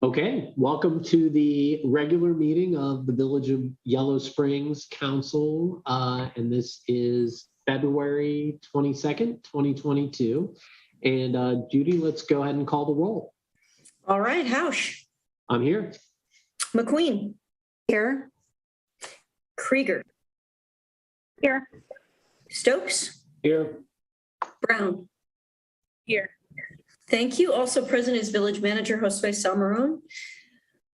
Okay, welcome to the regular meeting of the Village of Yellow Springs Council, and this is February 22nd, 2022. And Judy, let's go ahead and call the roll. All right, Housh. I'm here. McQueen. Here. Krieger. Here. Stokes. Here. Brown. Here. Thank you. Also present is Village Manager Josue Salmarón,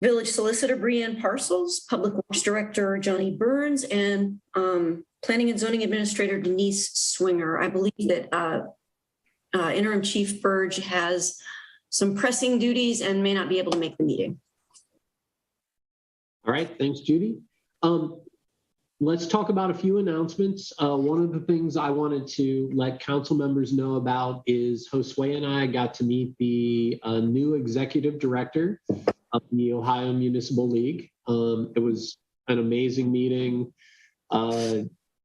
Village Solicitor Breanne Parcels, Public Works Director Johnny Burns, and Planning and Zoning Administrator Denise Swinger. I believe that Interim Chief Burge has some pressing duties and may not be able to make the meeting. All right, thanks, Judy. Let's talk about a few announcements. One of the things I wanted to let council members know about is Josue and I got to meet the new executive director of the Ohio Municipal League. It was an amazing meeting.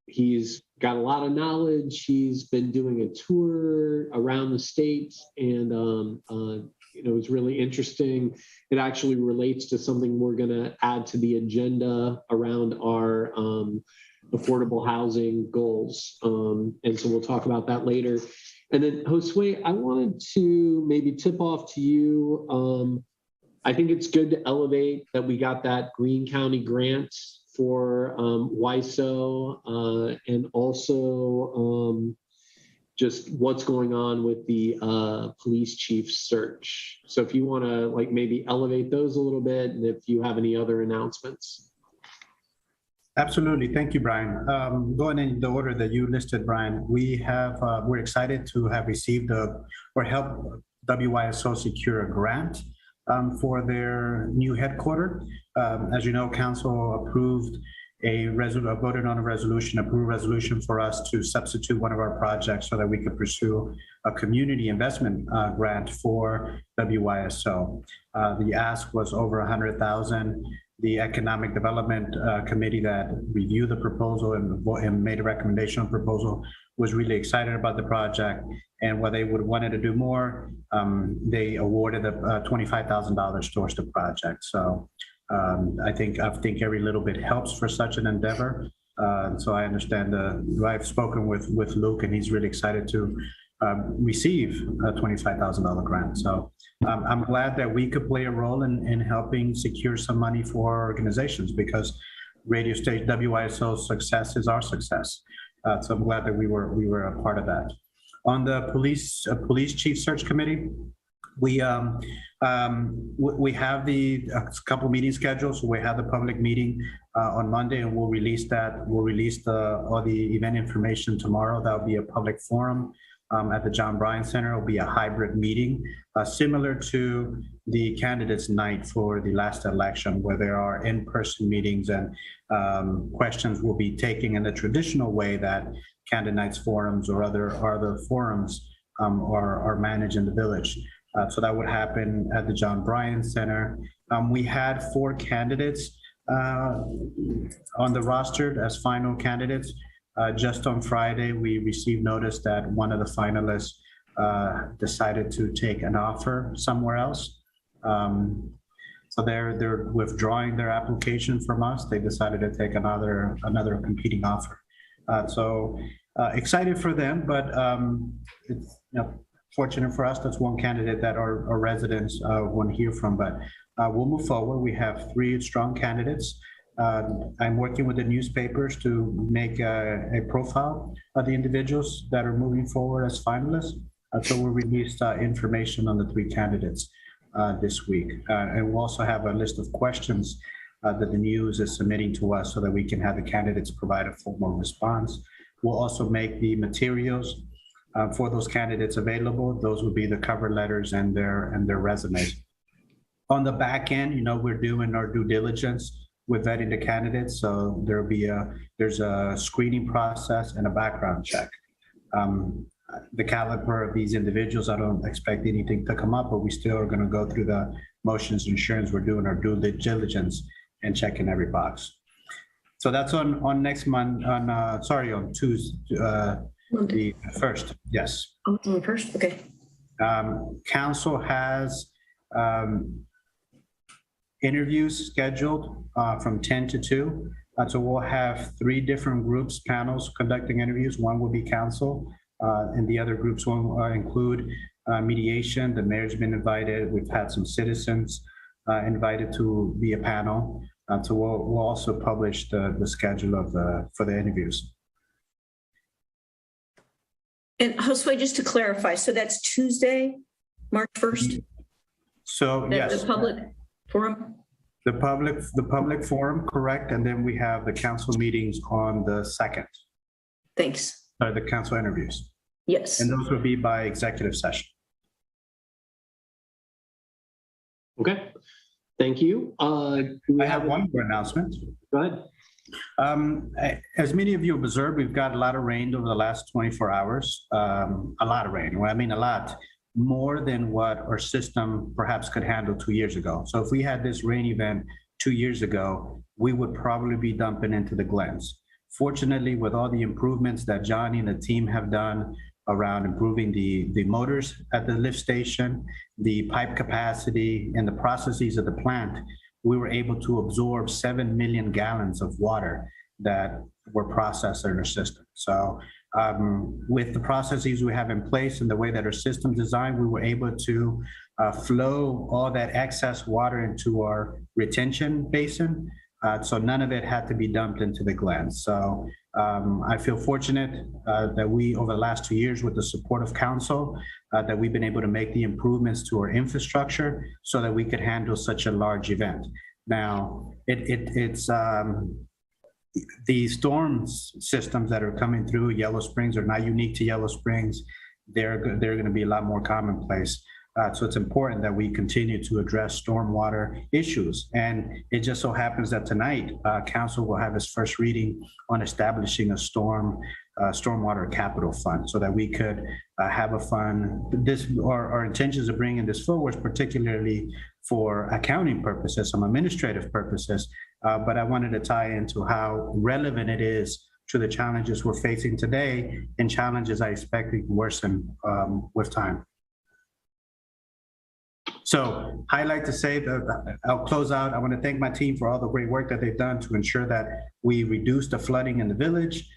He's got a lot of knowledge. He's been doing a tour around the state, and it was really interesting. It actually relates to something we're going to add to the agenda around our affordable housing goals. And so we'll talk about that later. And then Josue, I wanted to maybe tip off to you. I think it's good to elevate that we got that Greene County grant for WYSO, and also just what's going on with the police chief search. So if you want to maybe elevate those a little bit, and if you have any other announcements. Absolutely, thank you, Brian. Going in the order that you listed, Brian, we're excited to have received or help WYSO secure a grant for their new headquarters. As you know, council approved voted on a approved resolution for us to substitute one of our projects so that we could pursue a community investment grant for WYSO. The ask was over $100,000. The Economic Development Committee that reviewed the proposal and made a recommendation on proposal was really excited about the project, and what they wanted to do more, they awarded $25,000 towards the project. So I think every little bit helps for such an endeavor. So I understand. I've spoken with Luke, and he's really excited to receive a $25,000 grant. So I'm glad that we could play a role in helping secure some money for organizations, because radio station WYSO's success is our success. So I'm glad that we were a part of that. On the police chief search committee, we have a couple meetings scheduled. So we have the public meeting on Monday, and we'll release that. We'll release all the event information tomorrow. That'll be a public forum at the John Bryan Center. It'll be a hybrid meeting, similar to the candidates night for the last election, where there are in-person meetings and questions will be taken in the traditional way that candidates forums or other forums are managed in the village. So that would happen at the John Bryan Center. We had 4 candidates on the roster as final candidates. Just on Friday, we received notice that one of the finalists decided to take an offer somewhere else. So they're withdrawing their application from us. They decided to take another competing offer. So excited for them, but it's fortunate for us. That's one candidate that our residents want to hear from. But we'll move forward. We have 3 strong candidates. I'm working with the newspapers to make a profile of the individuals that are moving forward as finalists. So we'll release information on the 3 candidates this week. And we'll also have a list of questions that the news is submitting to us so that we can have the candidates provide a formal response. We'll also make the materials for those candidates available. Those will be the cover letters and their resumes. On the back end, we're doing our due diligence with vetting the candidates. So there's a screening process and a background check. The caliber of these individuals, I don't expect anything to come up, but we still are going to go through the motions and insurance. We're doing our due diligence and checking every box. So that's on next month, on Tuesday, the 1st, yes. On the 1st, okay. Council has interviews scheduled from 10 to 2. So we'll have 3 different groups, panels conducting interviews. One will be council, and the other groups will include mediation. The mayor's been invited. We've had some citizens invited to be a panel. So we'll also publish the schedule for the interviews. And Josue, just to clarify, so that's Tuesday, March 1st? So yes. The public forum? The public forum, correct. And then we have the council meetings on the 2nd. Thanks. The council interviews. Yes. And those will be by executive session. Okay, thank you. I have one more announcement. Go ahead. As many of you observed, we've got a lot of rain over the last 24 hours. A lot of rain. Well, I mean, a lot more than what our system perhaps could handle 2 years ago. So if we had this rain event 2 years ago, we would probably be dumping into the glens. Fortunately, with all the improvements that Johnny and the team have done around improving the motors at the lift station, the pipe capacity, and the processes of the plant, we were able to absorb 7 million gallons of water that were processed in our system. So with the processes we have in place and the way that our system designed, we were able to flow all that excess water into our retention basin. So none of it had to be dumped into the glen. So I feel fortunate that we, over the last 2 years, with the support of council, that we've been able to make the improvements to our infrastructure so that we could handle such a large event. Now, it's the storm systems that are coming through Yellow Springs are not unique to Yellow Springs. They're going to be a lot more commonplace. So it's important that we continue to address stormwater issues. And it just so happens that tonight, council will have its first reading on establishing a stormwater capital fund so that we could have a fund. Our intentions of bringing this forward, particularly for accounting purposes, some administrative purposes, but I wanted to tie into how relevant it is to the challenges we're facing today and challenges I expect to worsen with time. So I'd like to say that I'll close out. I want to thank my team for all the great work that they've done to ensure that we reduce the flooding in the village.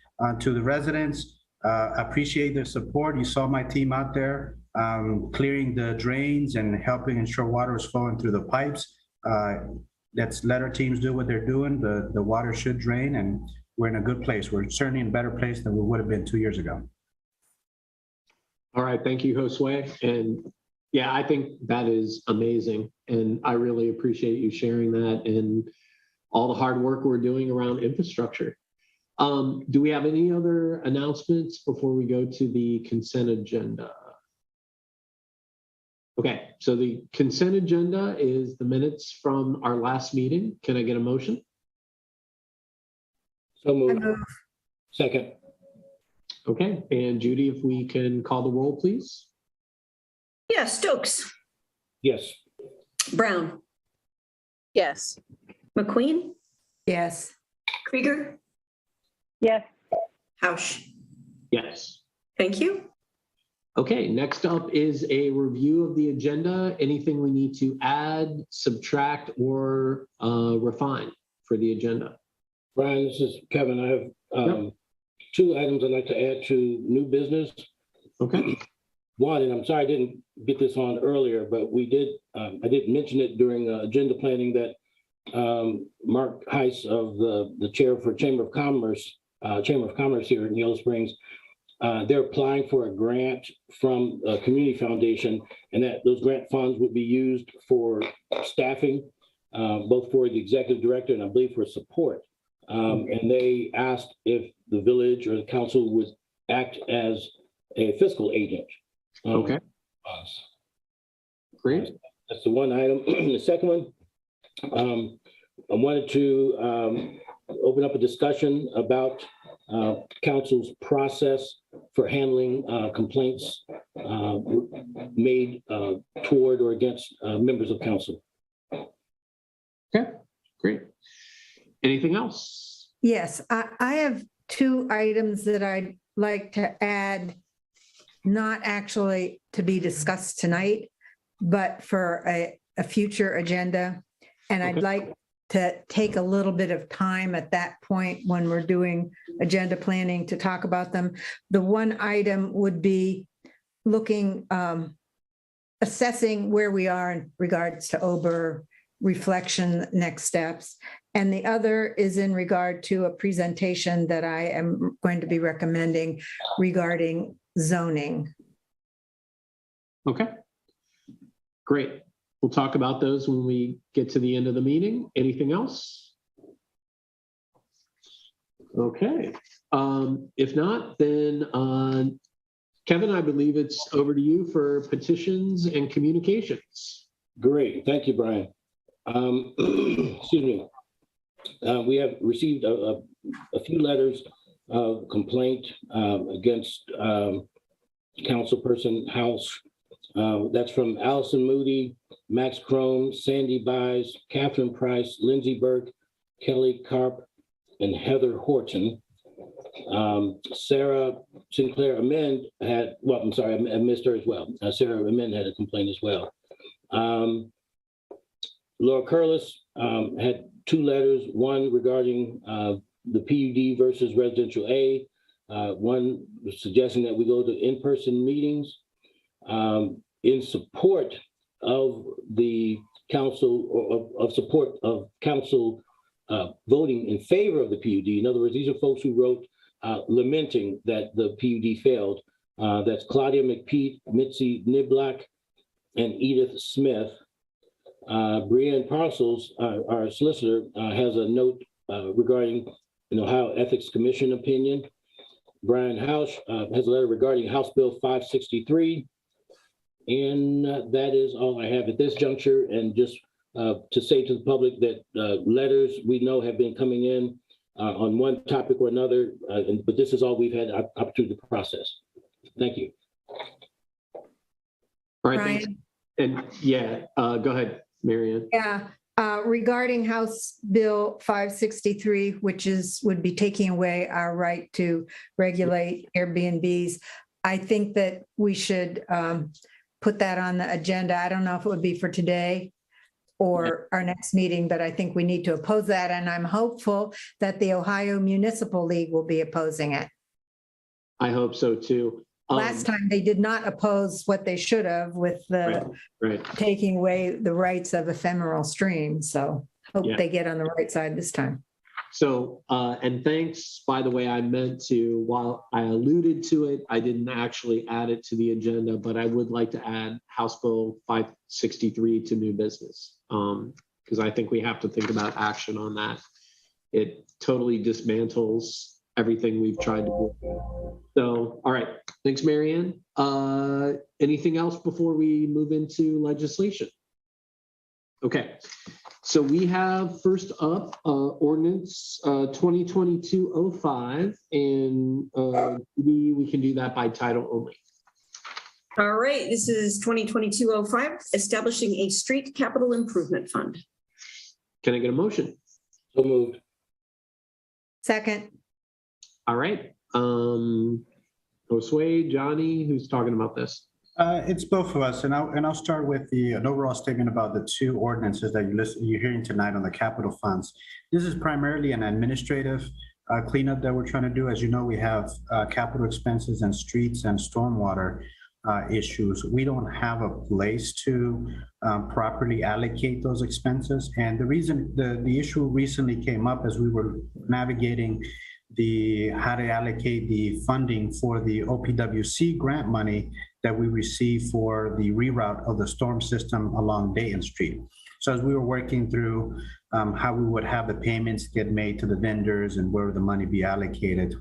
To the residents, I appreciate their support. You saw my team out there clearing the drains and helping ensure water is flowing through the pipes. Let's let our teams do what they're doing. The water should drain, and we're in a good place. We're certainly in a better place than we would have been 2 years ago. All right, thank you, Josue. And yeah, I think that is amazing. And I really appreciate you sharing that and all the hard work we're doing around infrastructure. Do we have any other announcements before we go to the consent agenda? Okay, so the consent agenda is the minutes from our last meeting. Can I get a motion? So moved. Second. Okay, and Judy, if we can call the roll, please. Yeah, Stokes, Yes. Brown, Yes. McQueen, Yes. Krieger, Yes. Housh. Yes. Thank you. Okay, next up is a review of the agenda. Anything we need to add, subtract, or refine for the agenda? Brian, this is Kevin. I have 2 items I'd like to add to new business. Okay. One, and I'm sorry I didn't get this on earlier, but we did, I did mention it during agenda planning that Mark Housh of the chair for Chamber of Commerce here in Yellow Springs, they're applying for a grant from a community foundation, and that those grant funds would be used for staffing, both for the executive director and I believe for support. And they asked if the village or the council would act as a fiscal agent. Okay. Great. That's the one item. The second one, I wanted to open up a discussion about council's process for handling complaints made toward or against members of council. Okay, great. Anything else? Yes, I have 2 items that I'd like to add, not actually to be discussed tonight, but for a future agenda. And I'd Okay. like to take a little bit of time at that point when we're doing agenda planning to talk about them. The one item would be looking, assessing where we are in regards to Oberer reflection, next steps. And the other is in regard to a presentation that I am going to be recommending regarding zoning. Okay. Great. We'll talk about those when we get to the end of the meeting. Anything else? Okay. If not, then Kevin, I believe it's over to you for petitions and communications. Great, thank you, Brian. Excuse me. We have received a few letters of complaint against Councilperson Housh. That's from Allison Moody, Max Crone, Sandy Buys, Catherine Price, Lindsay Burke, Kelly Karp, and Heather Horton. Sarah Sinclair Amend had, well, I'm sorry, I missed her as well. Sarah Amend had a complaint as well. Laura Curliss had two letters, one regarding the PUD versus residential A, one suggesting that we go to in-person meetings in support of the council, or of support of council voting in favor of the PUD. In other words, these are folks who wrote lamenting that the PUD failed. That's Claudia, McPete, Mitzi, Niblack, and Edith Smith. Breanne Parcels, our solicitor, has a note regarding, Ohio Ethics Commission opinion. Brian Housh has a letter regarding House Bill 563. And that is all I have at this juncture. And just to say to the public that letters we know have been coming in on one topic or another, but this is all we've had opportunity to process. Thank you. All right, thanks. Brian? And yeah, go ahead, Marianne. Yeah, regarding House Bill 563, which would be taking away our right to regulate Airbnbs, I think that we should put that on the agenda. I don't know if it would be for today or our next meeting, but I think we need to oppose that. And I'm hopeful that the Ohio Municipal League will be opposing it. I hope so too. Last time they did not oppose what they should have with the Right. taking away the rights of ephemeral streams. So hope Yeah. they get on the right side this time. So, and thanks, by the way, I meant to, while I alluded to it, I didn't actually add it to the agenda, but I would like to add House Bill 563 to new business. Because I think we have to think about action on that. It totally dismantles everything we've tried to do. So, all right. Thanks, Marianne. Anything else before we move into legislation? Okay. So we have first up ordinance 2022-05, and we can do that by title only. All right, this is 2022-05, establishing a street capital improvement fund. Can I get a motion? So moved. Second, All right. Josue, Johnny, who's talking about this? It's both of us, and I'll start with an overall statement about the two ordinances that you're hearing tonight on the capital funds. This is primarily an administrative cleanup that we're trying to do. As you know, we have capital expenses and streets and stormwater issues. We don't have a place to properly allocate those expenses, and the reason the issue recently came up as we were navigating how to allocate the funding for the OPWC grant money that we received for the reroute of the storm system along Dayton Street. So as we were working through how we would have the payments get made to the vendors and where the money be allocated,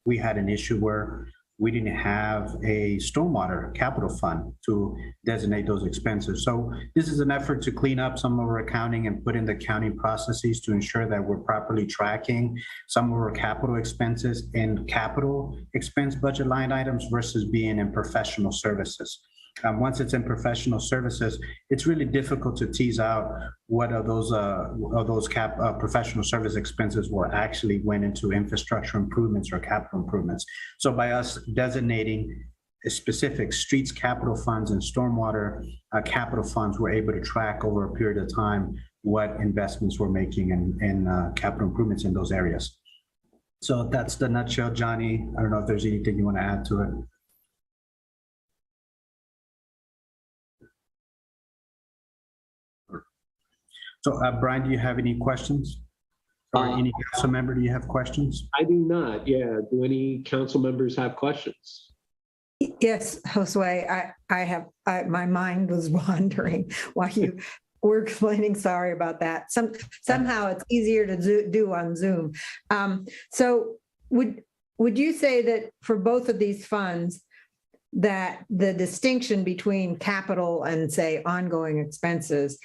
we had an issue where we didn't have a stormwater capital fund to designate those expenses. So this is an effort to clean up some of our accounting and put in the accounting processes to ensure that we're properly tracking some of our capital expenses in capital expense budget line items versus being in professional services. Once it's in professional services, it's really difficult to tease out what of those professional service expenses were actually went into infrastructure improvements or capital improvements. So by us designating a specific streets capital funds and stormwater capital funds, we're able to track over a period of time what investments we're making in capital improvements in those areas. So that's the nutshell, Johnny. I don't know if there's anything you want to add to it. So Brian, do you have any questions? Or any council member, do you have questions? I do not. Yeah. Do any council members have questions? Yes, Josue, my mind was wandering while you were explaining. Sorry about that. Somehow it's easier to do on Zoom. So would you say that for both of these funds, that the distinction between capital and, say, ongoing expenses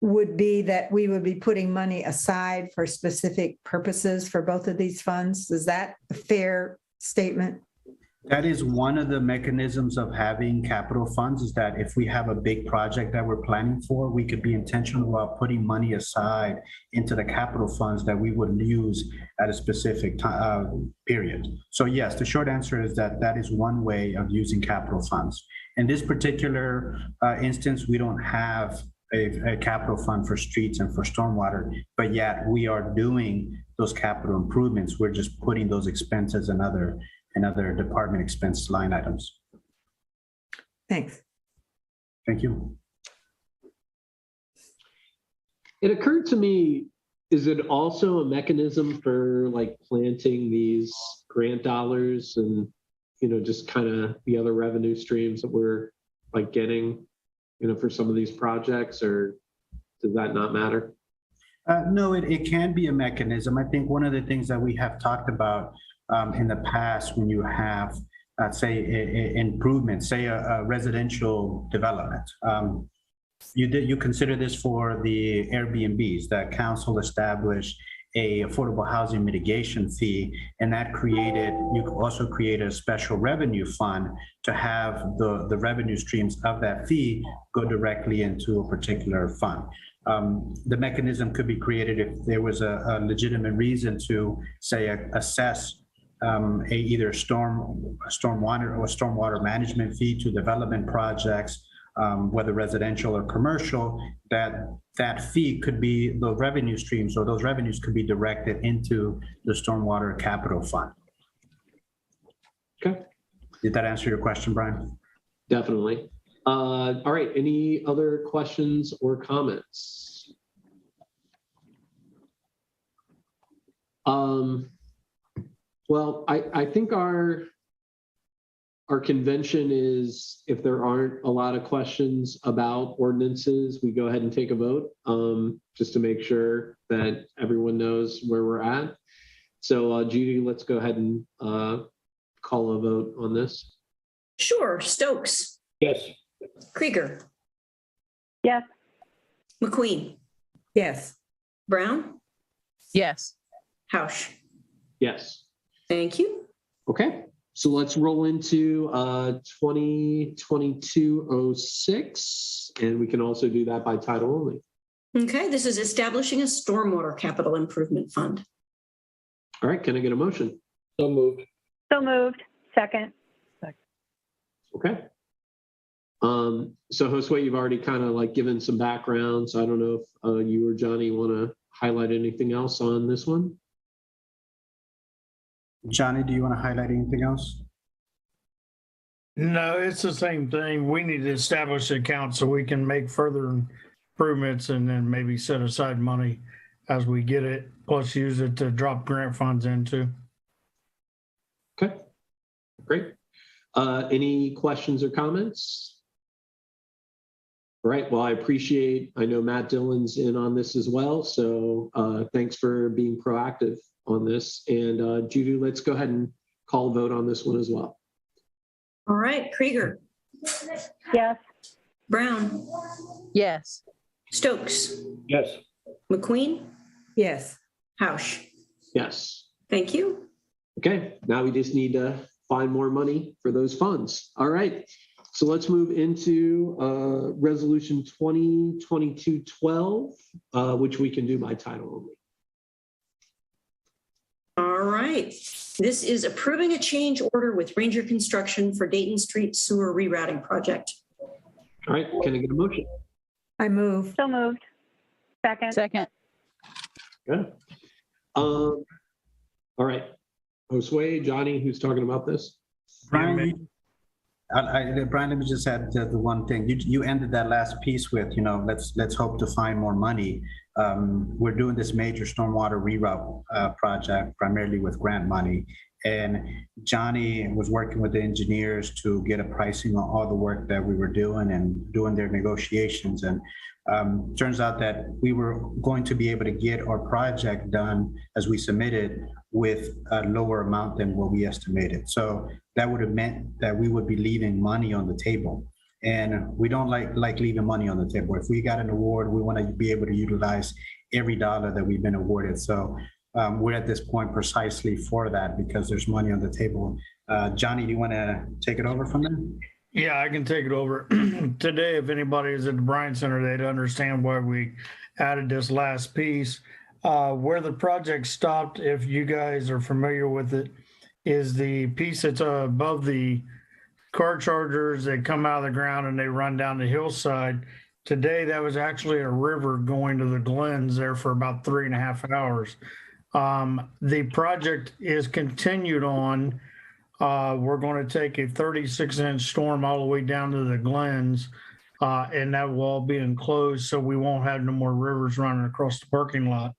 would be that we would be putting money aside for specific purposes for both of these funds? Is that a fair statement? That is one of the mechanisms of having capital funds, is that if we have a big project that we're planning for, we could be intentional about putting money aside into the capital funds that we would use at a specific time, period. So yes, the short answer is that that is one way of using capital funds. In this particular instance, we don't have a capital fund for streets and for stormwater, but yet we are doing those capital improvements. We're just putting those expenses and other department expense line items. Thanks. Thank you. It occurred to me, is it also a mechanism for like planting these grant dollars and, just kind of the other revenue streams that we're like getting, for some of these projects, or does that not matter? No, it can be a mechanism. I think one of the things that we have talked about in the past, when you have, say, improvements, say a residential development, you consider this for the Airbnbs, that council established a affordable housing mitigation fee, and that you also created a special revenue fund to have the revenue streams of that fee go directly into a particular fund. The mechanism could be created if there was a legitimate reason to, say, assess either stormwater or stormwater management fee to development projects, whether residential or commercial, that fee could be the revenue streams, or those revenues could be directed into the stormwater capital fund. Okay. Did that answer your question, Brian? Definitely. All right. Any other questions or comments? Well, I think our convention is, if there aren't a lot of questions about ordinances, we go ahead and take a vote, just to make sure that everyone knows where we're at. So Judy, let's go ahead and call a vote on this. Sure. Stokes. Yes. Krieger. Yes. McQueen. Yes. Brown. Yes. Housh. Yes. Thank you. Okay. So let's roll into 2022-06, and we can also do that by title only. Okay, this is establishing a stormwater capital improvement fund. All right, can I get a motion? So moved. So moved. Second. Okay. So Josue, you've already kind of like given some background, so I don't know if you or Johnny want to highlight anything else on this one? Johnny, do you want to highlight anything else? No, it's the same thing. We need to establish an account so we can make further improvements and then maybe set aside money as we get it, plus use it to drop grant funds into. Okay, great. Any questions or comments? All right, well, I know Matt Dillon's in on this as well, so thanks for being proactive on this. And Judy, let's go ahead and call a vote on this one as well. All right, Krieger. Yes. Brown. Yes. Stokes. Yes. McQueen. Yes. Housh. Yes. Thank you. Okay, now we just need to find more money for those funds. All right, so let's move into resolution 2022-12, which we can do by title only. All right. This is approving a change order with Ranger Construction for Dayton Street Sewer Rerouting Project. All right, can I get a motion? I move. So moved. Second. Second. Good. All right. Josue, Johnny, who's talking about this? Brian, Brian, let me just add the one thing. You ended that last piece with, let's hope to find more money. We're doing this major stormwater reroute project primarily with grant money. And Johnny was working with the engineers to get a pricing on all the work that we were doing and doing their negotiations. And turns out that we were going to be able to get our project done as we submitted with a lower amount than what we estimated. So that would have meant that we would be leaving money on the table. And we don't like leaving money on the table. If we got an award, we want to be able to utilize every dollar that we've been awarded. So we're at this point precisely for that because there's money on the table. Johnny, do you want to take it over from there? Yeah, I can take it over. Today, if anybody is at the Bryan Center, they'd understand why we added this last piece. Where the project stopped, if you guys are familiar with it, is the piece that's above the car chargers that come out of the ground and they run down the hillside. Today, that was actually a river going to the glens there for about 3.5 hours. The project is continued on. We're going to take a 36-inch storm all the way down to the glens, and that will all be enclosed so we won't have no more rivers running across the parking lot.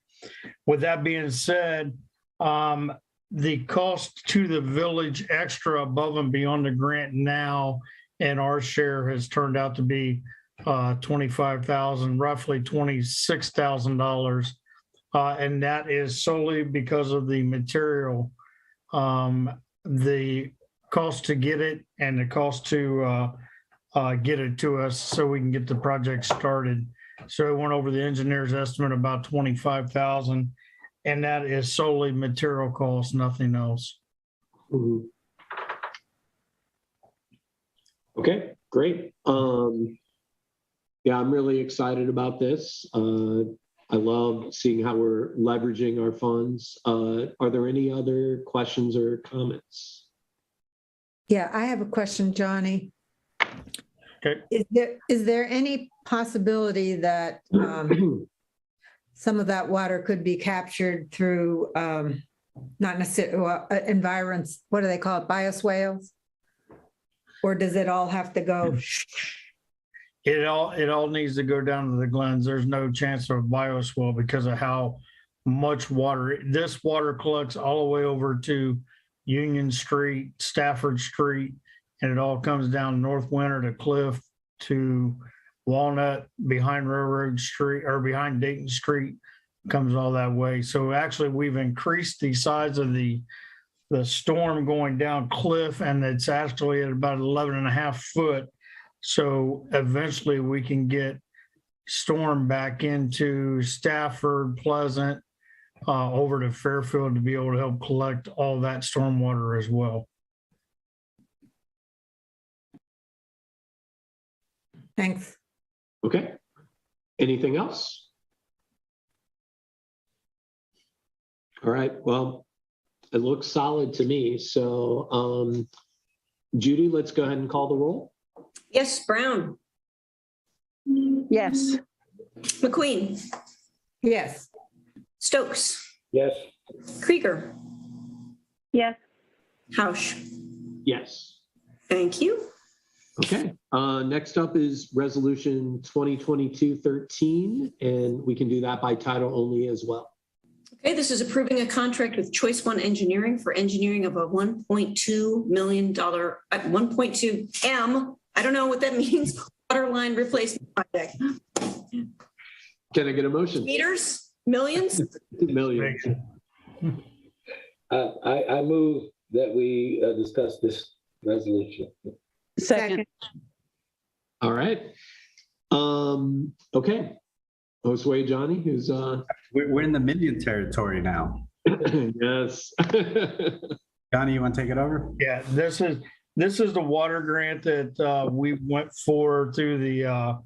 With that being said, the cost to the village extra above and beyond the grant now and our share has turned out to be $25,000, roughly $26,000. And that is solely because of the material, the cost to get it and the cost to get it to us so we can get the project started. So it went over the engineer's estimate about $25,000, and that is solely material costs, nothing else. Mhm. Okay, great. Yeah, I'm really excited about this. I love seeing how we're leveraging our funds. Are there any other questions or comments? Yeah, I have a question, Johnny. Okay. Is there any possibility that some of that water could be captured through not necessarily environs, what do they call it, bioswales? Or does it all have to go? It all needs to go down to the glens. There's no chance of bioswale because of how much water. This water collects all the way over to Union Street, Stafford Street, and it all comes down North Winter to Cliff to Walnut, behind Railroad Street or behind Dayton Street, comes all that way. So actually we've increased the size of the storm going down Cliff, and it's actually at about 11.5 foot. So eventually we can get storm back into Stafford, Pleasant, over to Fairfield to be able to help collect all that stormwater as well. Thanks. Okay. Anything else? All right. Well, it looks solid to me. So, Judy, let's go ahead and call the roll. Yes, Brown, Yes. McQueen, Yes. Stokes, Yes. Krieger, Yes. Housh. Yes. Thank you. Okay. Next up is Resolution 2022-13, and we can do that by title only as well. Okay, this is approving a contract with Choice One Engineering for engineering of a $1.2 million, 1.2 M, I don't know what that means, water line replacement project. Can I get a motion? Meters? Millions? Millions. I move that we discuss this resolution. Second. All right. Okay. Josue, Johnny, who's We're in the million territory now. yes. Johnny, you want to take it over? Yeah, this is the water grant that we went for through the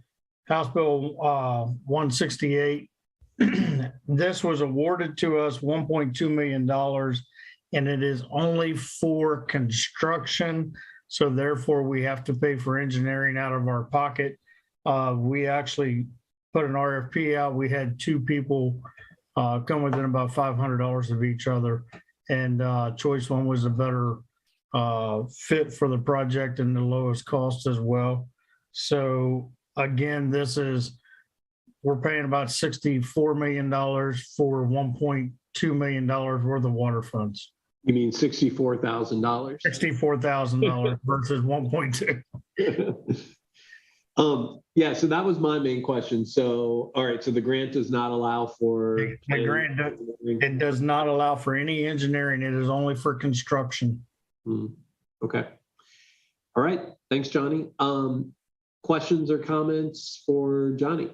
House Bill 168. This was awarded to us $1.2 million, and it is only for construction. So therefore, we have to pay for engineering out of our pocket. We actually put an RFP out. We had two people come within about $500 of each other. And choice one was a better fit for the project and the lowest cost as well. So again, we're paying about $64 million for $1.2 million worth of water funds. You mean $64,000? $64,000 versus 1.2. Yeah, so that was my main question. So, all right, so the grant does not allow for. The grant, it does not allow for any engineering. It is only for construction. Okay. All right. Thanks, Johnny. Questions or comments for Johnny?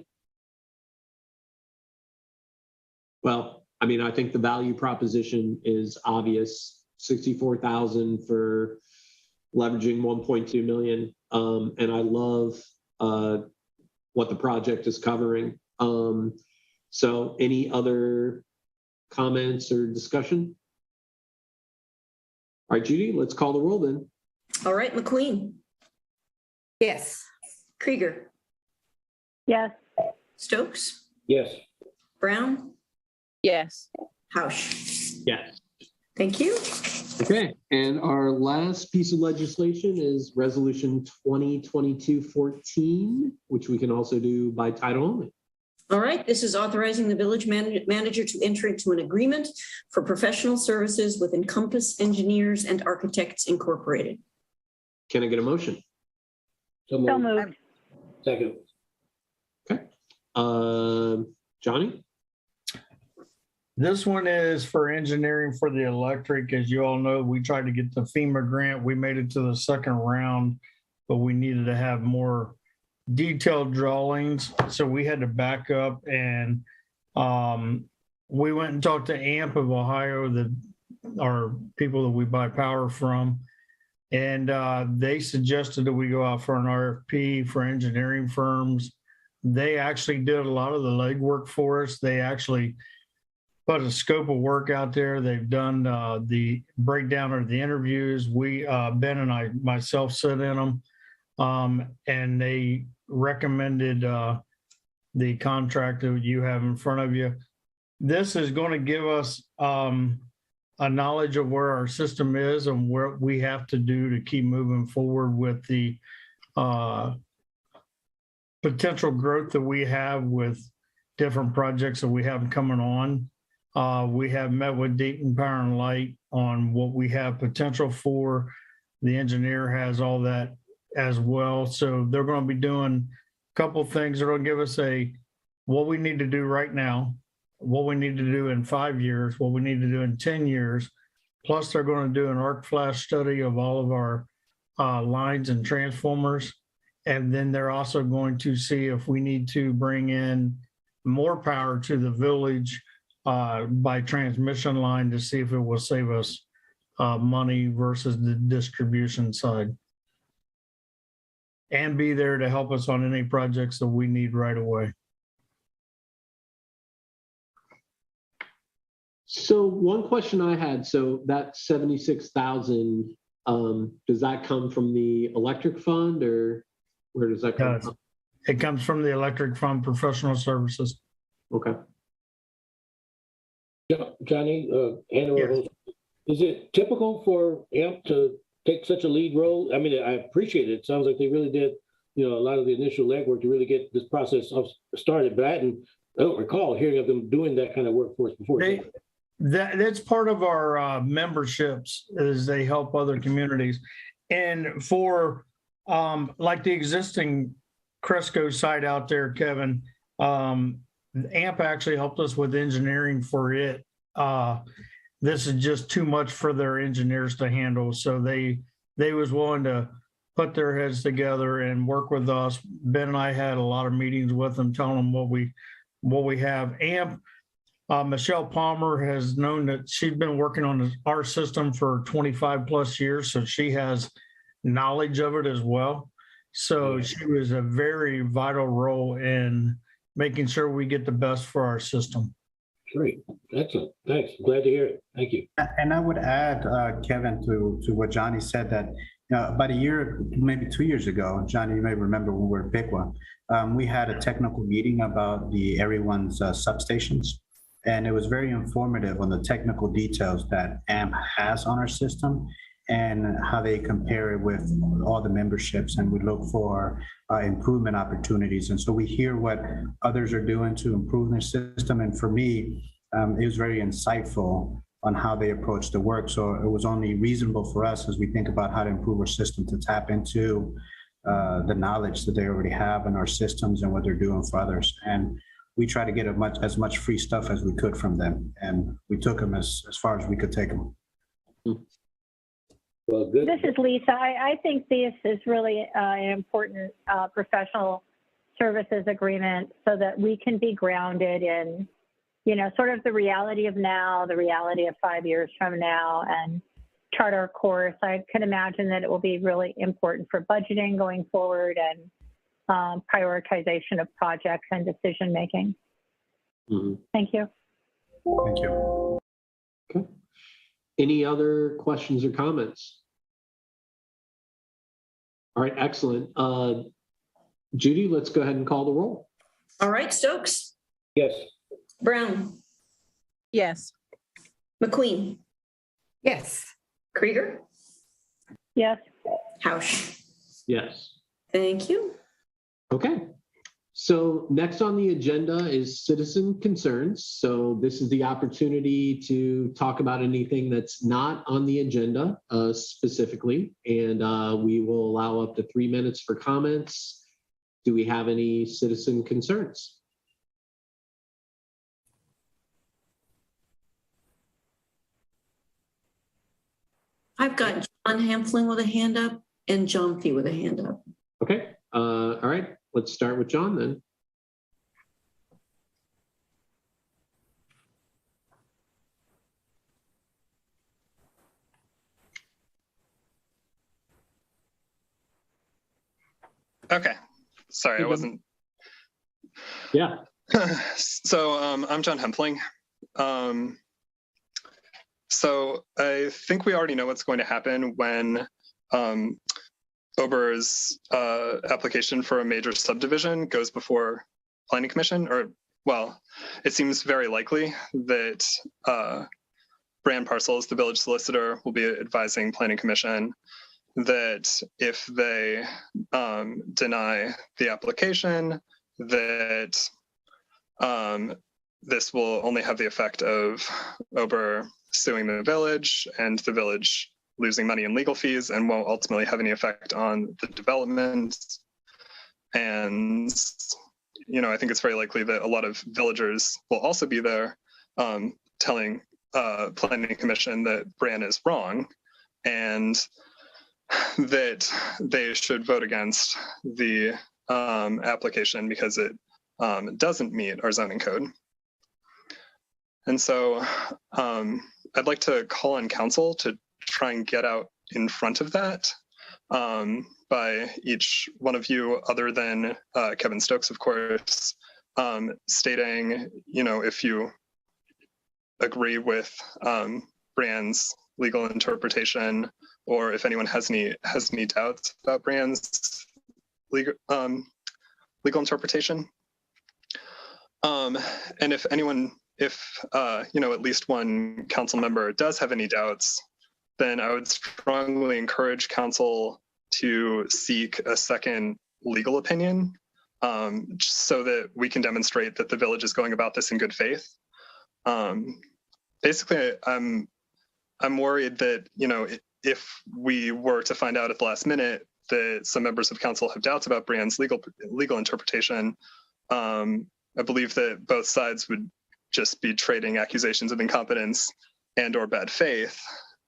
Well, I mean, I think the value proposition is obvious. 64,000 for leveraging 1.2 million. And I love what the project is covering. So any other comments or discussion? All right, Judy, let's call the roll then. All right, McQueen, Yes. Krieger, Yes. Stokes, Yes. Brown, Yes. Housh. Yes. Thank you. Okay, and our last piece of legislation is Resolution 2022-14, which we can also do by title only. All right, this is authorizing the village manager to enter into an agreement for professional services with Encompass Engineers and Architects Incorporated. Can I get a motion? So So moved. moved. Second. Johnny? This one is for engineering for the electric. As you all know, we tried to get the FEMA grant. We made it to the second round, but we needed to have more detailed drawings. So we had to back up, and we went and talked to AMP of Ohio, that are people that we buy power from. And they suggested that we go out for an RFP for engineering firms. They actually did a lot of the legwork for us. They actually put a scope of work out there. They've done the breakdown of the interviews. Ben and I myself sit in them, and they recommended the contract that you have in front of you. This is going to give us a knowledge of where our system is and what we have to do to keep moving forward with the potential growth that we have with different projects that we have coming on. We have met with Dayton Power and Light on what we have potential for. The engineer has all that as well. So they're going to be doing a couple of things. They're going to give us what we need to do right now, what we need to do in 5 years, what we need to do in 10 years. Plus, they're going to do an arc flash study of all of our lines and transformers. And then they're also going to see if we need to bring in more power to the village by transmission line to see if it will save us money versus the distribution side. And be there to help us on any projects that we need right away. So one question I had, so that 76,000, does that come from the electric fund, or where does that come from? It comes from the electric fund professional services. Okay. Johnny, Yes. is it typical for AMP to take such a lead role? I mean, I appreciate it. It sounds like they really did, a lot of the initial legwork to really get this process started, but I don't recall hearing of them doing that kind of work for us before. That's part of our memberships, is they help other communities. And for like the existing Cresco site out there, Kevin, AMP actually helped us with engineering for it. This is just too much for their engineers to handle. So they was willing to put their heads together and work with us. Ben and I had a lot of meetings with them, telling them what we have. AMP, Michelle Palmer has known that she's been working on our system for 25 plus years. So she has knowledge of it as well. So she was a very vital role in making sure we get the best for our system. Great. Excellent. Thanks. Glad to hear it. Thank you. And I would add, Kevin, to what Johnny said, that About a year, maybe 2 years ago, Johnny, you may remember when we were at Piqua, we had a technical meeting about the Area 1's substations. And it was very informative on the technical details that AMP has on our system and how they compare it with all the memberships, and we look for improvement opportunities. And so we hear what others are doing to improve their system. And for me, it was very insightful on how they approach the work. So it was only reasonable for us as we think about how to improve our system to tap into the knowledge that they already have in our systems and what they're doing for others. And we try to get as much free stuff as we could from them. And we took them as far as we could take them. Well, good. This is Lisa. I think this is really an important professional services agreement so that we can be grounded in, you know, sort of the reality of now, the reality of 5 years from now, and chart our course. I can imagine that it will be really important for budgeting going forward and prioritization of projects and decision making. Mm-hmm. Thank you. Thank you. Okay. Any other questions or comments? All right, excellent. Judy, let's go ahead and call the roll. All right, Stokes, Yes. Brown, Yes. McQueen, Yes. Krieger, Yes. Housh. Yes. Thank you. Okay. So next on the agenda is citizen concerns. So this is the opportunity to talk about anything that's not on the agenda specifically, and we will allow up to 3 minutes for comments. Do we have any citizen concerns? I've got John Hamfling with a hand up and John Fee with a hand up. Okay. All right. Let's start with John then. Okay, sorry, I wasn't. Yeah. So I'm John Hempling. So I think we already know what's going to happen when Oberer's application for a major subdivision goes before Planning Commission, or, well, it seems very likely that Breanne Parcels, the village solicitor, will be advising Planning Commission that if they deny the application, that this will only have the effect of Oberer suing the village and the village losing money in legal fees, and won't ultimately have any effect on the development. And, you know, I think it's very likely that a lot of villagers will also be there telling Planning Commission that Breanne is wrong and that they should vote against the application because it doesn't meet our zoning code. And so I'd like to call on council to try and get out in front of that by each one of you, other than Kevin Stokes, of course, stating, you know, if you agree with Breanne's legal interpretation, or if anyone has any doubts about Breanne's legal interpretation. And if anyone, you know, at least one council member does have any doubts, then I would strongly encourage council to seek a second legal opinion so that we can demonstrate that the village is going about this in good faith. Basically, I'm worried that, you know, if we were to find out at the last minute that some members of council have doubts about Breanne's legal interpretation, I believe that both sides would just be trading accusations of incompetence and or bad faith.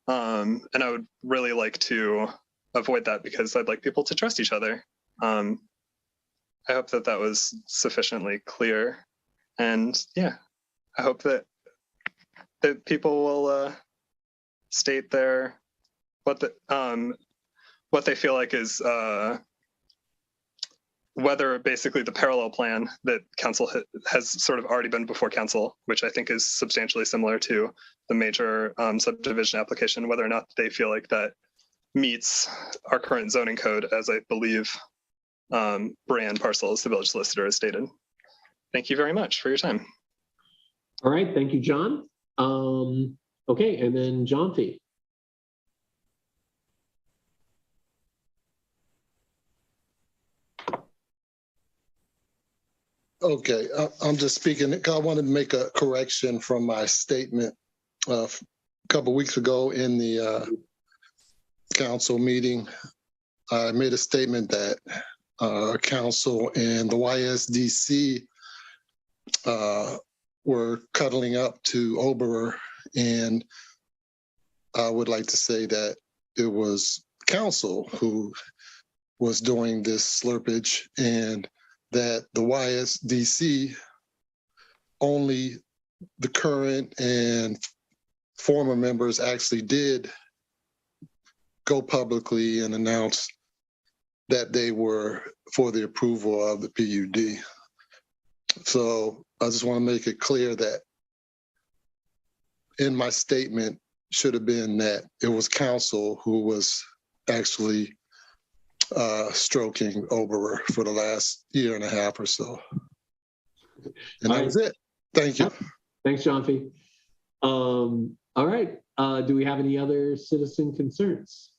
And I would really like to avoid that because I'd like people to trust each other. I hope that that was sufficiently clear. And yeah, I hope that people will state what they feel like is whether basically the parallel plan that council has sort of already been before council, which I think is substantially similar to the major subdivision application, whether or not they feel like that meets our current zoning code, as I believe Breanne Parcels, the village solicitor, has stated. Thank you very much for your time. All right, thank you, John. Okay, and then John Fee. Okay, I'm just speaking. I wanted to make a correction from my statement a couple of weeks ago in the council meeting. I made a statement that council and the YSDC were cuddling up to Oberer, and I would like to say that it was council who was doing this slurpage, and that the YSDC, only the current and former members actually did go publicly and announce that they were for the approval of the PUD. So I just want to make it clear that in my statement should have been that it was council who was actually stroking Oberer for the last year and a half or so. And that was it. Thank you. Thanks, John Fee. All right, do we have any other citizen concerns?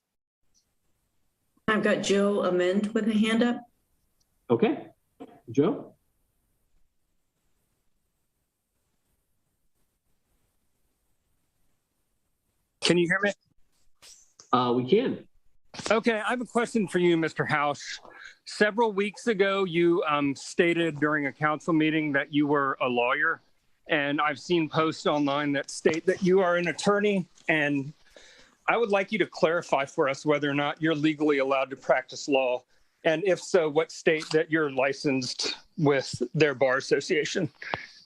I've got Joe Amend with a hand up. Okay, Joe? Can you hear me? We can. Okay, I have a question for you, Mr. Housh. Several weeks ago, you stated during a council meeting that you were a lawyer, and I've seen posts online that state that you are an attorney, and I would like you to clarify for us whether or not you're legally allowed to practice law, and if so, what state that you're licensed with their bar association.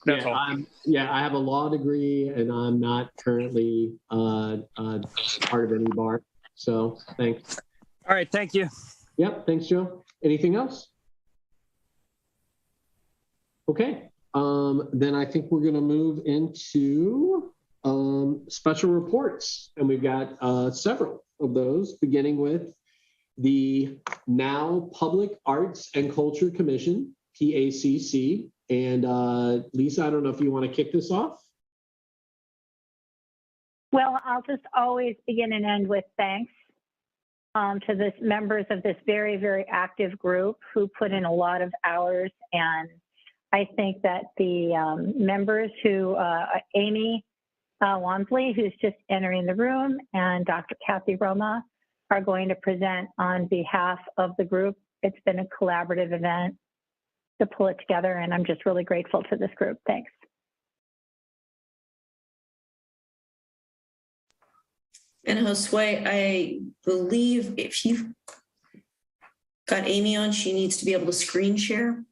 That's all. I have a law degree, and I'm not currently part of any bar. So thanks. All right, thank you. Yep, thanks, Joe. Anything else? Okay, then I think we're gonna move into special reports. And we've got several of those, beginning with the now Public Arts and Culture Commission, PACC. And Lisa, I don't know if you wanna kick this off? Well, I'll just always begin and end with thanks to the members of this very, very active group who put in a lot of hours. And I think that the members who, Amy Wansley, who's just entering the room, and Dr. Kathy Roma are going to present on behalf of the group. It's been a collaborative event to pull it together, and I'm just really grateful to this group. Thanks. And Josue, I believe if you've got Amy on, she needs to be able to screen share.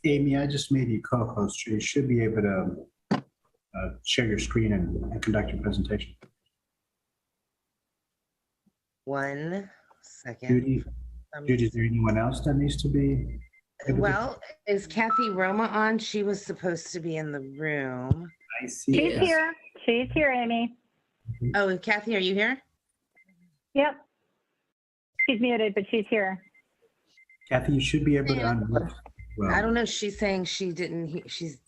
Amy, I just made you co-host. You should be able to share your screen and conduct your presentation. 1 second. Judy, is there anyone else that needs to be? Well, is Kathy Roma on? She was supposed to be in the room. I see. She's here. She's here, Amy. Oh, and Kathy, are you here? Yep. She's muted, but she's here. Kathy, you should be able to unmute. Well, I don't know. She's saying she didn't. She's.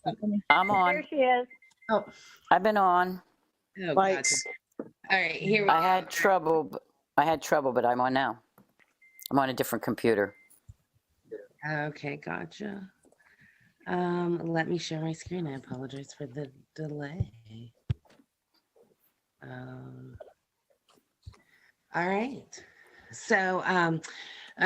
I'm on. There she is. Oh, I've been on. oh gotcha. All right, here we I go. had trouble, but I'm on now. I'm on a different computer. Okay, gotcha. Let me share my screen. I apologize for the delay. All right. So I'm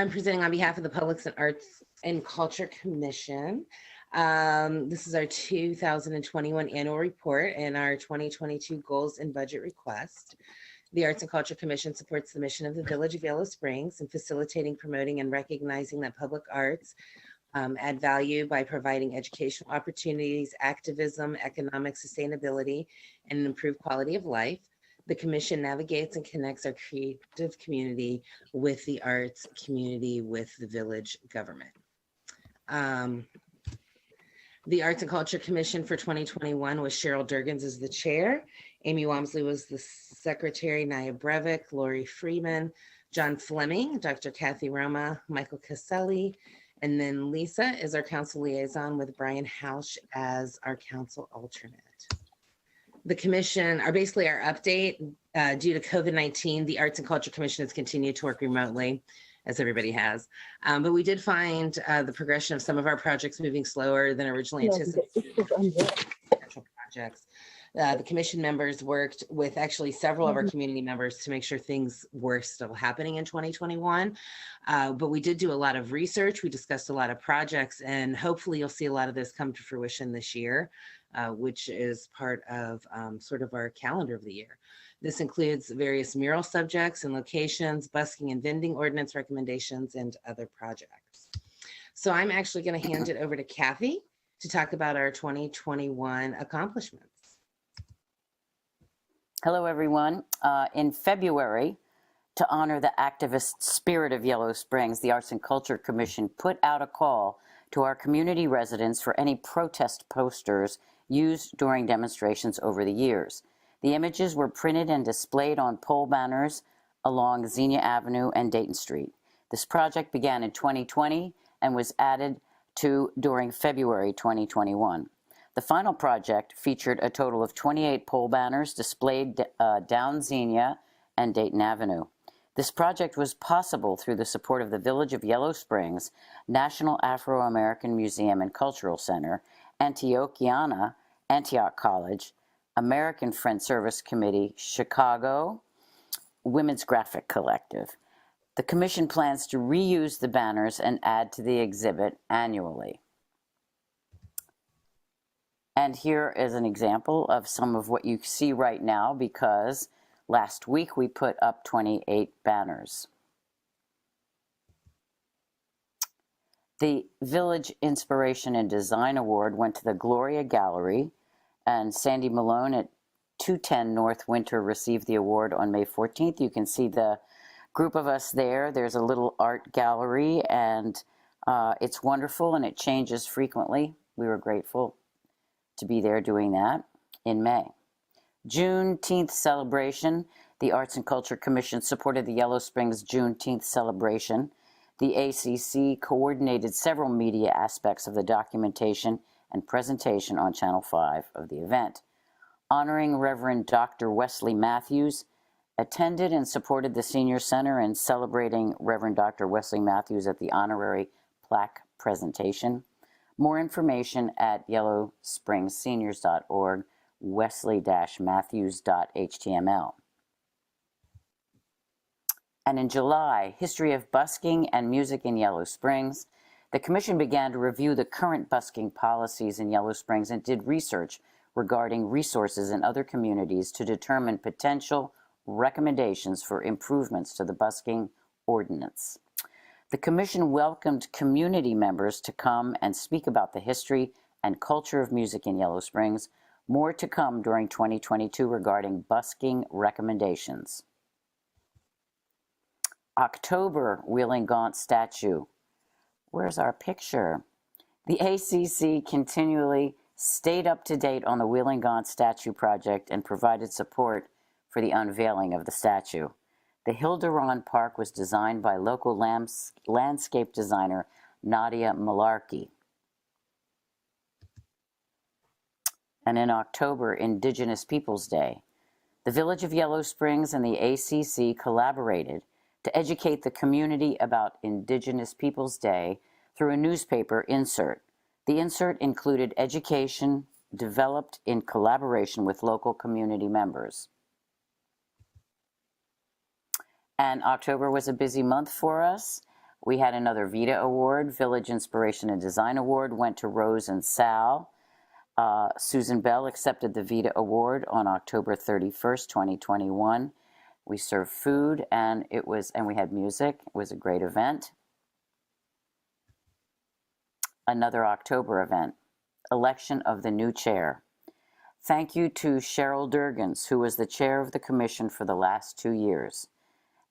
presenting on behalf of the Public Arts and Culture Commission. This is our 2021 annual report and our 2022 goals and budget request. The Arts and Culture Commission supports the mission of the Village of Yellow Springs in facilitating, promoting, and recognizing that public arts add value by providing educational opportunities, activism, economic sustainability, and an improved quality of life. The commission navigates and connects our creative community with the arts community, with the village government. The Arts and Culture Commission for 2021 was Cheryl Durgans as the chair, Amy Walmsley was the secretary, Naya Breivik, Lori Freeman, John Fleming, Dr. Kathy Roma, Michael Caselli, and then Lisa is our council liaison with Bryan Housh as our council alternate. The commission are basically our update. Due to COVID-19, the Arts and Culture Commission has continued to work remotely, as everybody has. But we did find the progression of some of our projects moving slower than originally anticipated. Projects. The commission members worked with actually several of our community members to make sure things were still happening in 2021. But we did do a lot of research. We discussed a lot of projects, and hopefully you'll see a lot of this come to fruition this year, which is part of sort of our calendar of the year. This includes various mural subjects and locations, busking and vending ordinance recommendations, and other projects. So I'm actually going to hand it over to Kathy to talk about our 2021 accomplishments. Hello, everyone. In February, to honor the activist spirit of Yellow Springs, the Arts and Culture Commission put out a call to our community residents for any protest posters used during demonstrations over the years. The images were printed and displayed on pole banners along Xenia Avenue and Dayton Street. This project began in 2020 and was added to during February 2021. The final project featured a total of 28 pole banners displayed down Xenia and Dayton Avenue. This project was possible through the support of the Village of Yellow Springs, National Afro-American Museum and Cultural Center, Antioch College, American Friend Service Committee, Chicago, Women's Graphic Collective. The commission plans to reuse the banners and add to the exhibit annually. And here is an example of some of what you see right now, because last week we put up 28 banners. The Village Inspiration and Design Award went to the Gloria Gallery, and Sandy Malone at 210 North Winter received the award on May 14th. You can see the group of us there. There's a little art gallery, and it's wonderful, and it changes frequently. We were grateful to be there doing that in May. Juneteenth celebration. The Arts and Culture Commission supported the Yellow Springs Juneteenth celebration. The ACC coordinated several media aspects of the documentation and presentation on Channel 5 of the event. Honoring Reverend Dr. Wesley Matthews attended and supported the Senior Center in celebrating Reverend Dr. Wesley Matthews at the honorary plaque presentation. More information at yellowspringseniors.org, wesley-matthews.html. And in July, History of Busking and Music in Yellow Springs. The commission began to review the current busking policies in Yellow Springs and did research regarding resources in other communities to determine potential recommendations for improvements to the busking ordinance. The commission welcomed community members to come and speak about the history and culture of music in Yellow Springs. More to come during 2022 regarding busking recommendations. October Wheeling Gaunt statue. Where's our picture? The ACC continually stayed up to date on the Wheeling Gaunt statue project and provided support for the unveiling of the statue. The Hilderon Park was designed by local landscape designer Nadia Malarkey. And in October, Indigenous Peoples Day, the Village of Yellow Springs and the ACC collaborated to educate the community about Indigenous Peoples Day through a newspaper insert. The insert included education developed in collaboration with local community members. And October was a busy month for us. We had another VITA Award. Village Inspiration and Design Award went to Rose and Sal. Susan Bell accepted the VITA Award on October 31st, 2021. We served food and we had music. It was a great event. Another October event, election of the new chair. Thank you to Cheryl Durgans, who was the chair of the commission for the last 2 years.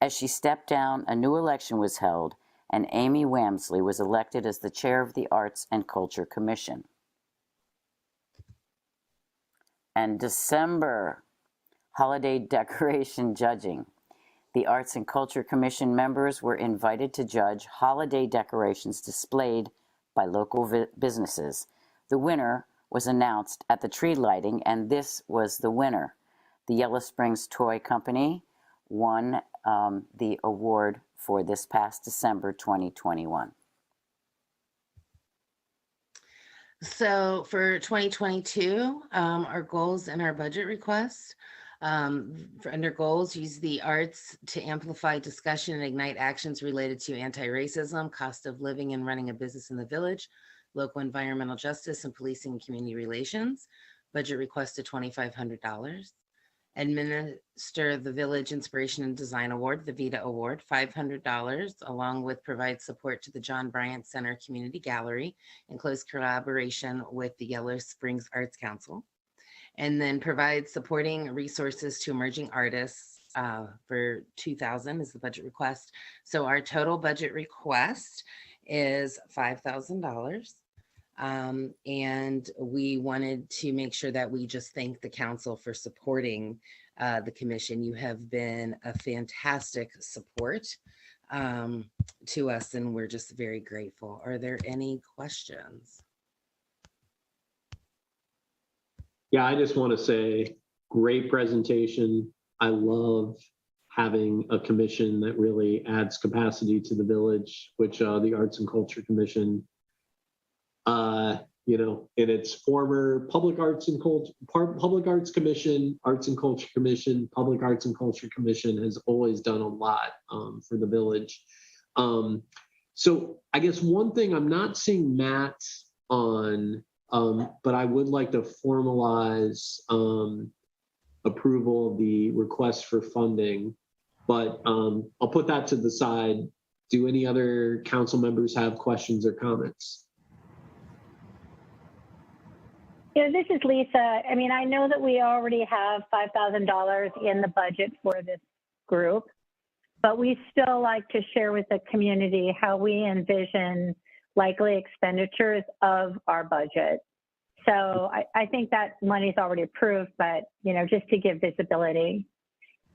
As she stepped down, a new election was held, and Amy Wamsley was elected as the chair of the Arts and Culture Commission. And December, holiday decoration judging. The Arts and Culture Commission members were invited to judge holiday decorations displayed by local businesses. The winner was announced at the tree lighting, and this was the winner. The Yellow Springs Toy Company won the award for this past December 2021. So for 2022, our goals and our budget request, under goals, use the arts to amplify discussion and ignite actions related to anti-racism, cost of living and running a business in the village, local environmental justice and policing and community relations. Budget request of $2,500. Administer the Village Inspiration and Design Award, the VITA Award, $500, along with provide support to the John Bryant Center Community Gallery in close collaboration with the Yellow Springs Arts Council. And then provide supporting resources to emerging artists for $2,000 is the budget request. So our total budget request is $5,000. And we wanted to make sure that we just thank the council for supporting the commission. You have been a fantastic support to us, and we're just very grateful. Are there any questions? Yeah, I just want to say, great presentation. I love having a commission that really adds capacity to the village, which the Arts and Culture Commission, you know, in its former Public Arts and Culture, Public Arts Commission, Arts and Culture Commission, Public Arts and Culture Commission has always done a lot for the village. So I guess one thing I'm not seeing Matt on, but I would like to formalize approval of the request for funding, but I'll put that to the side. Do any other council members have questions or comments? You know, this is Lisa. I mean, I know that we already have $5,000 in the budget for this group, but we still like to share with the community how we envision likely expenditures of our budget. So I think that money's already approved, but, you know, just to give visibility.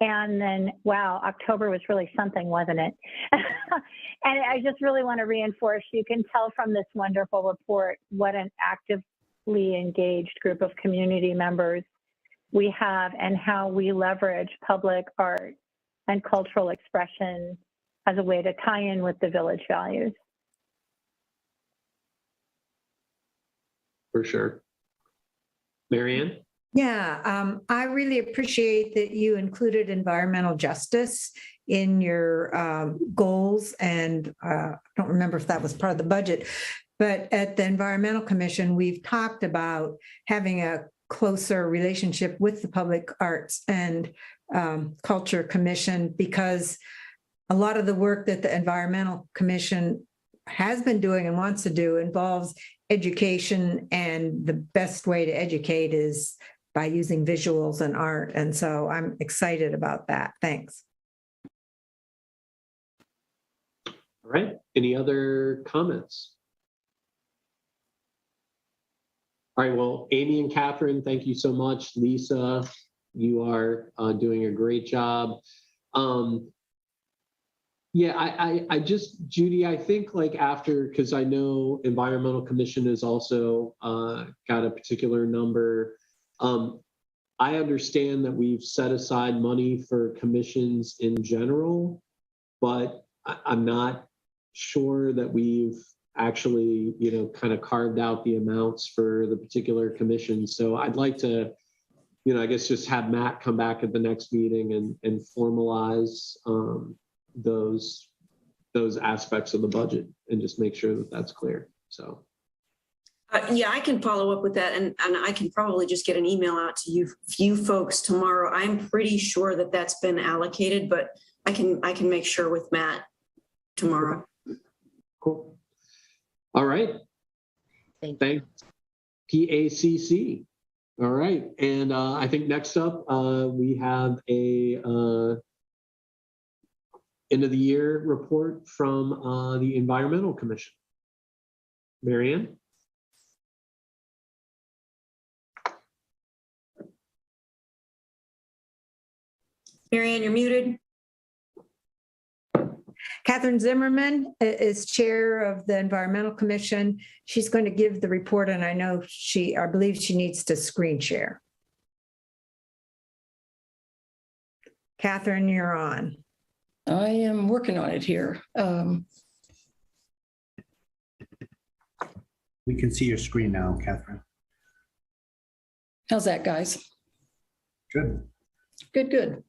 And then, wow, October was really something, wasn't it? And I just really want to reinforce, you can tell from this wonderful report what an actively engaged group of community members we have and how we leverage public art and cultural expression as a way to tie in with the village values. For sure. Marianne? Yeah, I really appreciate that you included environmental justice in your goals, and I don't remember if that was part of the budget, but at the Environmental Commission, we've talked about having a closer relationship with the Public Arts and Culture Commission, because a lot of the work that the Environmental Commission has been doing and wants to do involves education, and the best way to educate is by using visuals and art. And so I'm excited about that. Thanks. All right. Any other comments? All right. Well, Amy and Catherine, thank you so much. Lisa, you are doing a great job. Yeah, I just, Judy, I think like after, because I know Environmental Commission has also got a particular number. I understand that we've set aside money for commissions in general, but I'm not sure that we've actually, you know, kind of carved out the amounts for the particular commission. So I'd like to, you know, I guess just have Matt come back at the next meeting and formalize those aspects of the budget and just make sure that that's clear. So. Yeah, I can follow up with that, and I can probably just get an email out to you folks tomorrow. I'm pretty sure that that's been allocated, but I can make sure with Matt tomorrow. Cool. All right. Thanks. PACC. All right, and I think next up we have a end of the year report from the Environmental Commission. Marianne? Marianne, you're muted. Catherine Zimmerman is chair of the Environmental Commission. She's going to give the report, and I believe she needs to screen share. Catherine, you're on. I am working on it here. We can see your screen now, Catherine. How's that, guys? Good. Good, good.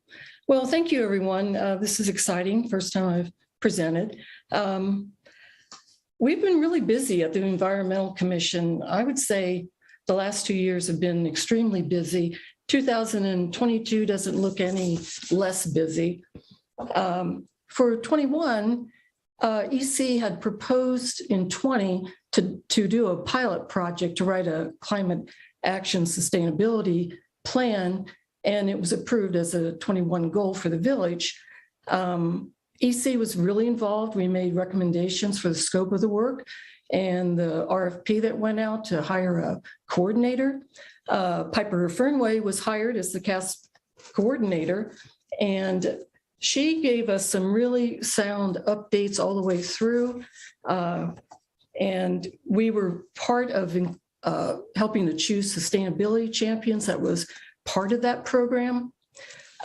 Well, thank you, everyone. This is exciting. First time I've presented. We've been really busy at the Environmental Commission. I would say the last 2 years have been extremely busy. 2022 doesn't look any less busy. For 21, EC had proposed in 20 to do a pilot project to write a climate action sustainability plan, and it was approved as a 21 goal for the village. EC was really involved. We made recommendations for the scope of the work and the RFP that went out to hire a coordinator. Piper Fernway was hired as the CAS coordinator, and she gave us some really sound updates all the way through. And we were part of helping to choose sustainability champions. That was part of that program.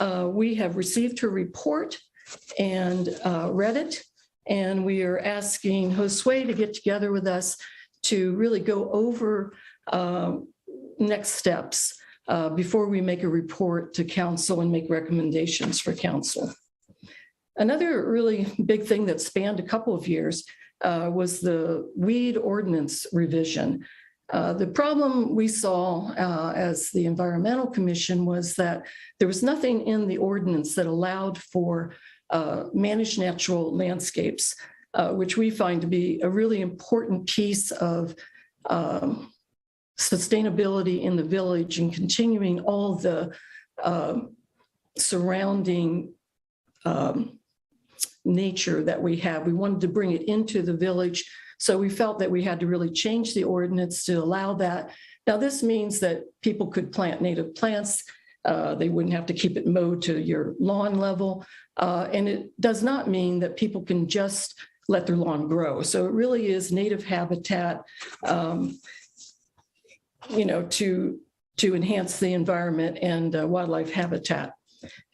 We have received her report and read it, and we are asking Josue to get together with us to really go over next steps before we make a report to council and make recommendations for council. Another really big thing that spanned a couple of years was the weed ordinance revision. The problem we saw as the Environmental Commission was that there was nothing in the ordinance that allowed for managed natural landscapes, which we find to be a really important piece of sustainability in the village and continuing all the surrounding nature that we have. We wanted to bring it into the village, so we felt that we had to really change the ordinance to allow that. Now, this means that people could plant native plants. They wouldn't have to keep it mowed to your lawn level. And it does not mean that people can just let their lawn grow. So it really is native habitat, to enhance the environment and wildlife habitat.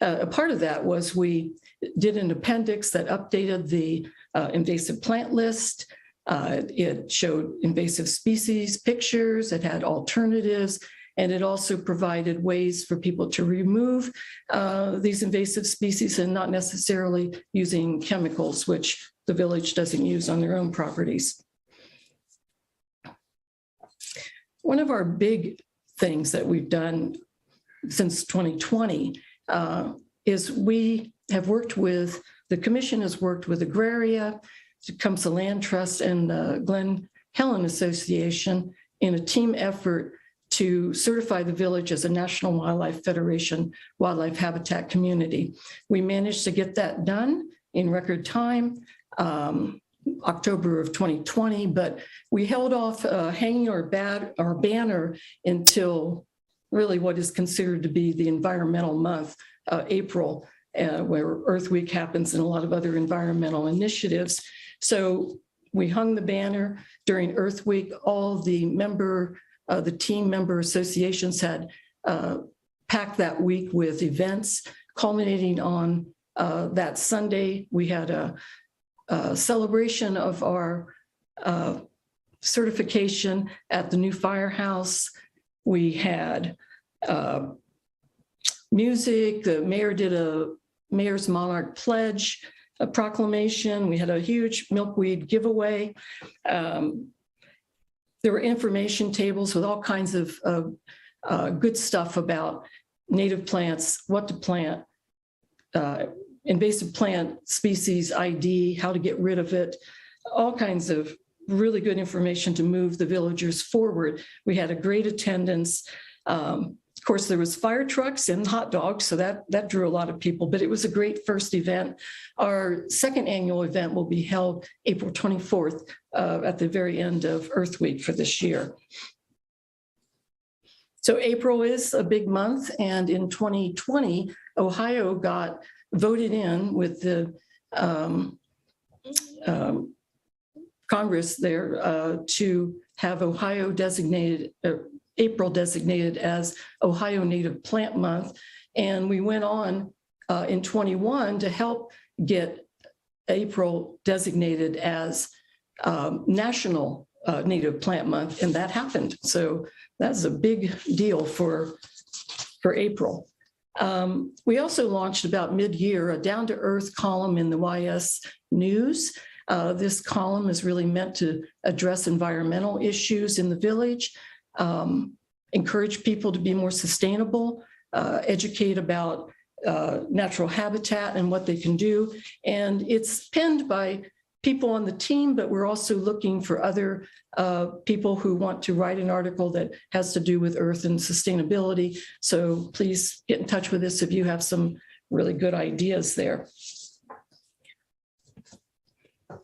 A part of that was we did an appendix that updated the invasive plant list. It showed invasive species pictures, it had alternatives, and it also provided ways for people to remove these invasive species and not necessarily using chemicals, which the village doesn't use on their own properties. One of our big things that we've done since 2020 is we have worked with, the commission has worked with Agraria, Tecumseh Land Trust, and the Glen Helen Association in a team effort to certify the village as a National Wildlife Federation wildlife habitat community. We managed to get that done in record time, October of 2020, but we held off hanging our banner until really what is considered to be the environmental month, April, where Earth Week happens and a lot of other environmental initiatives. So we hung the banner during Earth Week. All the team member associations had packed that week with events, culminating on that Sunday. We had a celebration of our certification at the new firehouse. We had music. The mayor did a Mayor's Monarch Pledge, a proclamation. We had a huge milkweed giveaway. There were information tables with all kinds of good stuff about native plants, what to plant, invasive plant species ID, how to get rid of it, all kinds of really good information to move the villagers forward. We had a great attendance. Of course, there was fire trucks and hot dogs, so that drew a lot of people, but it was a great first event. Our second annual event will be held April 24th at the very end of Earth Week for this year. So April is a big month, and in 2020, Ohio got voted in with the Congress there to have Ohio designated, April designated as Ohio Native Plant Month. And we went on in 21 to help get April designated as National Native Plant Month, and that happened. So that's a big deal for April. We also launched about mid-year a down-to-earth column in the YS News. This column is really meant to address environmental issues in the village, encourage people to be more sustainable, educate about natural habitat and what they can do. And it's penned by people on the team, but we're also looking for other people who want to write an article that has to do with earth and sustainability. So please get in touch with us if you have some really good ideas there.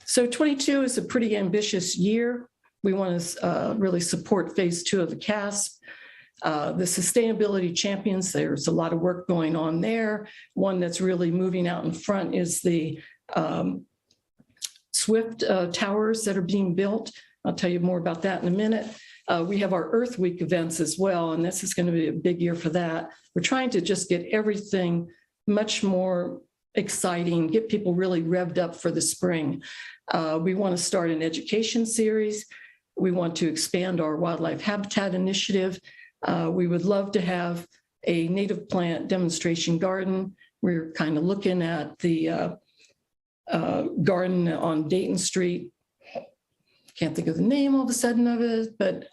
So 22 is a pretty ambitious year. We want to really support phase 2 of the CASP. The sustainability champions, there's a lot of work going on there. One that's really moving out in front is the Swift towers that are being built. I'll tell you more about that in a minute. We have our Earth Week events as well, and this is going to be a big year for that. We're trying to just get everything much more exciting, get people really revved up for the spring. We want to start an education series. We want to expand our wildlife habitat initiative. We would love to have a native plant demonstration garden. We're kind of looking at the garden on Dayton Street. Can't think of the name all of a sudden of it, but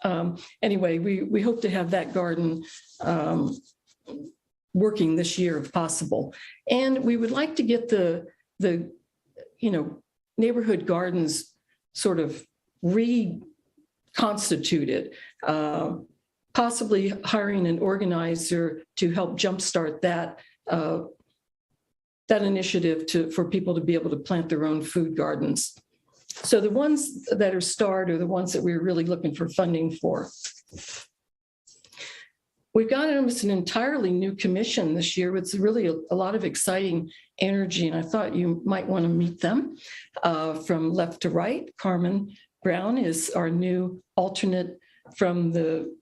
anyway, we hope to have that garden working this year if possible. And we would like to get the neighborhood gardens sort of reconstituted, possibly hiring an organizer to help jumpstart that initiative for people to be able to plant their own food gardens. So the ones that are starred are the ones that we're really looking for funding for. We've got almost an entirely new commission this year with really a lot of exciting energy, and I thought you might want to meet them. From left to right, Carmen Brown is our new alternate from the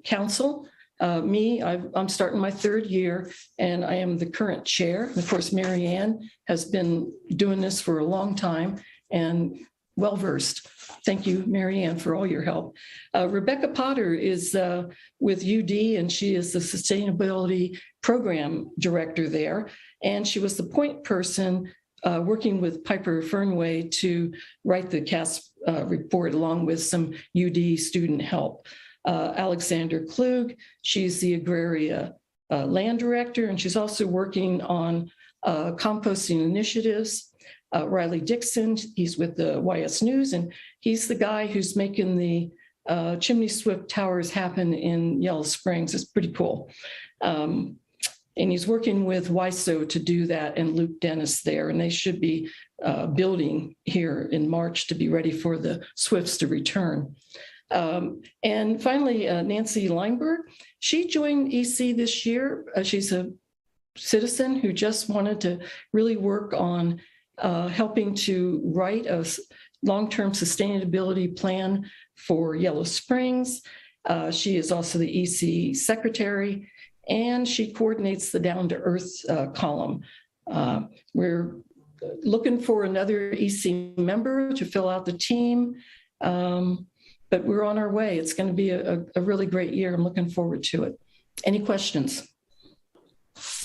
council. I'm starting my 3rd year, and I am the current chair. Of course, Mary Ann has been doing this for a long time and well-versed. Thank you, Mary Ann, for all your help. Rebecca Potter is with UD, and she is the Sustainability Program Director there. And she was the point person working with Piper Fernway to write the CASP report along with some UD student help. Alexander Klug, she's the Agraria Land Director, and she's also working on composting initiatives. Riley Dixon, he's with the YS News, and he's the guy who's making the chimney swift towers happen in Yellow Springs. It's pretty cool. And he's working with WYSO to do that, and Luke Dennis there, and they should be building here in March to be ready for the Swifts to return. And finally, Nancy Leinberg, she joined EC this year. She's a citizen who just wanted to really work on helping to write a long-term sustainability plan for Yellow Springs. She is also the EC secretary, and she coordinates the Down to Earth column. We're looking for another EC member to fill out the team, but we're on our way. It's going to be a really great year. I'm looking forward to it. Any questions?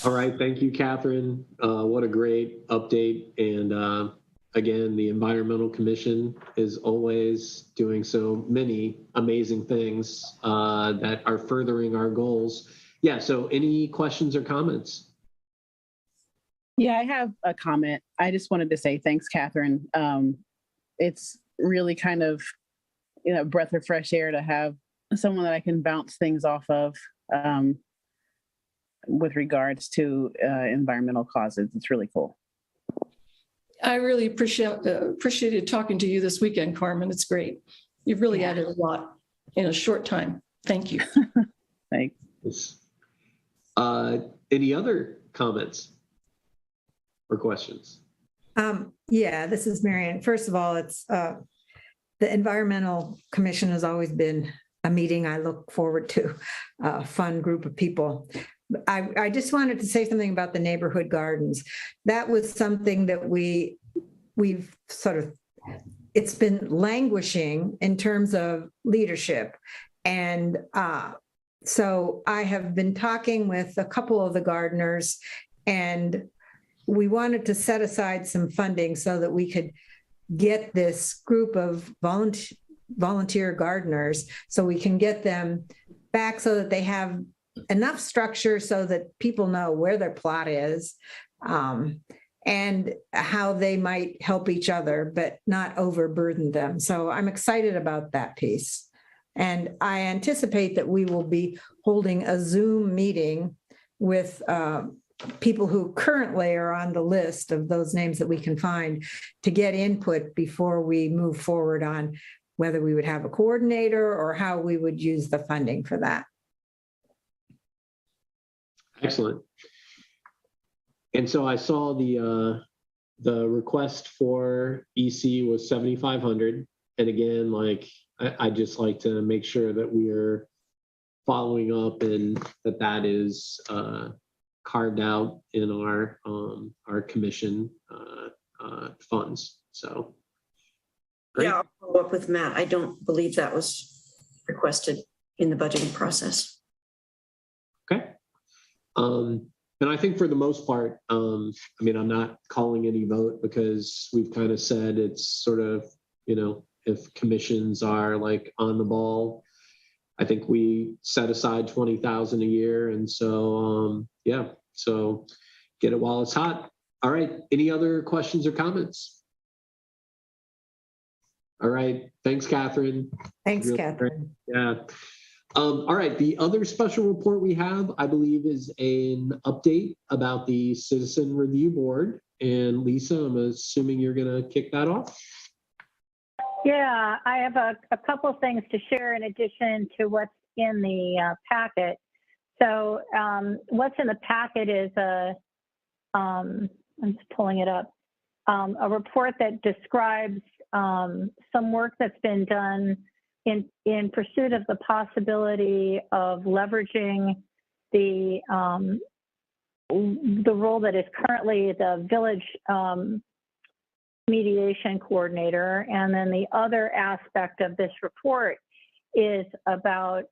All right, thank you, Catherine. What a great update. And again, the Environmental Commission is always doing so many amazing things that are furthering our goals. Yeah, so any questions or comments? Yeah, I have a comment. I just wanted to say thanks, Catherine. It's really kind of a breath of fresh air to have someone that I can bounce things off of. With regards to environmental causes. It's really cool. I really appreciated talking to you this weekend, Carmen. It's great. You've really added a lot in a short time. Thank you. Thanks. Any other comments or questions? Yeah, this is Marianne. First of all, it's the Environmental Commission has always been a meeting I look forward to, a fun group of people. I just wanted to say something about the neighborhood gardens. That was something that we've sort of, it's been languishing in terms of leadership. And so I have been talking with a couple of the gardeners, and we wanted to set aside some funding so that we could get this group of volunteer gardeners, so we can get them back so that they have enough structure so that people know where their plot is, and how they might help each other, but not overburden them. So I'm excited about that piece. And I anticipate that we will be holding a Zoom meeting with people who currently are on the list of those names that we can find to get input before we move forward on whether we would have a coordinator or how we would use the funding for that. Excellent. And so I saw the request for EC was 7,500. And again, like, I just like to make sure that we're following up and that is carved out in our commission funds. So. Great. Yeah, I'll follow up with Matt. I don't believe that was requested in the budgeting process. Okay. And I think for the most part, I mean, I'm not calling any vote because we've kind of said it's sort of, you know, if commissions are like on the ball, I think we set aside 20,000 a year. And so, yeah, so get it while it's hot. All right. Any other questions or comments? All right. Thanks, Catherine. Thanks, Really Catherine. great. Yeah. All right. The other special report we have, I believe, is an update about the Citizen Review Board. And Lisa, I'm assuming you're going to kick that off. Yeah, I have a couple of things to share in addition to what's in the packet. So what's in the packet is I'm just pulling it up, a report that describes some work that's been done in pursuit of the possibility of leveraging the role that is currently the village mediation coordinator. And then the other aspect of this report is about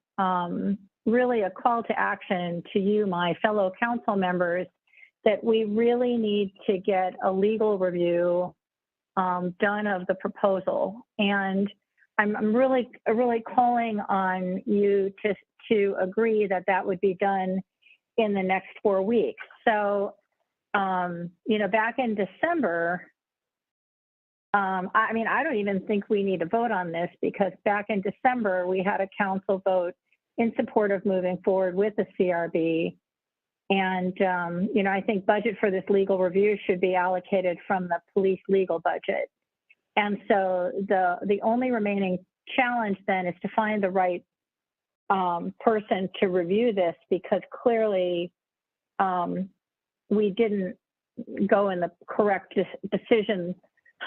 really a call to action to you, my fellow council members, that we really need to get a legal review done of the proposal. And I'm really calling on you to agree that that would be done in the next 4 weeks. So, you know, back in December, I mean, I don't even think we need to vote on this because back in December, we had a council vote in support of moving forward with the CRB. And, you know, I think budget for this legal review should be allocated from the police legal budget. And so the only remaining challenge then is to find the right person to review this, because clearly we didn't go in the correct decision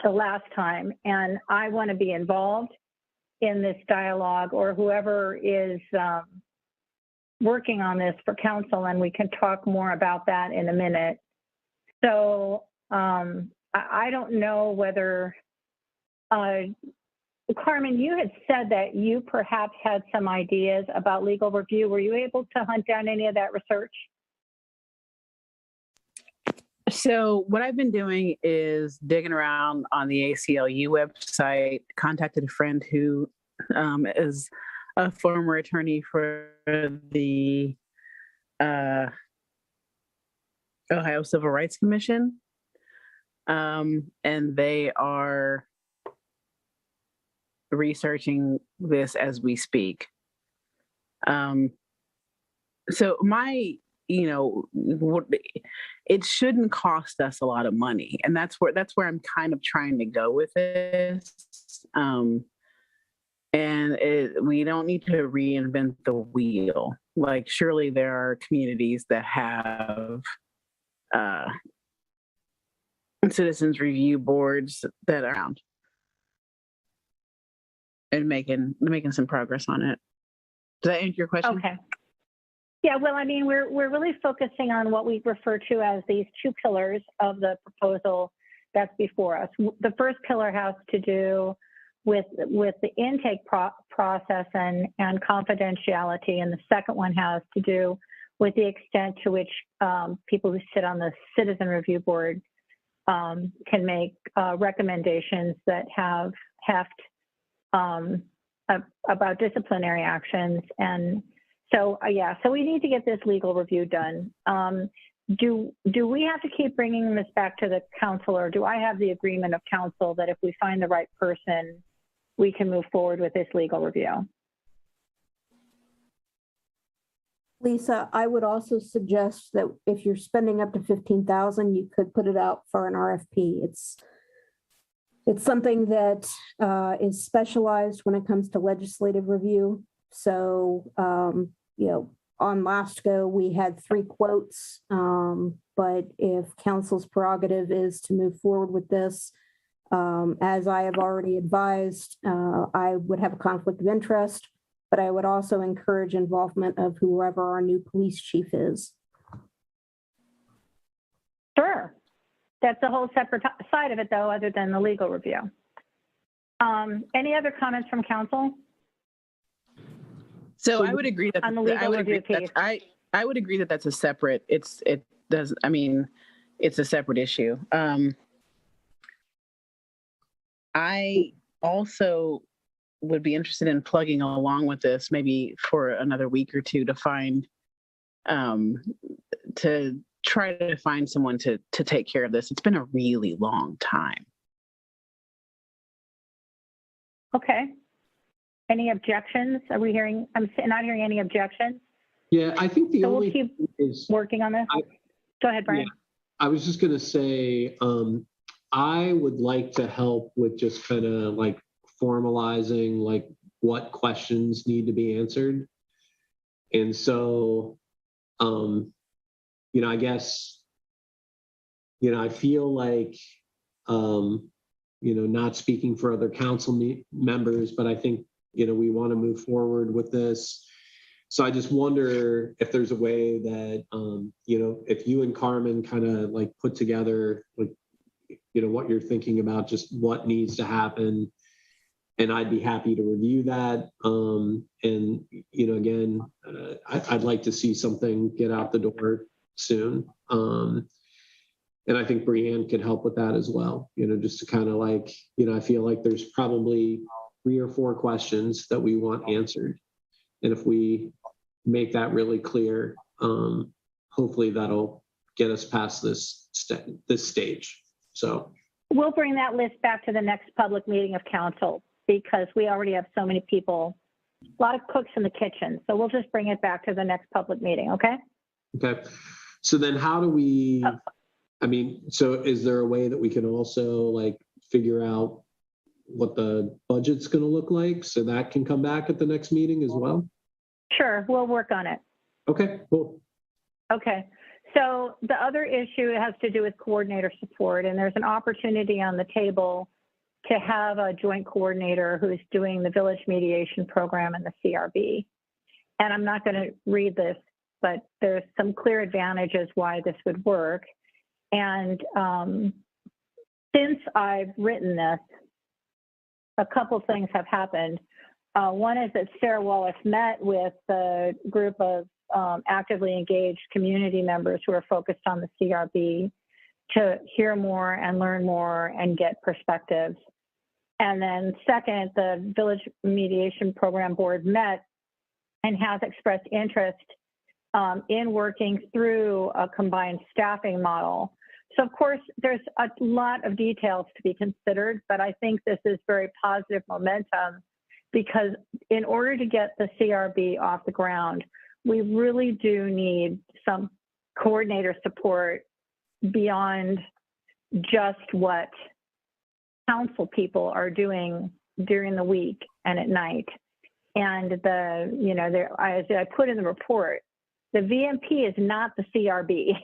the last time. And I want to be involved in this dialogue, or whoever is working on this for council, and we can talk more about that in a minute. So I don't know whether, Carmen, you had said that you perhaps had some ideas about legal review. Were you able to hunt down any of that research? So what I've been doing is digging around on the ACLU website, contacted a friend who is a former attorney for the Ohio Civil Rights Commission. And they are researching this as we speak. So my, you know, it shouldn't cost us a lot of money. And that's where I'm kind of trying to go with this. And we don't need to reinvent the wheel. Like, surely there are communities that have citizens review boards that are around and making some progress on it. Does that answer your question? Okay. Yeah, well, I mean, we're really focusing on what we refer to as these two pillars of the proposal that's before us. The first pillar has to do with the intake process and confidentiality, and the second one has to do with the extent to which people who sit on the citizen review board can make recommendations that have heft about disciplinary actions. And so, so we need to get this legal review done. Do we have to keep bringing this back to the council, or do I have the agreement of council that if we find the right person, we can move forward with this legal review? Lisa, I would also suggest that if you're spending up to $15,000, you could put it out for an RFP. It's something that is specialized when it comes to legislative review. So, on last go, we had 3 quotes, but if council's prerogative is to move forward with this, as I have already advised, I would have a conflict of interest, but I would also encourage involvement of whoever our new police chief is. Sure. That's a whole separate side of it, though, other than the legal review. Any other comments from council? So I would agree that on the legal review piece. I would agree that that's a separate. It's a separate issue. I also would be interested in plugging along with this maybe for another week or two to find to try to find someone to take care of this. It's been a really long time. Okay. Any objections? Are we hearing? I'm not hearing any objections. Yeah, I think the only we'll keep is working on this. Go ahead, Bryan. Yeah, I was just going to say, I would like to help with just kind of like formalizing like what questions need to be answered. And so, I guess, I feel like, not speaking for other council members, but I think, we want to move forward with this. So I just wonder if there's a way that, if you and Carmen kind of like put together, like, what you're thinking about, just what needs to happen. And I'd be happy to review that. And, again, I'd like to see something get out the door soon. And I think Breanne could help with that as well, just to kind of like, I feel like there's probably 3 or 4 questions that we want answered. And if we make that really clear, hopefully that'll get us past this stage. So we'll bring that list back to the next public meeting of council, because we already have so many people, a lot of cooks in the kitchen. So we'll just bring it back to the next public meeting. Okay. Okay. So then how do we, so is there a way that we can also like figure out what the budget's going to look like so that can come back at the next meeting as well? Sure. We'll work on it. Okay, cool. Okay. So the other issue has to do with coordinator support, and there's an opportunity on the table to have a joint coordinator who's doing the village mediation program and the CRB. And I'm not going to read this, but there's some clear advantages why this would work. And since I've written this, a couple things have happened. One is that Sarah Wallace met with a group of actively engaged community members who are focused on the CRB to hear more and learn more and get perspectives. And then second, the Village Mediation Program Board met and has expressed interest in working through a combined staffing model. So of course, there's a lot of details to be considered, but I think this is very positive momentum, because in order to get the CRB off the ground, we really do need some coordinator support beyond just what council people are doing during the week and at night. And as I put in the report, the VMP is not the CRB,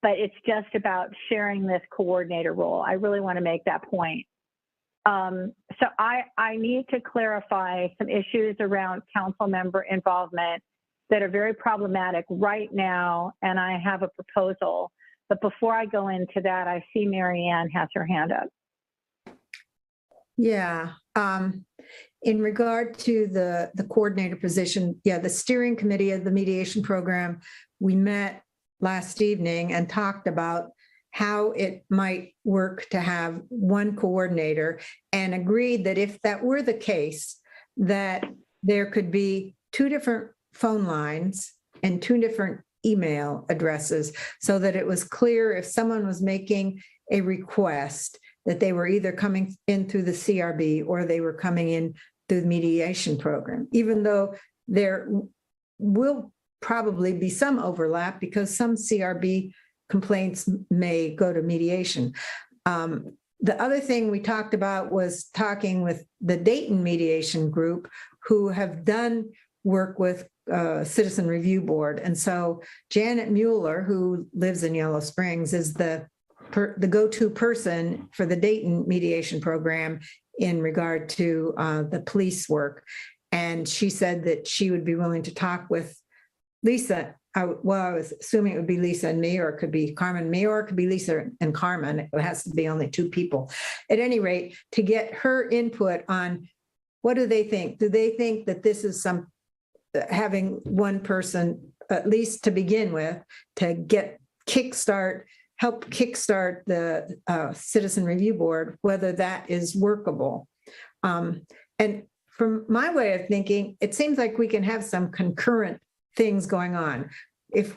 but it's just about sharing this coordinator role. I really want to make that point. So I need to clarify some issues around council member involvement that are very problematic right now, and I have a proposal. But before I go into that, I see Mary Ann has her hand up. Yeah. In regard to the coordinator position, yeah, the steering committee of the mediation program, we met last evening and talked about how it might work to have one coordinator, and agreed that if that were the case, that there could be 2 different phone lines and 2 different email addresses, so that it was clear if someone was making a request that they were either coming in through the CRB or they were coming in through the mediation program, even though there will probably be some overlap because some CRB complaints may go to mediation. The other thing we talked about was talking with the Dayton mediation group, who have done work with Citizen Review Board. And so Janet Mueller, who lives in Yellow Springs, is the go-to person for the Dayton mediation program in regard to the police work. And she said that she would be willing to talk with Lisa. I was assuming it would be Lisa and me, or it could be Carmen and me, or it could be Lisa and Carmen. It has to be only 2 people. At any rate, to get her input on what do they think? Do they think that this is having one person, at least to begin with, to help kickstart the Citizen Review Board, whether that is workable? And from my way of thinking, it seems like we can have some concurrent things going on. If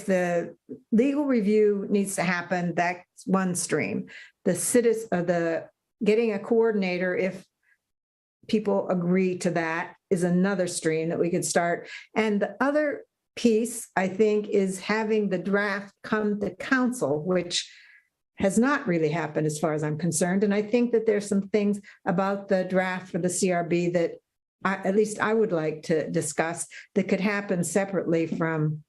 the legal review needs to happen, that's one stream. The getting a coordinator, if people agree to that, is another stream that we could start. And the other piece, I think, is having the draft come to council, which has not really happened as far as I'm concerned. And I think that there's some things about the draft for the CRB that at least I would like to discuss that could happen separately from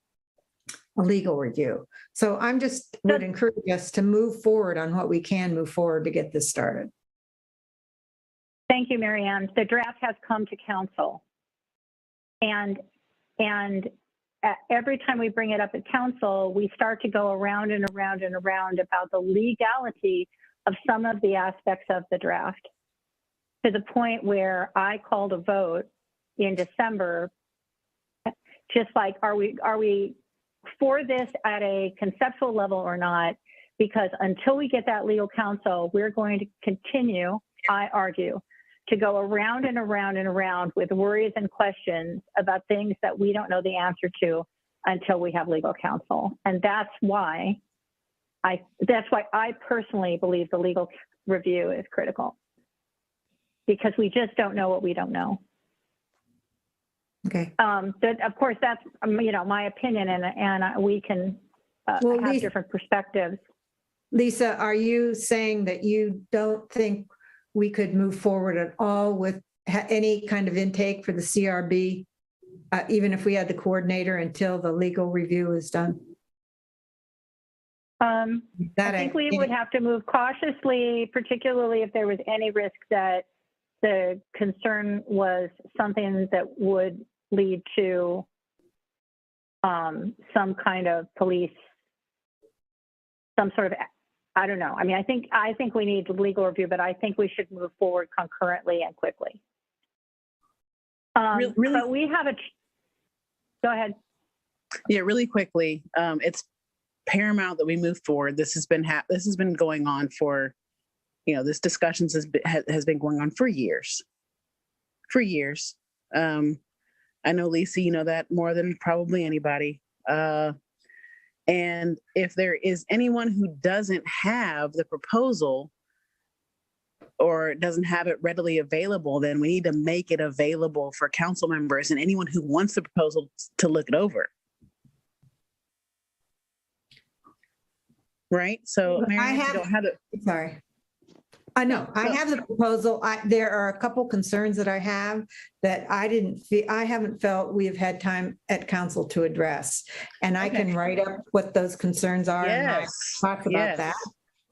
a legal review. So I'm just would encourage us to move forward on what we can move forward to get this started. Thank you, Mary Ann. The draft has come to council. And every time we bring it up at council, we start to go around and around and around about the legality of some of the aspects of the draft, to the point where I called a vote in December, just like, are we for this at a conceptual level or not? Because until we get that legal counsel, we're going to continue, I argue, to go around and around and around with worries and questions about things that we don't know the answer to until we have legal counsel. And that's why I personally believe the legal review is critical, because we just don't know what we don't know. Okay. Of course, that's my opinion, and we can have different perspectives. Lisa, are you saying that you don't think we could move forward at all with any kind of intake for the CRB, even if we had the coordinator, until the legal review is done? I think we would have to move cautiously, particularly if there was any risk that the concern was something that would lead to some kind of police, some sort of, I don't know. I mean, I think we need legal review, but I think we should move forward concurrently and quickly. Really, but we have go ahead. Yeah, really quickly. It's paramount that we move forward. This has been going on for, this discussions has been going on for years. I know, Lisa, you know that more than probably anybody. And if there is anyone who doesn't have the proposal or doesn't have it readily available, then we need to make it available for council members and anyone who wants the proposal to look it over. Right? So, Mary, sorry. I know, I have the proposal. There are a couple concerns that I have that I haven't felt we have had time at council to address. And I can write up what those concerns are and I talk about that.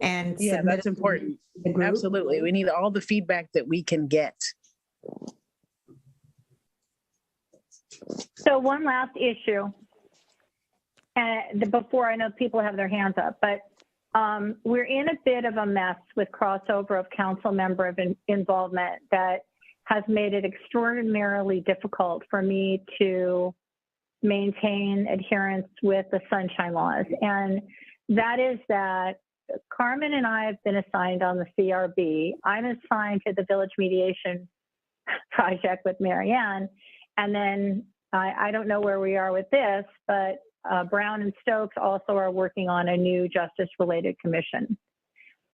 And yeah, that's important. Absolutely. We need all the feedback that we can get. So one last issue, and before I know people have their hands up, but we're in a bit of a mess with crossover of council member involvement that has made it extraordinarily difficult for me to maintain adherence with the sunshine laws. And that is that Carmen and I have been assigned on the CRB. I'm assigned to the Village Mediation Project with Marianne. And then I don't know where we are with this, but Brown and Stokes also are working on a new justice-related commission.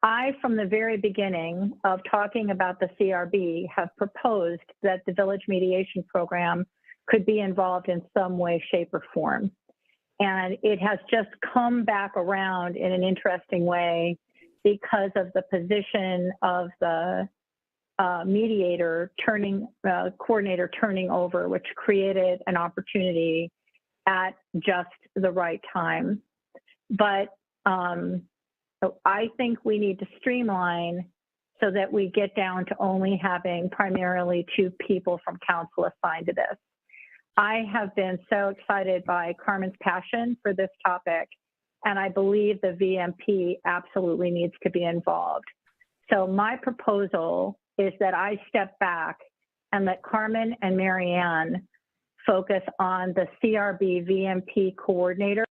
I, from the very beginning of talking about the CRB, have proposed that the Village Mediation Program could be involved in some way, shape, or form. And it has just come back around in an interesting way because of the position of the coordinator turning over, which created an opportunity at just the right time. But so I think we need to streamline so that we get down to only having primarily 2 people from council assigned to this. I have been so excited by Carmen's passion for this topic, and I believe the VMP absolutely needs to be involved. So my proposal is that I step back and let Carmen and Marianne focus on the CRB VMP coordinator,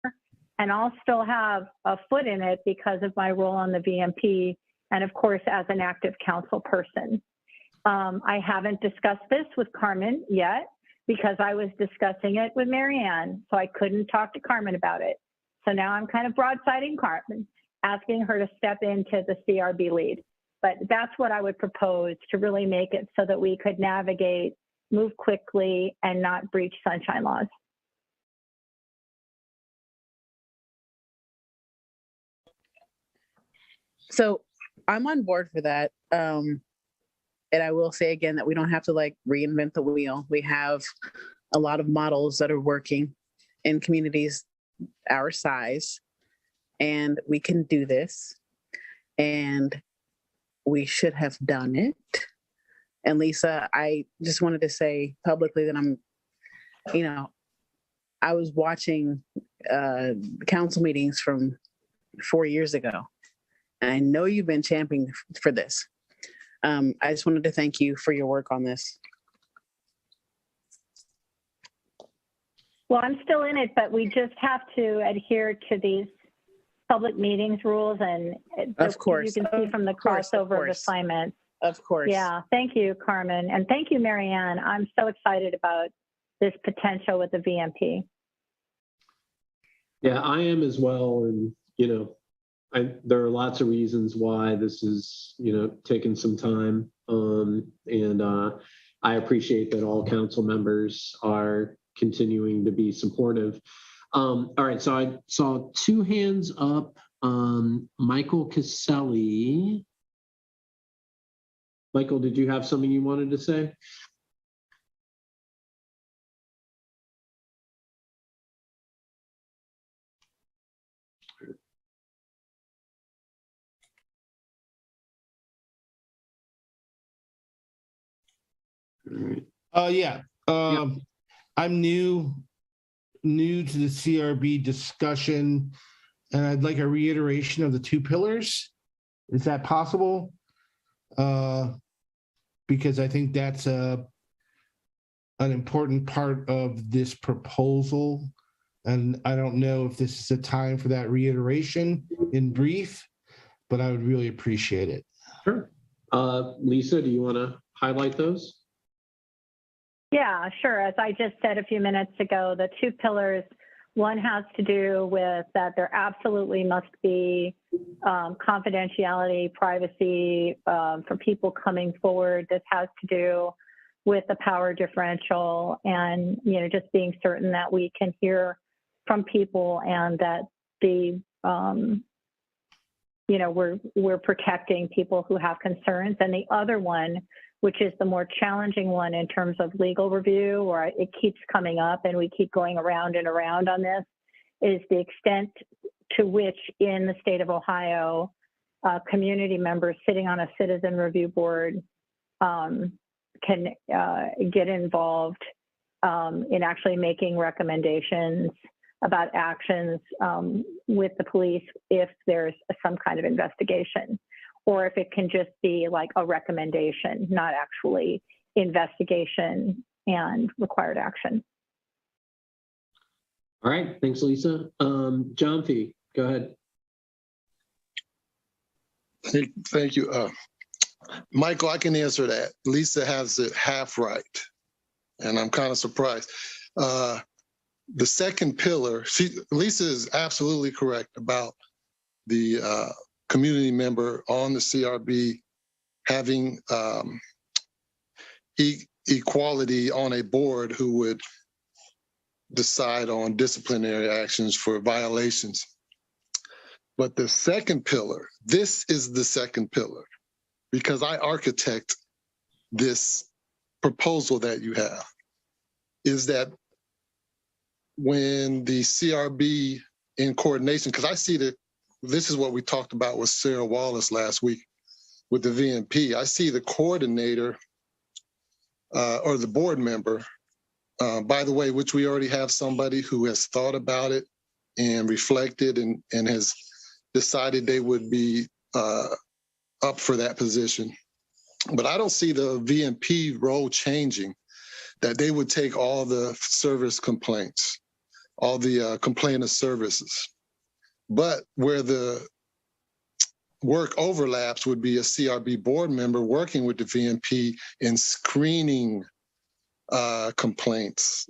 and I'll still have a foot in it because of my role on the VMP and of course as an active council person. I haven't discussed this with Carmen yet because I was discussing it with Marianne, so I couldn't talk to Carmen about it. So now I'm kind of broadsiding Carmen, asking her to step into the CRB lead. But that's what I would propose to really make it so that we could navigate, move quickly, and not breach sunshine laws. So I'm on board for that. And I will say again that we don't have to like reinvent the wheel. We have a lot of models that are working in communities our size, and we can do this. And we should have done it. And Lisa, I just wanted to say publicly that I was watching council meetings from 4 years ago. And I know you've been championing for this. I just wanted to thank you for your work on this. Well, I'm still in it, but we just have to adhere to these public meetings rules, and of course you can see from the crossover of assignments. Of course. Yeah. Thank you, Carmen. And thank you, Marianne. I'm so excited about this potential with the VMP. Yeah, I am as well. And, there are lots of reasons why this is, taking some time. And I appreciate that all council members are continuing to be supportive. All right, so I saw 2 hands up. Michael Caselli. Michael, did you have something you wanted to say? Yeah. I'm new to the CRB discussion, and I'd like a reiteration of the 2 pillars. Is that possible? Because I think that's an important part of this proposal, and I don't know if this is a time for that reiteration in brief, but I would really appreciate it. Sure. Lisa, do you want to highlight those? Yeah, sure. As I just said a few minutes ago, the 2 pillars, one has to do with that there absolutely must be confidentiality, privacy for people coming forward. This has to do with the power differential and, just being certain that we can hear from people and that the you know, we're protecting people who have concerns. And the other one, which is the more challenging one in terms of legal review, or it keeps coming up and we keep going around and around on this, is the extent to which in the state of Ohio, community members sitting on a citizen review board can get involved in actually making recommendations about actions with the police if there's some kind of investigation, or if it can just be like a recommendation, not actually investigation and required action. All right, thanks, Lisa. John Fee, go ahead. Thank you. Michael, I can answer that. Lisa has it half right, and I'm kind of surprised. The second pillar, Lisa is absolutely correct about the community member on the CRB having equality on a board who would decide on disciplinary actions for violations. But the second pillar, this is the second pillar, because I architect this proposal that you have, is that when the CRB in coordination, because I see that this is what we talked about with Sarah Wallace last week with the VMP. I see the coordinator or the board member, by the way, which we already have somebody who has thought about it and reflected and has decided they would be up for that position. But I don't see the VMP role changing, that they would take all the service complaints, all the complainant services. But where the work overlaps would be a CRB board member working with the VMP in screening complaints.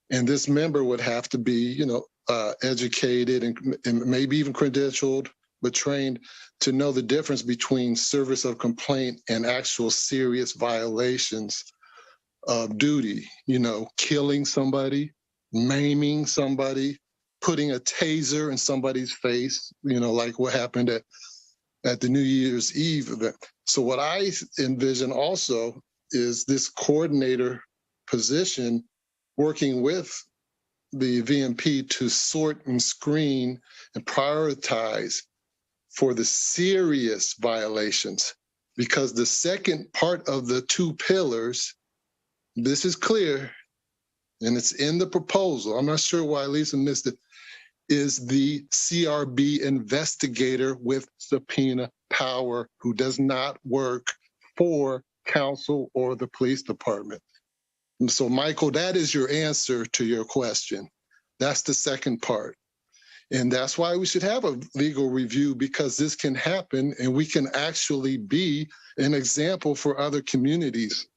And this member would have to be, you know, educated and maybe even credentialed, but trained to know the difference between service of complaint and actual serious violations of duty, you know, killing somebody, maiming somebody, putting a taser in somebody's face, you know, like what happened at the New Year's Eve event. So what I envision also is this coordinator position working with the VMP to sort and screen and prioritize for the serious violations. Because the second part of the two pillars, this is clear, and it's in the proposal, I'm not sure why Lisa missed it, is the CRB investigator with subpoena power who does not work for council or the police department. And so, Michael, that is your answer to your question. That's the second part. And that's why we should have a legal review, because this can happen and we can actually be an example for other communities,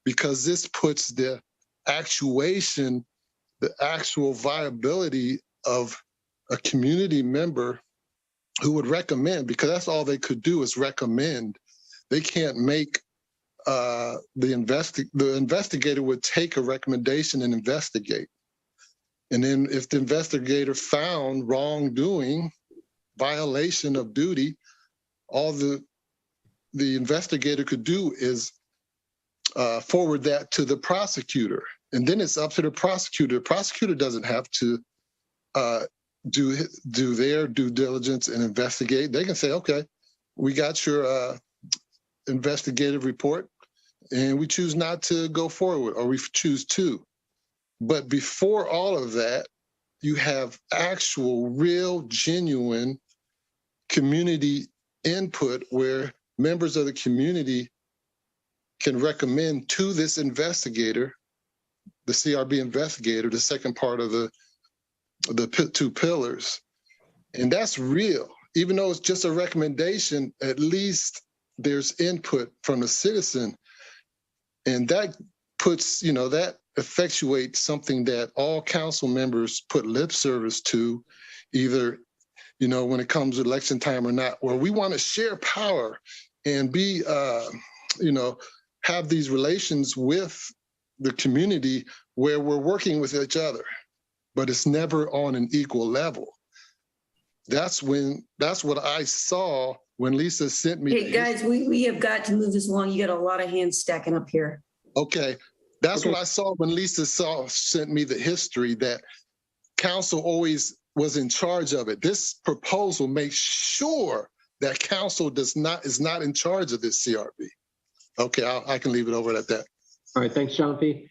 because this puts the actuation, the actual viability of a community member who would recommend, because that's all they could do is recommend. They can't make the investigator would take a recommendation and investigate. And then if the investigator found wrongdoing, violation of duty, all the investigator could do is forward that to the prosecutor. And then it's up to the prosecutor. The prosecutor doesn't have to do their due diligence and investigate. They can say, okay, we got your investigative report and we choose not to go forward, or we choose to. But before all of that, you have actual, real, genuine community input where members of the community can recommend to this investigator, the CRB investigator, the second part of the two pillars. And that's real. Even though it's just a recommendation, at least there's input from the citizen. And that puts, you know, that effectuates something that all council members put lip service to, either, you know, when it comes to election time or not, where we want to share power and be, you know, have these relations with the community where we're working with each other, but it's never on an equal level. that's what I saw when Lisa sent me. Hey, guys, we have got to move this along. You got a lot of hands stacking up here. Okay, that's what I saw when Lisa sent me the history, that council always was in charge of it. This proposal makes sure that council is not in charge of this CRB. Okay, I can leave it over at that. All right, thanks, John P.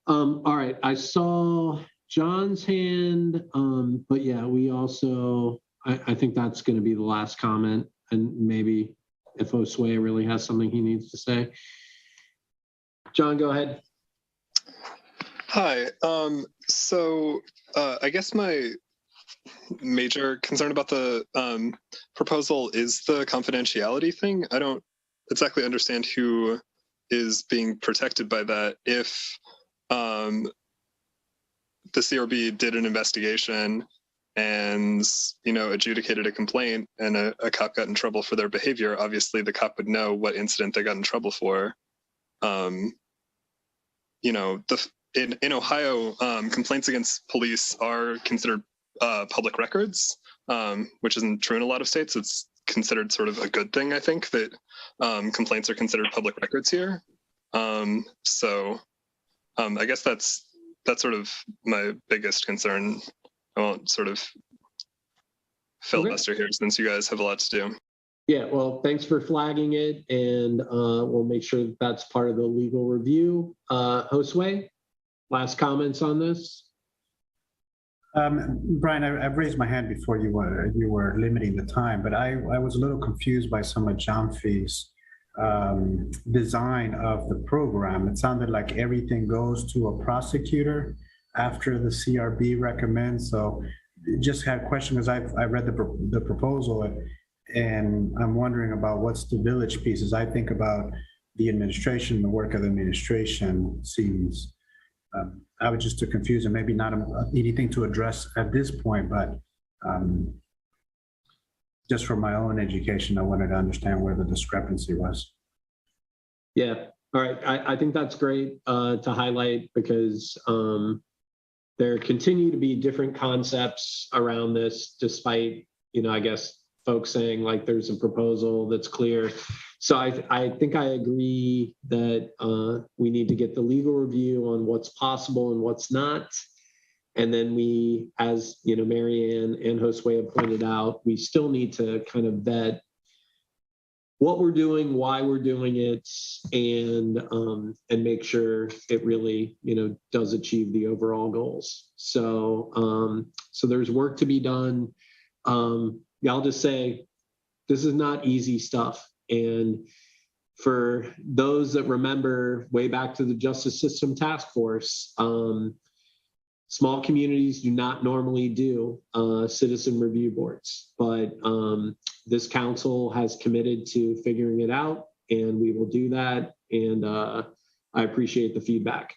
All right, I saw John's hand, but yeah, we also, I think that's going to be the last comment, and maybe if Josue really has something he needs to say. John, go ahead. Hi. So I guess my major concern about the proposal is the confidentiality thing. I don't exactly understand who is being protected by that. If the CRB did an investigation and, you know, adjudicated a complaint and a cop got in trouble for their behavior, obviously the cop would know what incident they got in trouble for. You know, in Ohio, complaints against police are considered public records, which isn't true in a lot of states. It's considered sort of a good thing, I think, that complaints are considered public records here. So I guess that's sort of my biggest concern. I won't sort of filibuster here since you guys have a lot to do. Yeah, well, thanks for flagging it, and we'll make sure that that's part of the legal review. Josue, last comments on this? Brian, I've raised my hand before you were limiting the time, but I was a little confused by some of John Fee's design of the program. It sounded like everything goes to a prosecutor after the CRB recommends. So just had a question, because I read the proposal, and I'm wondering about what's the village piece. As I think about the administration, the work of the administration seems, I was just too confused, and maybe not anything to address at this point, but just for my own education, I wanted to understand where the discrepancy was. Yeah, all right. I think that's great to highlight, because there continue to be different concepts around this, despite, you know, I guess folks saying like there's a proposal that's clear. So I think I agree that we need to get the legal review on what's possible and what's not. And then we, as you know, Marianne and Josue have pointed out, we still need to kind of vet what we're doing, why we're doing it, and make sure it really, you know, does achieve the overall goals. So so there's work to be done. Yeah, I'll just say this is not easy stuff. And for those that remember way back to the Justice System Task Force, small communities do not normally do citizen review boards, but this council has committed to figuring it out, and we will do that. And I appreciate the feedback.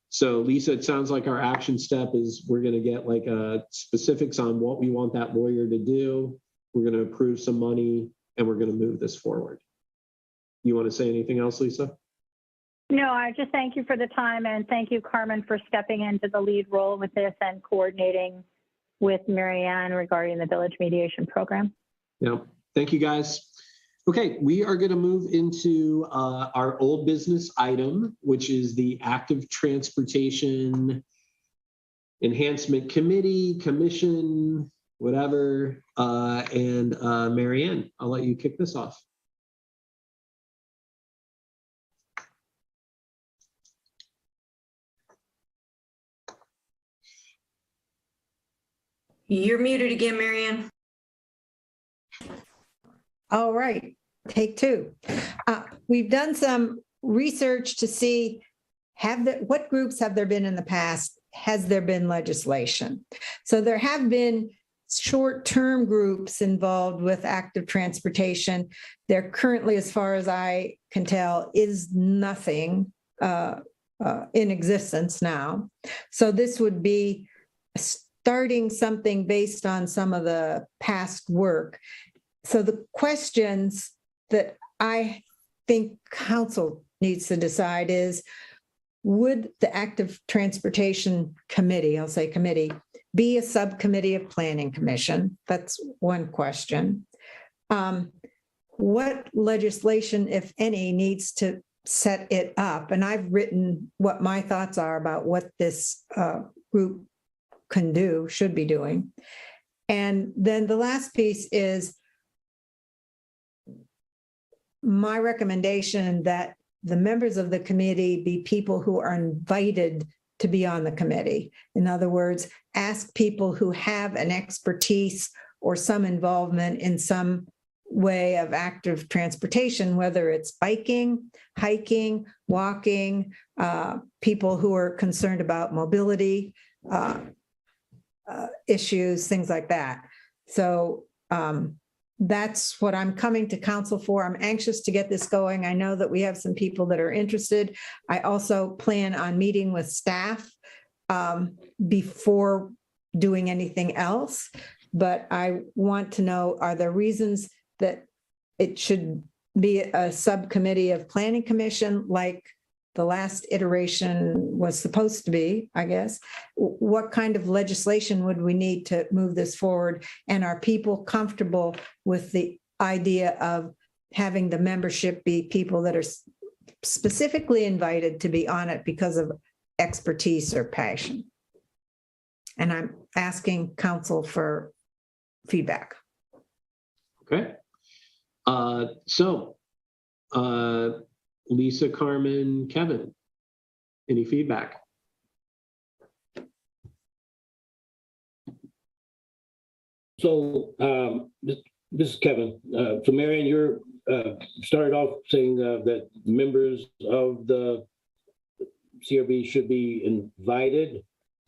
So Lisa, it sounds like our action step is we're going to get like specifics on what we want that lawyer to do. We're going to approve some money, and we're going to move this forward. You want to say anything else, Lisa? No, I just thank you for the time, and thank you, Carmen, for stepping into the lead role with this and coordinating with Marianne regarding the village mediation program. Yeah, thank you guys. Okay, we are going to move into our old business item, which is the Active Transportation Enhancement Committee, Commission, whatever. And Marianne, I'll let you kick this off. You're muted again, Marianne. All right, take two. We've done some research to see what groups have there been in the past? Has there been legislation? So there have been short-term groups involved with active transportation. There currently, as far as I can tell, is nothing in existence now. So this would be starting something based on some of the past work. So the questions that I think council needs to decide is, would the Active Transportation Committee, I'll say committee, be a subcommittee of Planning Commission? That's one question. What legislation, if any, needs to set it up? And I've written what my thoughts are about what this group can do, should be doing. And then the last piece is my recommendation that the members of the committee be people who are invited to be on the committee. In other words, ask people who have an expertise or some involvement in some way of active transportation, whether it's biking, hiking, walking, people who are concerned about mobility issues, things like that. So that's what I'm coming to council for. I'm anxious to get this going. I know that we have some people that are interested. I also plan on meeting with staff before doing anything else. But I want to know, are there reasons that it should be a subcommittee of Planning Commission like the last iteration was supposed to be, I guess? What kind of legislation would we need to move this forward? And are people comfortable with the idea of having the membership be people that are specifically invited to be on it because of expertise or passion? And I'm asking council for feedback. Okay. Lisa, Carmen, Kevin, any feedback? So this is Kevin. So Marion, you're started off saying that members of the CRB should be invited.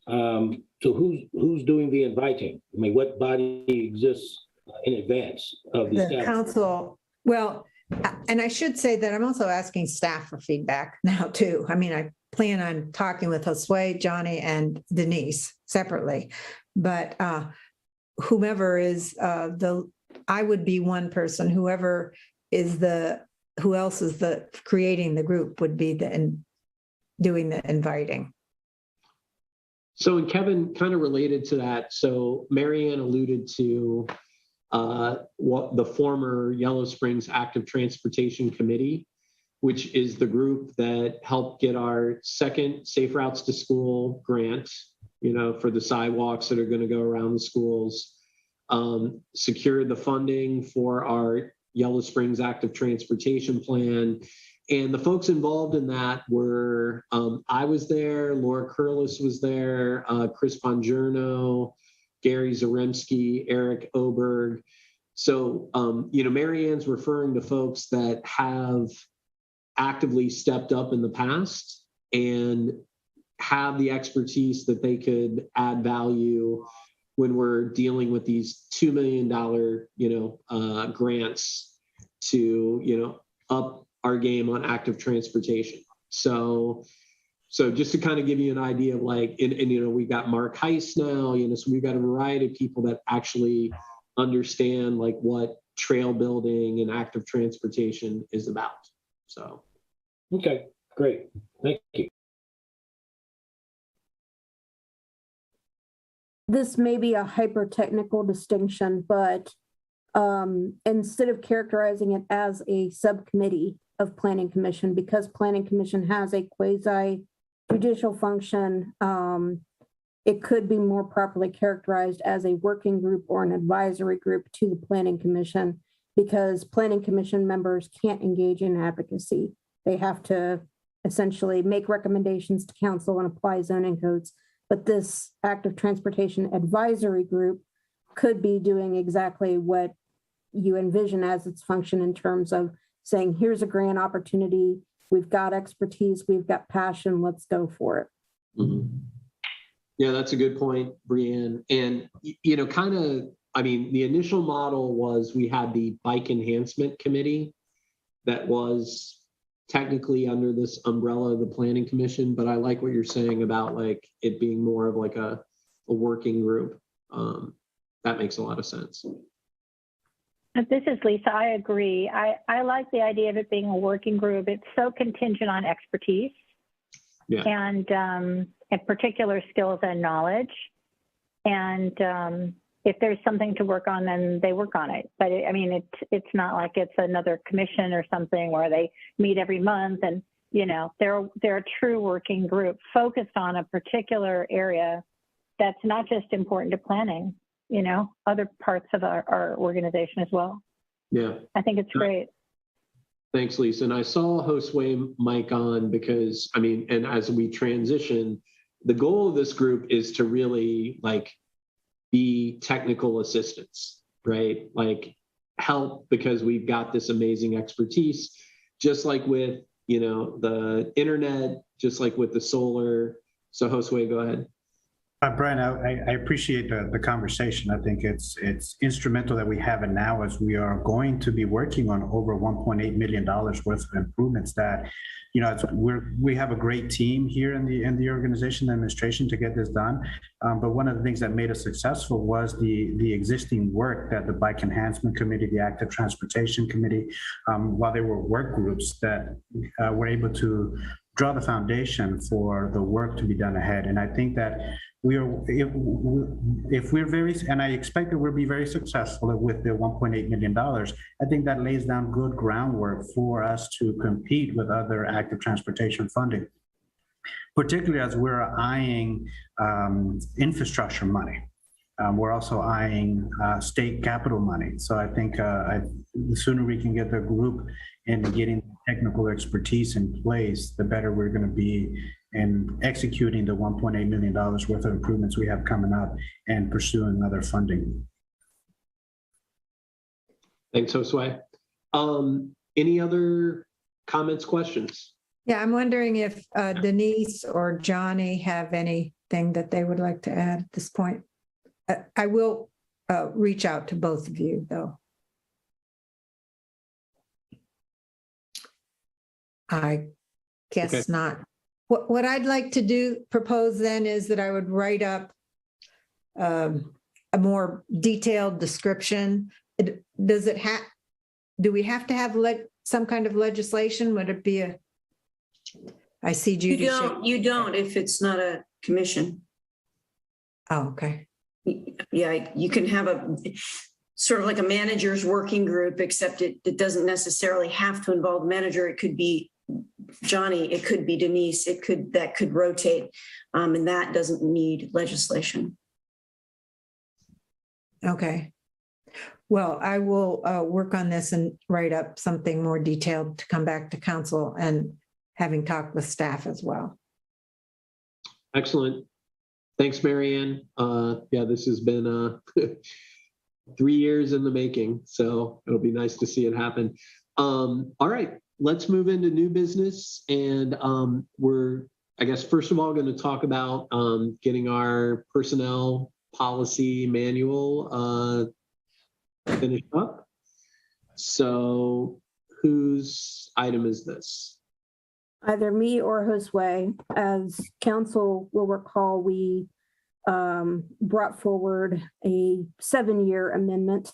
So who's doing the inviting? I mean, what body exists in advance of the council? Well, and I should say that I'm also asking staff for feedback now too. I mean, I plan on talking with Josue, Johnny, and Denise separately, but whomever is I would be one person. Whoever is who else is creating the group would be doing the inviting. So, and Kevin, kind of related to that. So Marianne alluded to what the former Yellow Springs Active Transportation Committee, which is the group that helped get our second Safe Routes to School grant, for the sidewalks that are going to go around the schools, secured the funding for our Yellow Springs Active Transportation Plan. And the folks involved in that were, I was there, Laura Curliss was there, Chris Bongiorno, Gary Zaremski, Eric Oberg. So, Marianne's referring to folks that have actively stepped up in the past and have the expertise that they could add value when we're dealing with these $2 million, grants to, up our game on active transportation. So just to kind of give you an idea of we got Mark Heiss now, so we've got a variety of people that actually understand what trail building and active transportation is about. So. Okay, great. Thank you. This may be a hyper-technical distinction, but instead of characterizing it as a subcommittee of Planning Commission, because Planning Commission has a quasi-judicial function, it could be more properly characterized as a working group or an advisory group to the Planning Commission, because Planning Commission members can't engage in advocacy. They have to essentially make recommendations to council and apply zoning codes. But this active transportation advisory group could be doing exactly what you envision as its function in terms of saying, here's a grant opportunity, we've got expertise, we've got passion, let's go for it. Mm-hmm. Yeah, that's a good point, Breanne. And, the initial model was we had the Bike Enhancement Committee that was technically under this umbrella of the Planning Commission, but I like what you're saying about it being more of a working group. That makes a lot of sense. This is Lisa. I agree. I like the idea of it being a working group. It's so contingent on expertise and particular skills and knowledge. And if there's something to work on, then they work on it. But I mean, it's not like it's another commission or something where they meet every month. And, you know, they're a true working group focused on a particular area that's not just important to planning, you know, other parts of our organization as well. Yeah. I think it's great. Thanks, Lisa. And I saw Josue Mike on because, I mean, and as we transition, the goal of this group is to really like be technical assistants, right? Like help because we've got this amazing expertise, just like with, you know, the internet, just like with the solar. So Josue, go ahead. Bryan, I appreciate the conversation. I think it's instrumental that we have it now as we are going to be working on over $1.8 million worth of improvements that, you know, we have a great team here in the organization, the administration to get this done. But one of the things that made us successful was the existing work that the Bike Enhancement Committee, the Active Transportation Committee, while they were work groups that were able to draw the foundation for the work to be done ahead. And I think that if we're very, and I expect that we'll be very successful with the $1.8 million, I think that lays down good groundwork for us to compete with other active transportation funding, particularly as we're eyeing infrastructure money. We're also eyeing state capital money. So I think the sooner we can get the group into getting technical expertise in place, the better we're going to be in executing the $1.8 million worth of improvements we have coming up and pursuing other funding. Thanks, Josue. Any other comments, questions? Yeah, I'm wondering if Denise or Johnny have anything that they would like to add at this point. I will reach out to both of you, though. I guess Okay. not. What I'd like to propose then is that I would write up a more detailed description. Do we have to have some kind of legislation? Would it be I see Judy. You don't if it's not a commission. Oh, okay. Yeah, you can have a sort of like a manager's working group, except it doesn't necessarily have to involve the manager. It could be Johnny, it could be Denise, that could rotate, and that doesn't need legislation. Okay. Well, I will work on this and write up something more detailed to come back to council, and having talked with staff as well. Excellent. Thanks, Marianne. Yeah, this has been 3 years in the making, so it'll be nice to see it happen. All right, let's move into new business. And we're, I guess, first of all, going to talk about getting our personnel policy manual finished up. So whose item is this? Either me or Josue. As council will recall, we brought forward a 7-year amendment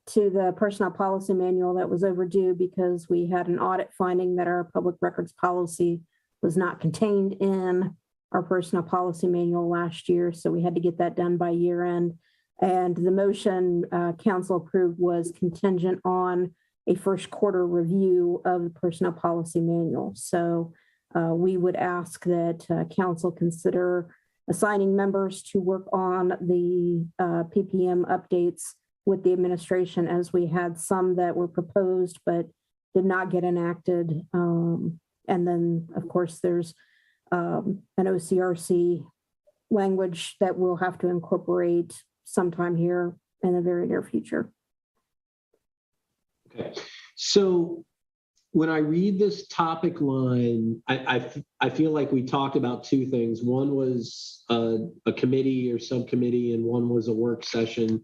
to the personnel policy manual that was overdue because we had an audit finding that our public records policy was not contained in our personnel policy manual last year. So we had to get that done by year end. And the motion council approved was contingent on a first quarter review of the personnel policy manual. So we would ask that council consider assigning members to work on the PPM updates with the administration, as we had some that were proposed but did not get enacted. And then, of course, there's an OCRC language that we'll have to incorporate sometime here in the very near future. Okay, so when I read this topic line, I feel like we talked about two things. One was a committee or subcommittee, and one was a work session.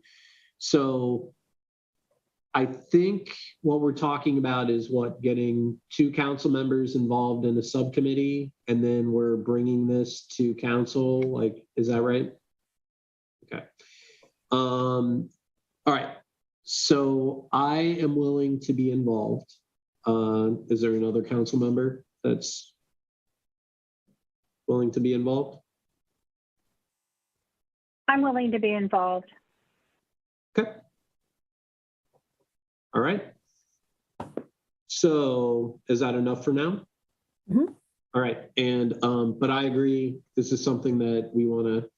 So I think what we're talking about is getting 2 council members involved in a subcommittee, and then we're bringing this to council. Like, is that right? Okay. All right. So I am willing to be involved. Is there another council member that's willing to be involved? I'm willing to be involved. Okay. All right. So is that enough for now? Mhm. All right. And, but I agree, this is something that we want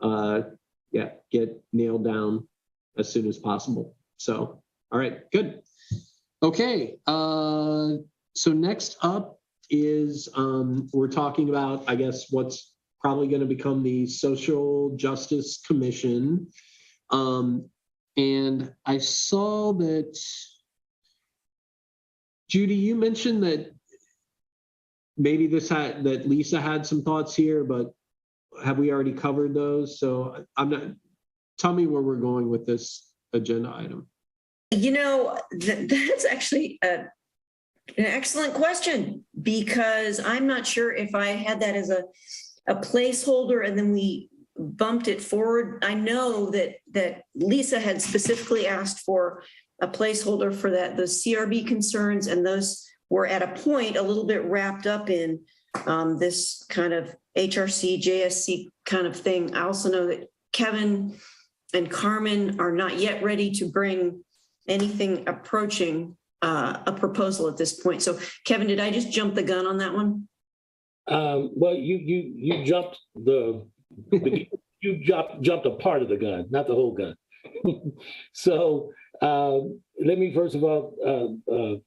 to, get nailed down as soon as possible. So, all right, good. Okay. So next up is, we're talking about, I guess, what's probably going to become the Social Justice Commission. And I saw that, Judy, you mentioned that maybe that Lisa had some thoughts here, but have we already covered those? So tell me where we're going with this agenda item. You know, that's actually an excellent question, because I'm not sure if I had that as a placeholder and then we bumped it forward. I know that Lisa had specifically asked for a placeholder for that, those CRB concerns, and those were at a point a little bit wrapped up in this kind of HRC, JSC kind of thing. I also know that Kevin and Carmen are not yet ready to bring anything approaching a proposal at this point. So Kevin, did I just jump the gun on that one? Well, you jumped you jumped a part of the gun, not the whole gun. So let me first of all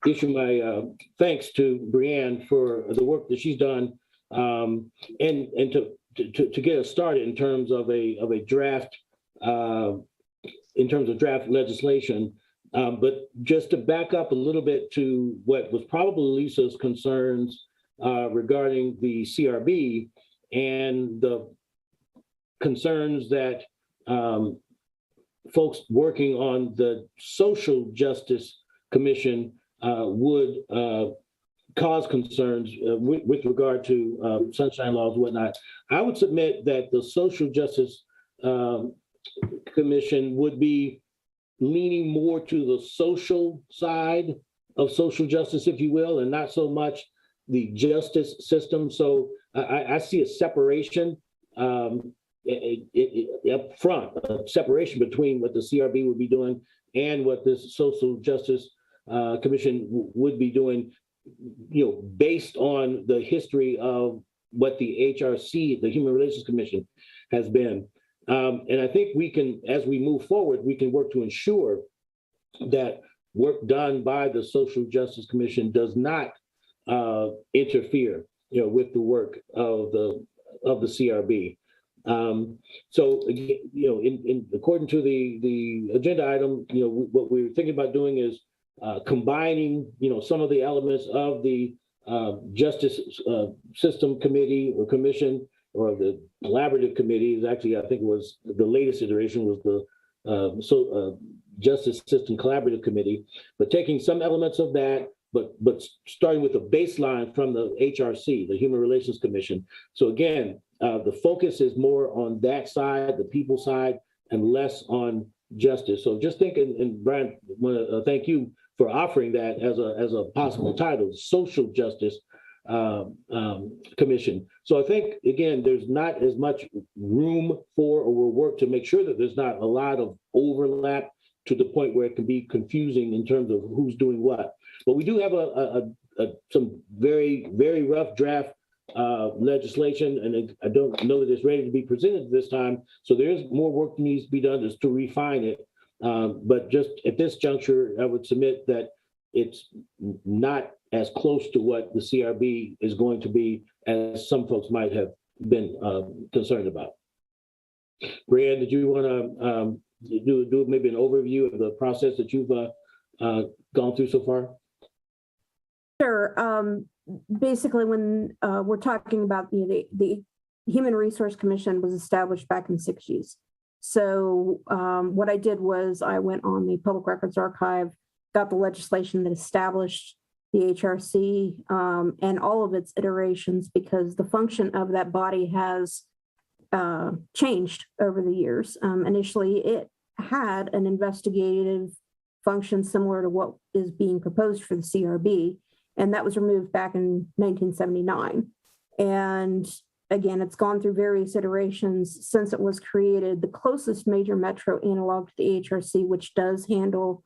issue my thanks to Breanne for the work that she's done, and to get us started in terms of a draft, in terms of draft legislation. But just to back up a little bit to what was probably Lisa's concerns regarding the CRB and the concerns that folks working on the Social Justice Commission would cause concerns with regard to sunshine laws and whatnot. I would submit that the Social Justice Commission would be leaning more to the social side of social justice, if you will, and not so much the justice system. So I see a separation up front, a separation between what the CRB would be doing and what this Social Justice Commission would be doing, based on the history of what the HRC, the Human Relations Commission, has been. And I think we can, as we move forward, we can work to ensure that work done by the Social Justice Commission does not interfere, with the work of the CRB. So, according to the agenda item, what we're thinking about doing is combining, some of the elements of the Justice System Committee or Commission, or the collaborative committee. Is actually, I think it was the latest iteration was the Justice System Collaborative Committee, but taking some elements of that, but starting with a baseline from the HRC, the Human Relations Commission. So again, the focus is more on that side, the people side, and less on justice. So just think, and Bryan, I want to thank you for offering that as a possible title, Social Justice Commission. So I think, again, there's not as much room for, or we'll work to make sure that there's not a lot of overlap to the point where it can be confusing in terms of who's doing what. But we do have some very, very rough draft legislation, and I don't know that it's ready to be presented this time. So there is more work that needs to be done just to refine it. But just at this juncture, I would submit that it's not as close to what the CRB is going to be as some folks might have been concerned about. Breanne, did you want to do maybe an overview of the process that you've gone through so far? Sure. Basically, when we're talking about the Human Resource Commission was established back in the 60s. So what I did was I went on the Public Records Archive, got the legislation that established the HRC and all of its iterations, because the function of that body has changed over the years. Initially, it had an investigative function similar to what is being proposed for the CRB, and that was removed back in 1979. And again, it's gone through various iterations since it was created. The closest major metro analog to the HRC, which does handle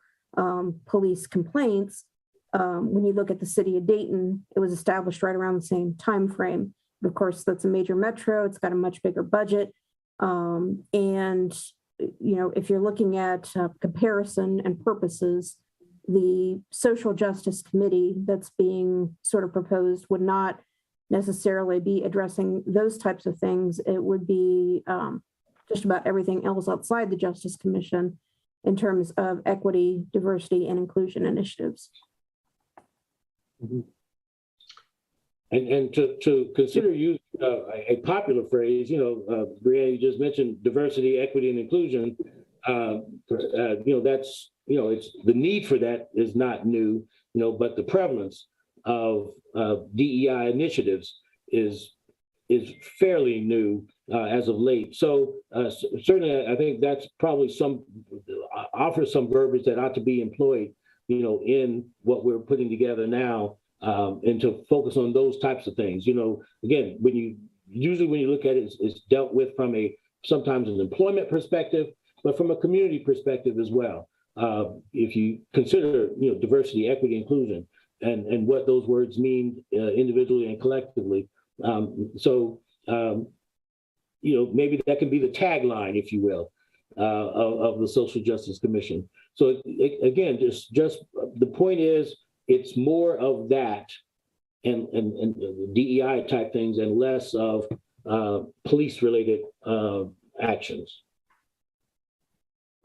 police complaints, when you look at the city of Dayton, it was established right around the same time frame. Of course, that's a major metro. It's got a much bigger budget. And, you know, if you're looking at comparison and purposes, the social justice committee that's being sort of proposed would not necessarily be addressing those types of things. It would be just about everything else outside the Justice Commission in terms of equity, diversity, and inclusion initiatives. Mm-hmm. And to consider using a popular phrase, you know, Breanne, you just mentioned diversity, equity, and inclusion. You know, that's, you know, it's the need for that is not new, you know, but the prevalence of DEI initiatives is fairly new as of late. So certainly, I think that's probably offers some verbiage that ought to be employed, you know, in what we're putting together now. And to focus on those types of things. You know, again, when you look at it, it's dealt with from sometimes an employment perspective, but from a community perspective as well. If you consider, you know, diversity, equity, inclusion, and what those words mean individually and collectively. You know, maybe that can be the tagline, if you will, of the Social Justice Commission. So again, just the point is, it's more of that and DEI type things and less of police related actions.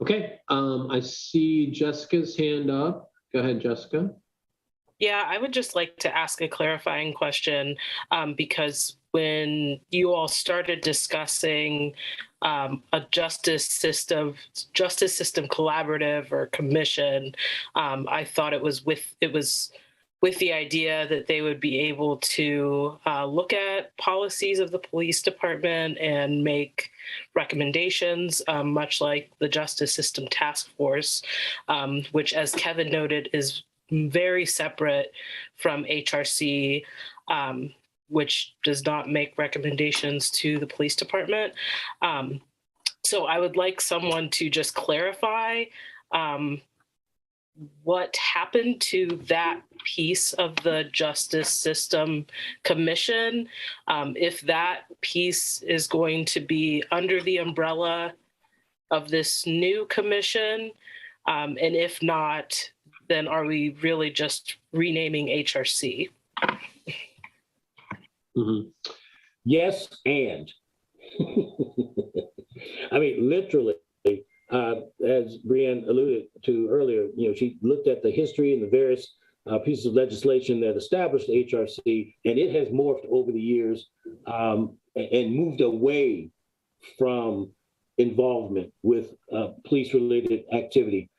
Okay, I see Jessica's hand up. Go ahead, Jessica. Yeah, I would just like to ask a clarifying question because when you all started discussing a justice system collaborative or commission, I thought it was with the idea that they would be able to look at policies of the police department and make recommendations, much like the Justice System Task Force, which, as Kevin noted, is very separate from HRC, which does not make recommendations to the police department. So I would like someone to just clarify what happened to that piece of the Justice System Commission, if that piece is going to be under the umbrella of this new commission, and if not, then are we really just renaming HRC? Mm-hmm. Yes, and. I mean, literally, as Breanne alluded to earlier, you know, she looked at the history and the various pieces of legislation that established HRC, and it has morphed over the years and moved away from involvement with police-related activity.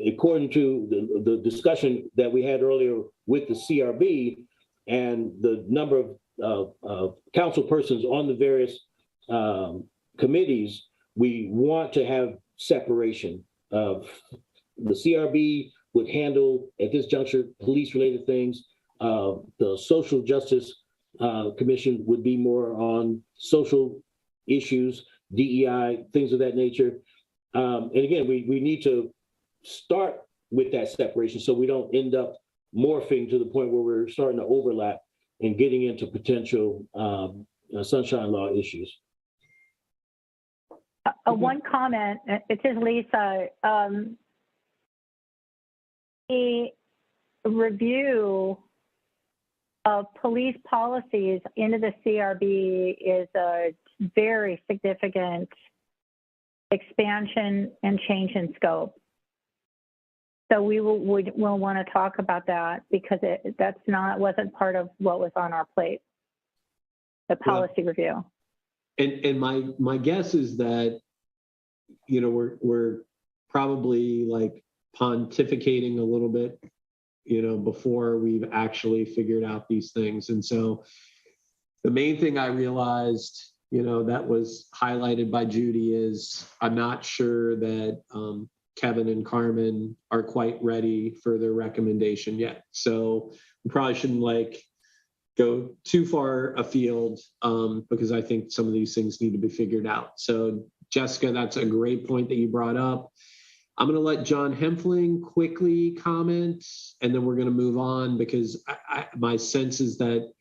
According to the discussion that we had earlier with the CRB and the number of council persons on the various committees, we want to have separation. The CRB would handle, at this juncture, police-related things. The Social Justice Commission would be more on social issues, DEI, things of that nature. And again, we need to start with that separation so we don't end up morphing to the point where we're starting to overlap and getting into potential sunshine law issues. One comment, it is Lisa. The review of police policies into the CRB is a very significant expansion and change in scope. So we'll want to talk about that because wasn't part of what was on our plate, the policy review. And my guess is that, you know, we're probably like pontificating a little bit, you know, before we've actually figured out these things. And so the main thing I realized, you know, that was highlighted by Judy is I'm not sure that Kevin and Carmen are quite ready for their recommendation yet. So we probably shouldn't like go too far afield because I think some of these things need to be figured out. So Jessica, that's a great point that you brought up. I'm going to let John Hempfling quickly comment, and then we're going to move on because my sense is that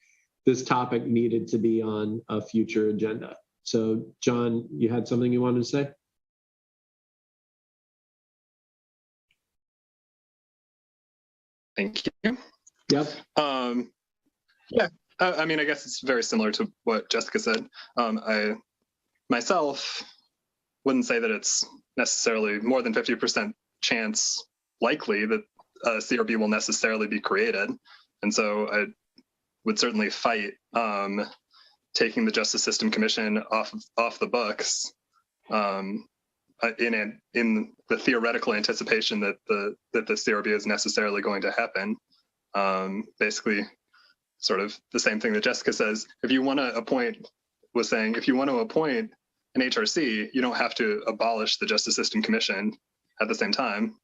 this topic needed to be on a future agenda. So John, you had something you wanted to say? Thank you. Yep. Yeah, I mean, I guess it's very similar to what Jessica said. I myself wouldn't say that it's necessarily more than 50% chance likely that a CRB will necessarily be created. And so I would certainly fight taking the Justice System Commission off the books in the theoretical anticipation that the CRB is necessarily going to happen. Basically, sort of the same thing that Jessica says. If you want to appoint an HRC, you don't have to abolish the Justice System Commission at the same time.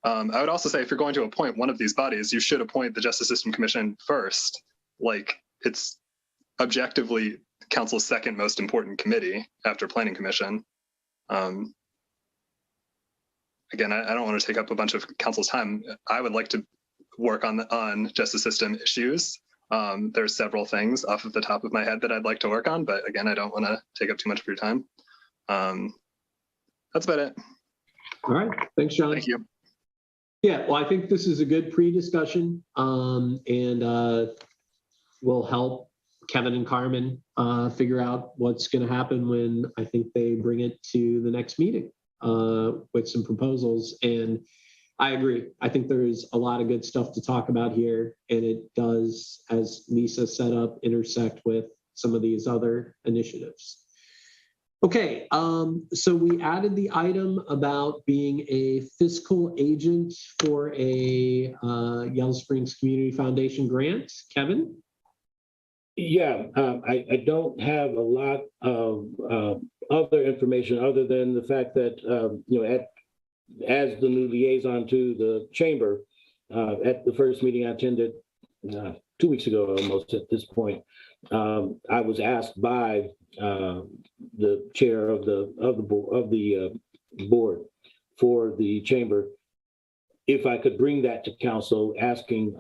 I would also say if you're going to appoint one of these bodies, you should appoint the Justice System Commission first. Like, it's objectively council's second most important committee after Planning Commission. Again, I don't want to take up a bunch of council's time. I would like to work on justice system issues. There's several things off of the top of my head that I'd like to work on, but again, I don't want to take up too much of your time. That's about it. All right, thanks, John. Thank you. Yeah, well, I think this is a good pre-discussion, and will help Kevin and Carmen figure out what's going to happen when I think they bring it to the next meeting with some proposals. And I agree. I think there's a lot of good stuff to talk about here, and it does, as Lisa set up, intersect with some of these other initiatives. Okay, so we added the item about being a fiscal agent for a Yellow Springs Community Foundation grant. Kevin? Yeah, I don't have a lot of other information other than the fact that, as the new liaison to the chamber, at the first meeting I attended 2 weeks ago, almost at this point, I was asked by the chair of the board for the chamber if I could bring that to council, asking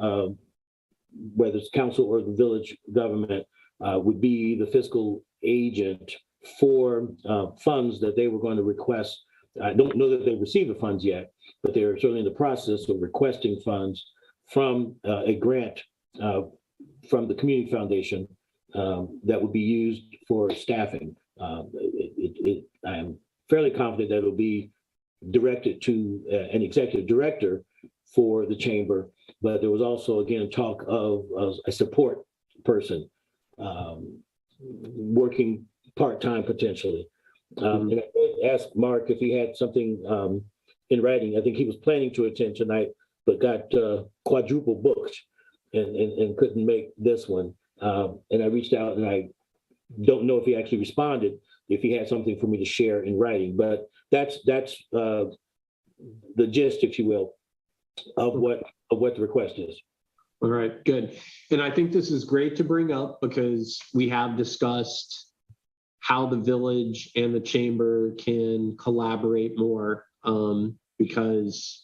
whether it's council or the village government would be the fiscal agent for funds that they were going to request. I don't know that they've received the funds yet, but they're certainly in the process of requesting funds from a grant from the community foundation that would be used for staffing. I am fairly confident that it'll be directed to an executive director for the chamber, but there was also, again, talk of a support person working part-time potentially. And I asked Mark if he had something in writing. I think he was planning to attend tonight, but got quadruple booked and couldn't make this one. And I reached out, and I don't know if he actually responded, if he had something for me to share in writing, but that's the gist, if you will, of what the request is. All right, good. And I think this is great to bring up because we have discussed how the village and the chamber can collaborate more because,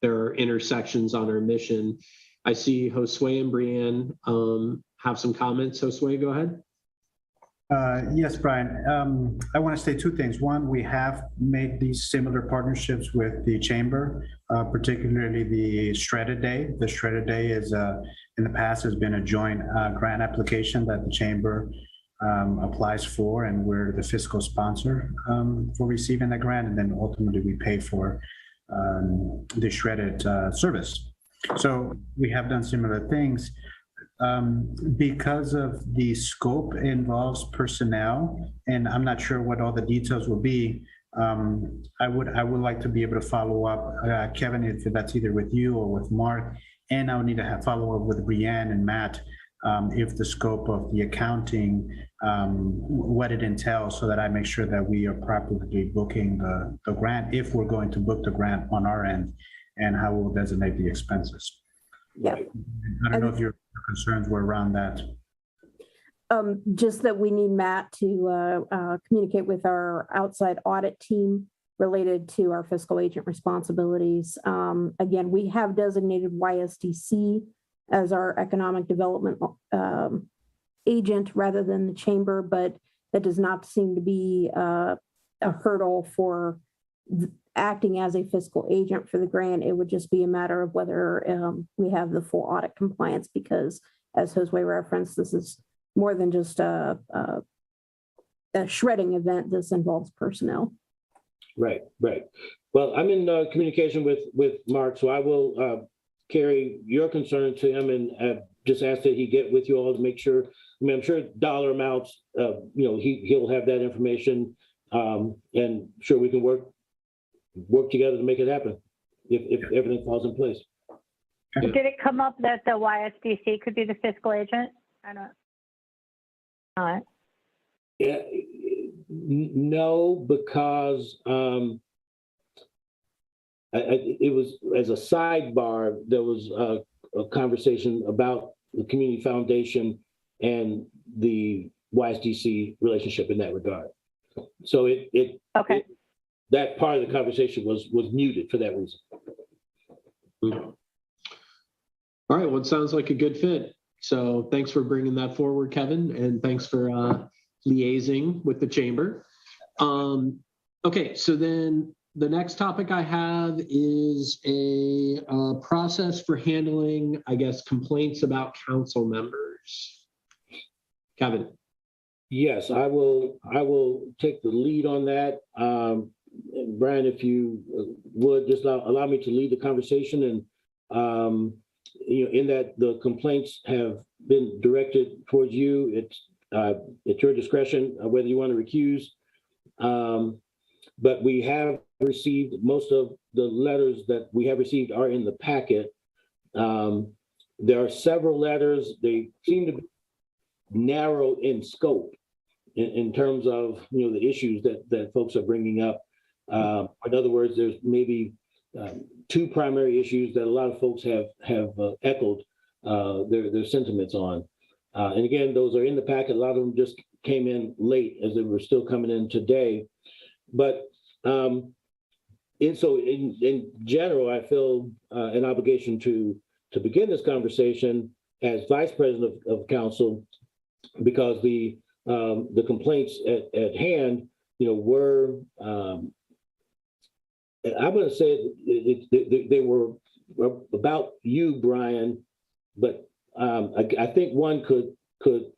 there are intersections on our mission. I see Josue and Breanne have some comments. Josue, go ahead. Yes, Brian. I want to say two things. One, we have made these similar partnerships with the chamber, particularly the Shredded Day. The Shredded Day is, in the past, has been a joint grant application that the chamber applies for, and we're the fiscal sponsor for receiving the grant, and then ultimately we pay for the shredded service. So we have done similar things. Because of the scope involves personnel, and I'm not sure what all the details will be, I would like to be able to follow up, Kevin, if that's either with you or with Mark, and I would need to have follow up with Breanne and Matt if the scope of the accounting, what it entails, so that I make sure that we are properly booking the grant, if we're going to book the grant on our end, and how we'll designate the expenses. Yeah. I don't know if you're Concerns were around that. Just that we need Matt to communicate with our outside audit team related to our fiscal agent responsibilities. Again, we have designated YSDC as our economic development agent rather than the chamber, but that does not seem to be a hurdle for acting as a fiscal agent for the grant. It would just be a matter of whether we have the full audit compliance, because as Josue referenced, this is more than just a shredding event. This involves personnel. Right. Well, I'm in communication with Mark, so I will carry your concern to him and just ask that he get with you all to make sure. I mean, I'm sure dollar amounts, he'll have that information, and sure we can work together to make it happen if everything falls in place. Did it come up that the YSDC could be the fiscal agent? I don't. Yeah, no, because it was, as a sidebar, there was a conversation about the community foundation and the YSDC relationship in that regard. So that part of the conversation was muted for that reason. All right, well, it sounds like a good fit. So thanks for bringing that forward, Kevin, and thanks for liaising with the chamber. Okay, so then the next topic I have is a process for handling, I guess, complaints about council members. Kevin. Yes, I will take the lead on that. Brian, if you would just allow me to lead the conversation, and in that the complaints have been directed towards you. It's your discretion whether you want to recuse. But we have received, most of the letters that we have received are in the packet. There are several letters. They seem to be narrow in scope in terms of the issues that folks are bringing up. In other words, there's maybe two primary issues that a lot of folks have echoed their sentiments on. And again, those are in the packet. A lot of them just came in late as they were still coming in today. But in general, I feel an obligation to begin this conversation as Vice President of Council, because the complaints at hand, were I'm going to say they were about you, Brian, but I think one could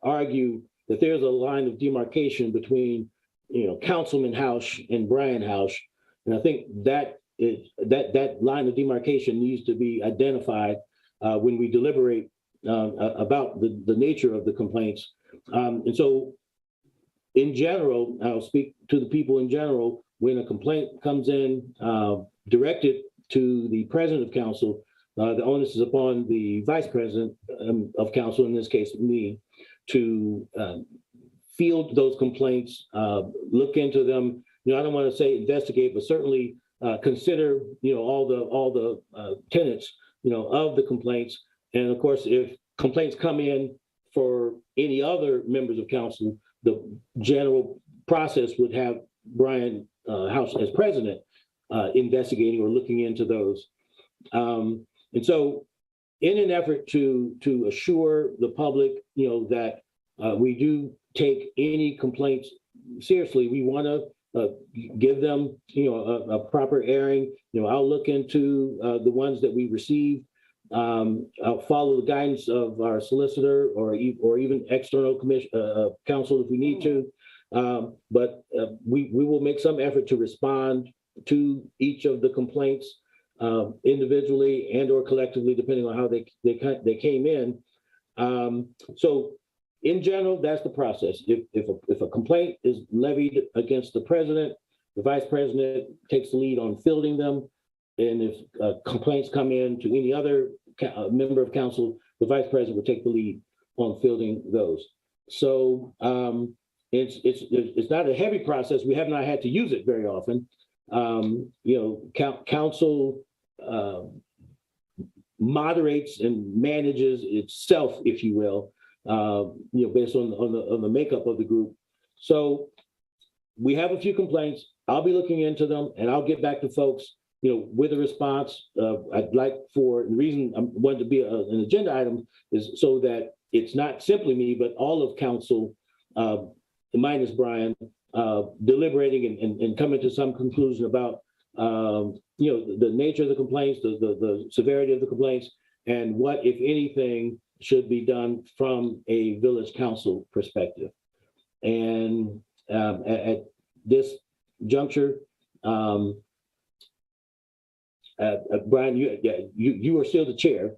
argue that there's a line of demarcation between Councilman Housh and Brian Housh, and I think that line of demarcation needs to be identified when we deliberate about the nature of the complaints. And so, in general, I'll speak to the people in general. When a complaint comes in directed to the President of Council, the onus is upon the Vice President of Council, in this case me, to field those complaints, look into them. I don't want to say investigate, but certainly consider all the tenets of the complaints. And of course, if complaints come in for any other members of Council, the general process would have Brian Housh as president investigating or looking into those. And so in an effort to assure the public, that we do take any complaints seriously, we want to give them, a proper airing. I'll look into the ones that we receive. I'll follow the guidance of our solicitor or even external counsel if we need to. But we will make some effort to respond to each of the complaints individually and or collectively, depending on how they came in. So in general, that's the process. If a complaint is levied against the president, the vice president takes the lead on fielding them. And if complaints come in to any other member of council, the vice president will take the lead on fielding those. So it's not a heavy process. We have not had to use it very often. Council moderates and manages itself, if you will, based on the makeup of the group. So we have a few complaints. I'll be looking into them, and I'll get back to folks, with a response. I'd like the reason I wanted to be an agenda item is so that it's not simply me, but all of council, minus Bryan, deliberating and coming to some conclusion about, the nature of the complaints, the severity of the complaints, and what, if anything, should be done from a village council perspective. And at this juncture, Bryan, you are still the chair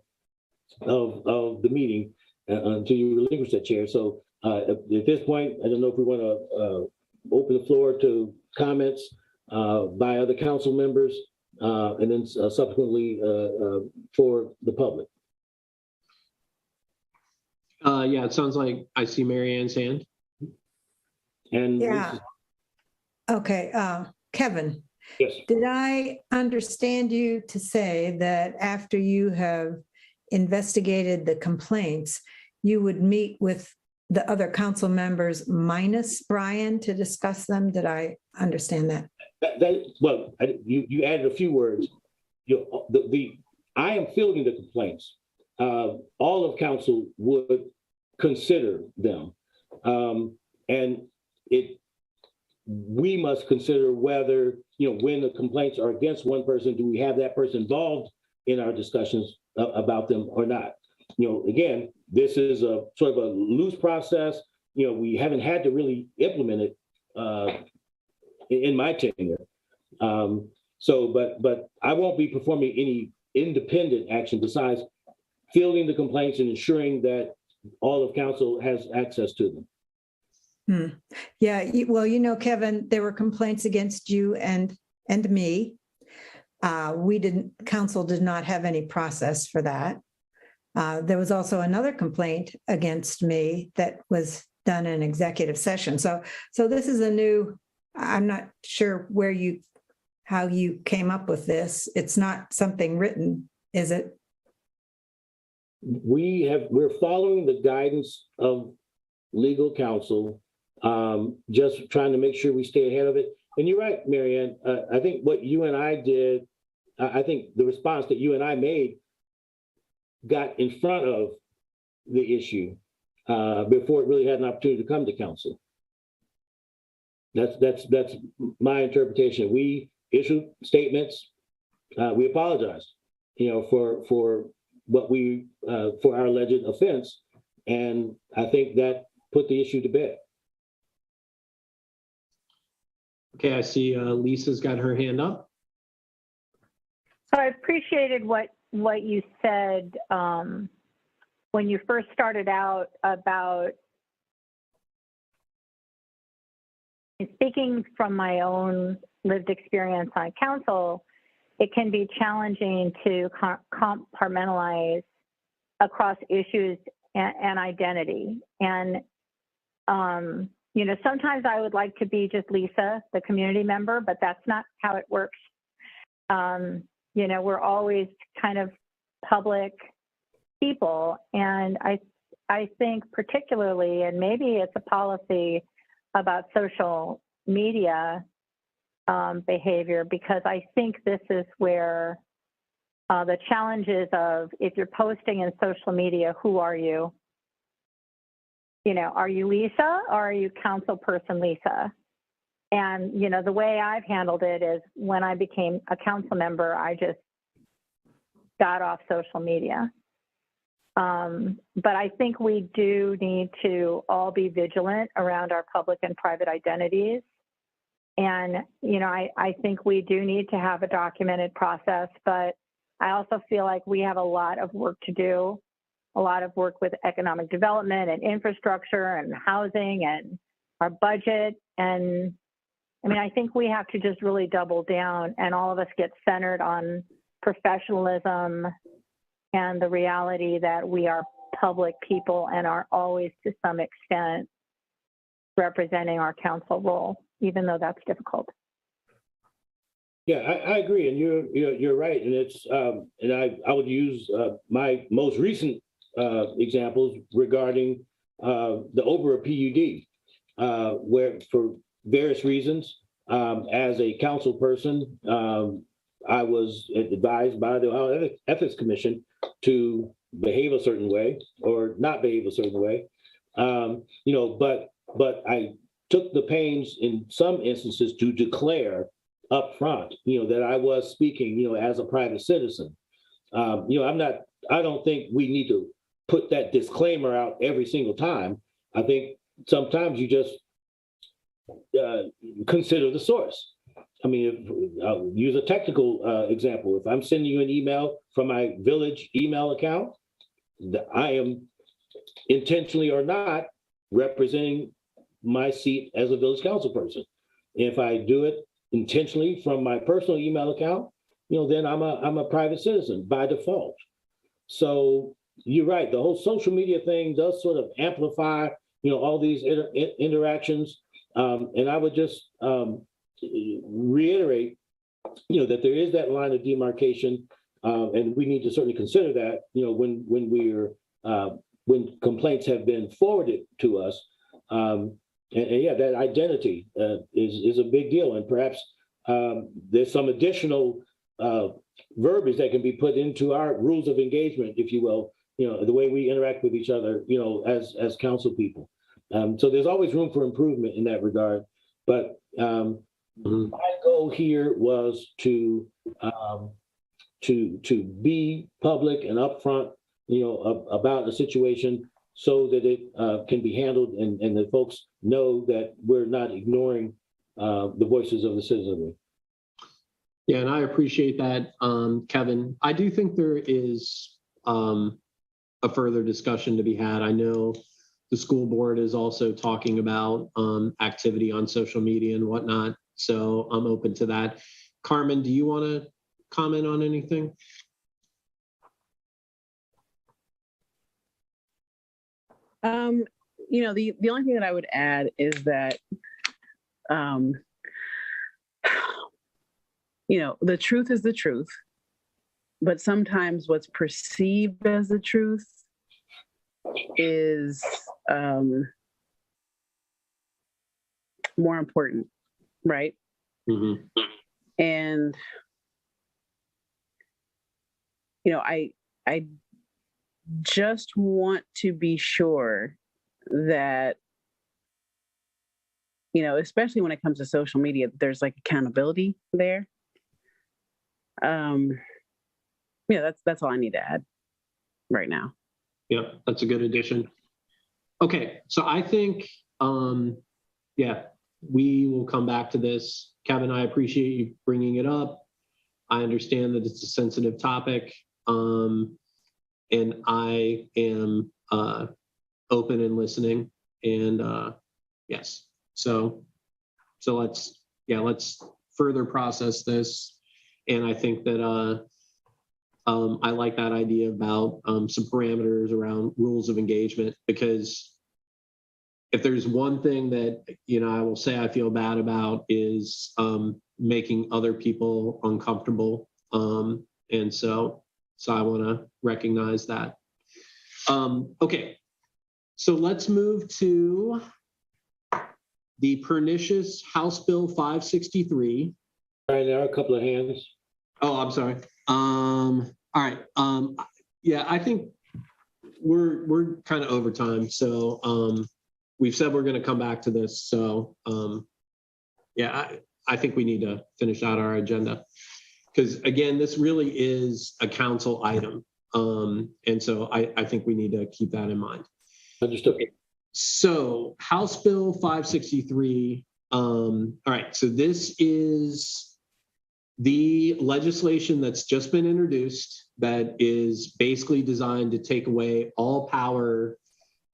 of the meeting until you relinquish that chair. So at this point, I don't know if we want to open the floor to comments by other council members, and then subsequently for the public. Yeah, it sounds like I see Mary Ann's hand. And yeah. Okay, Kevin. Yes. Did I understand you to say that after you have investigated the complaints, you would meet with the other council members minus Bryan to discuss them? Did I understand that? You added a few words. I am fielding the complaints. All of council would consider them, and we must consider whether, when the complaints are against one person, do we have that person involved in our discussions about them or not? Again, this is a sort of a loose process. We haven't had to really implement it in my tenure. But I won't be performing any independent action besides fielding the complaints and ensuring that all of council has access to them. Yeah, well, Kevin, there were complaints against you and me. Council did not have any process for that. There was also another complaint against me that was done in executive session. So this is I'm not sure how you came up with this. It's not something written, is it? We're following the guidance of legal counsel, just trying to make sure we stay ahead of it. And you're right, Mary Ann. I think what you and I did, I think the response that you and I made got in front of the issue before it really had an opportunity to come to council. That's my interpretation. We issued statements. We apologized, for what for our alleged offense, and I think that put the issue to bed. Okay, I see Lisa's got her hand up. So I appreciated what you said when you first started out about, speaking from my own lived experience on council, it can be challenging to compartmentalize across issues and identity. And, sometimes I would like to be just Lisa, the community member, but that's not how it works. We're always kind of public people. And I think particularly, and maybe it's a policy about social media behavior, because I think this is where the challenges of, if you're posting in social media, who are you? Are you Lisa or are you council person Lisa? And, the way I've handled it is when I became a council member, I just got off social media. But I think we do need to all be vigilant around our public and private identities. And, I think we do need to have a documented process, but I also feel like we have a lot of work to do, a lot of work with economic development and infrastructure and housing and our budget. And I think we have to just really double down and all of us get centered on professionalism and the reality that we are public people and are always to some extent representing our council role, even though that's difficult. Yeah, I agree, and you're right, and it's and I would use my most recent examples regarding the Oberer PUD, where for various reasons, as a council person, I was advised by the Ohio Ethics Commission to behave a certain way or not behave a certain way, but I took the pains in some instances to declare up front, that I was speaking, as a private citizen. I don't think we need to put that disclaimer out every single time. I think sometimes you just consider the source. I mean, I'll use a technical example. If I'm sending you an email from my village email account, I am intentionally or not representing my seat as a village council person. If I do it intentionally from my personal email account, then I'm a private citizen by default. So you're right. The whole social media thing does sort of amplify, all these interactions. And I would just reiterate, that there is that line of demarcation, and we need to certainly consider that, when complaints have been forwarded to us. And yeah, that identity is a big deal. And perhaps there's some additional verbiage that can be put into our rules of engagement, if you will, the way we interact with each other, as council people. So there's always room for improvement in that regard. But my goal here was to be public and upfront, about the situation, so that it can be handled and that folks know that we're not ignoring the voices of the citizenry. Yeah, and I appreciate that, Kevin. I do think there is a further discussion to be had. I know the school board is also talking about activity on social media and whatnot, so I'm open to that. Carmen, do you want to comment on anything? The only thing that I would add is that, the truth is the truth, but sometimes what's perceived as the truth is more important, right? Mm-hmm. And, I just want to be sure that, especially when it comes to social media, there's like accountability there. That's all I need to add right now. Yep, that's a good addition. Okay, so I think, we will come back to this. Kevin, I appreciate you bringing it up. I understand that it's a sensitive topic, and I am open and listening. And yes, so let's further process this. And I think that I like that idea about some parameters around rules of engagement, because if there's one thing that, I will say I feel bad about is making other people uncomfortable. And so I want to recognize that. Okay, so let's move to the pernicious House Bill 563. All right, there are a couple of hands. Oh, I'm sorry. All right. I think we're kind of over time. So we've said we're going to come back to this. So I think we need to finish out our agenda, because again, this really is a council item. And so I think we need to keep that in mind. Understood. Okay. So House Bill 563. All right. So this is the legislation that's just been introduced that is basically designed to take away all power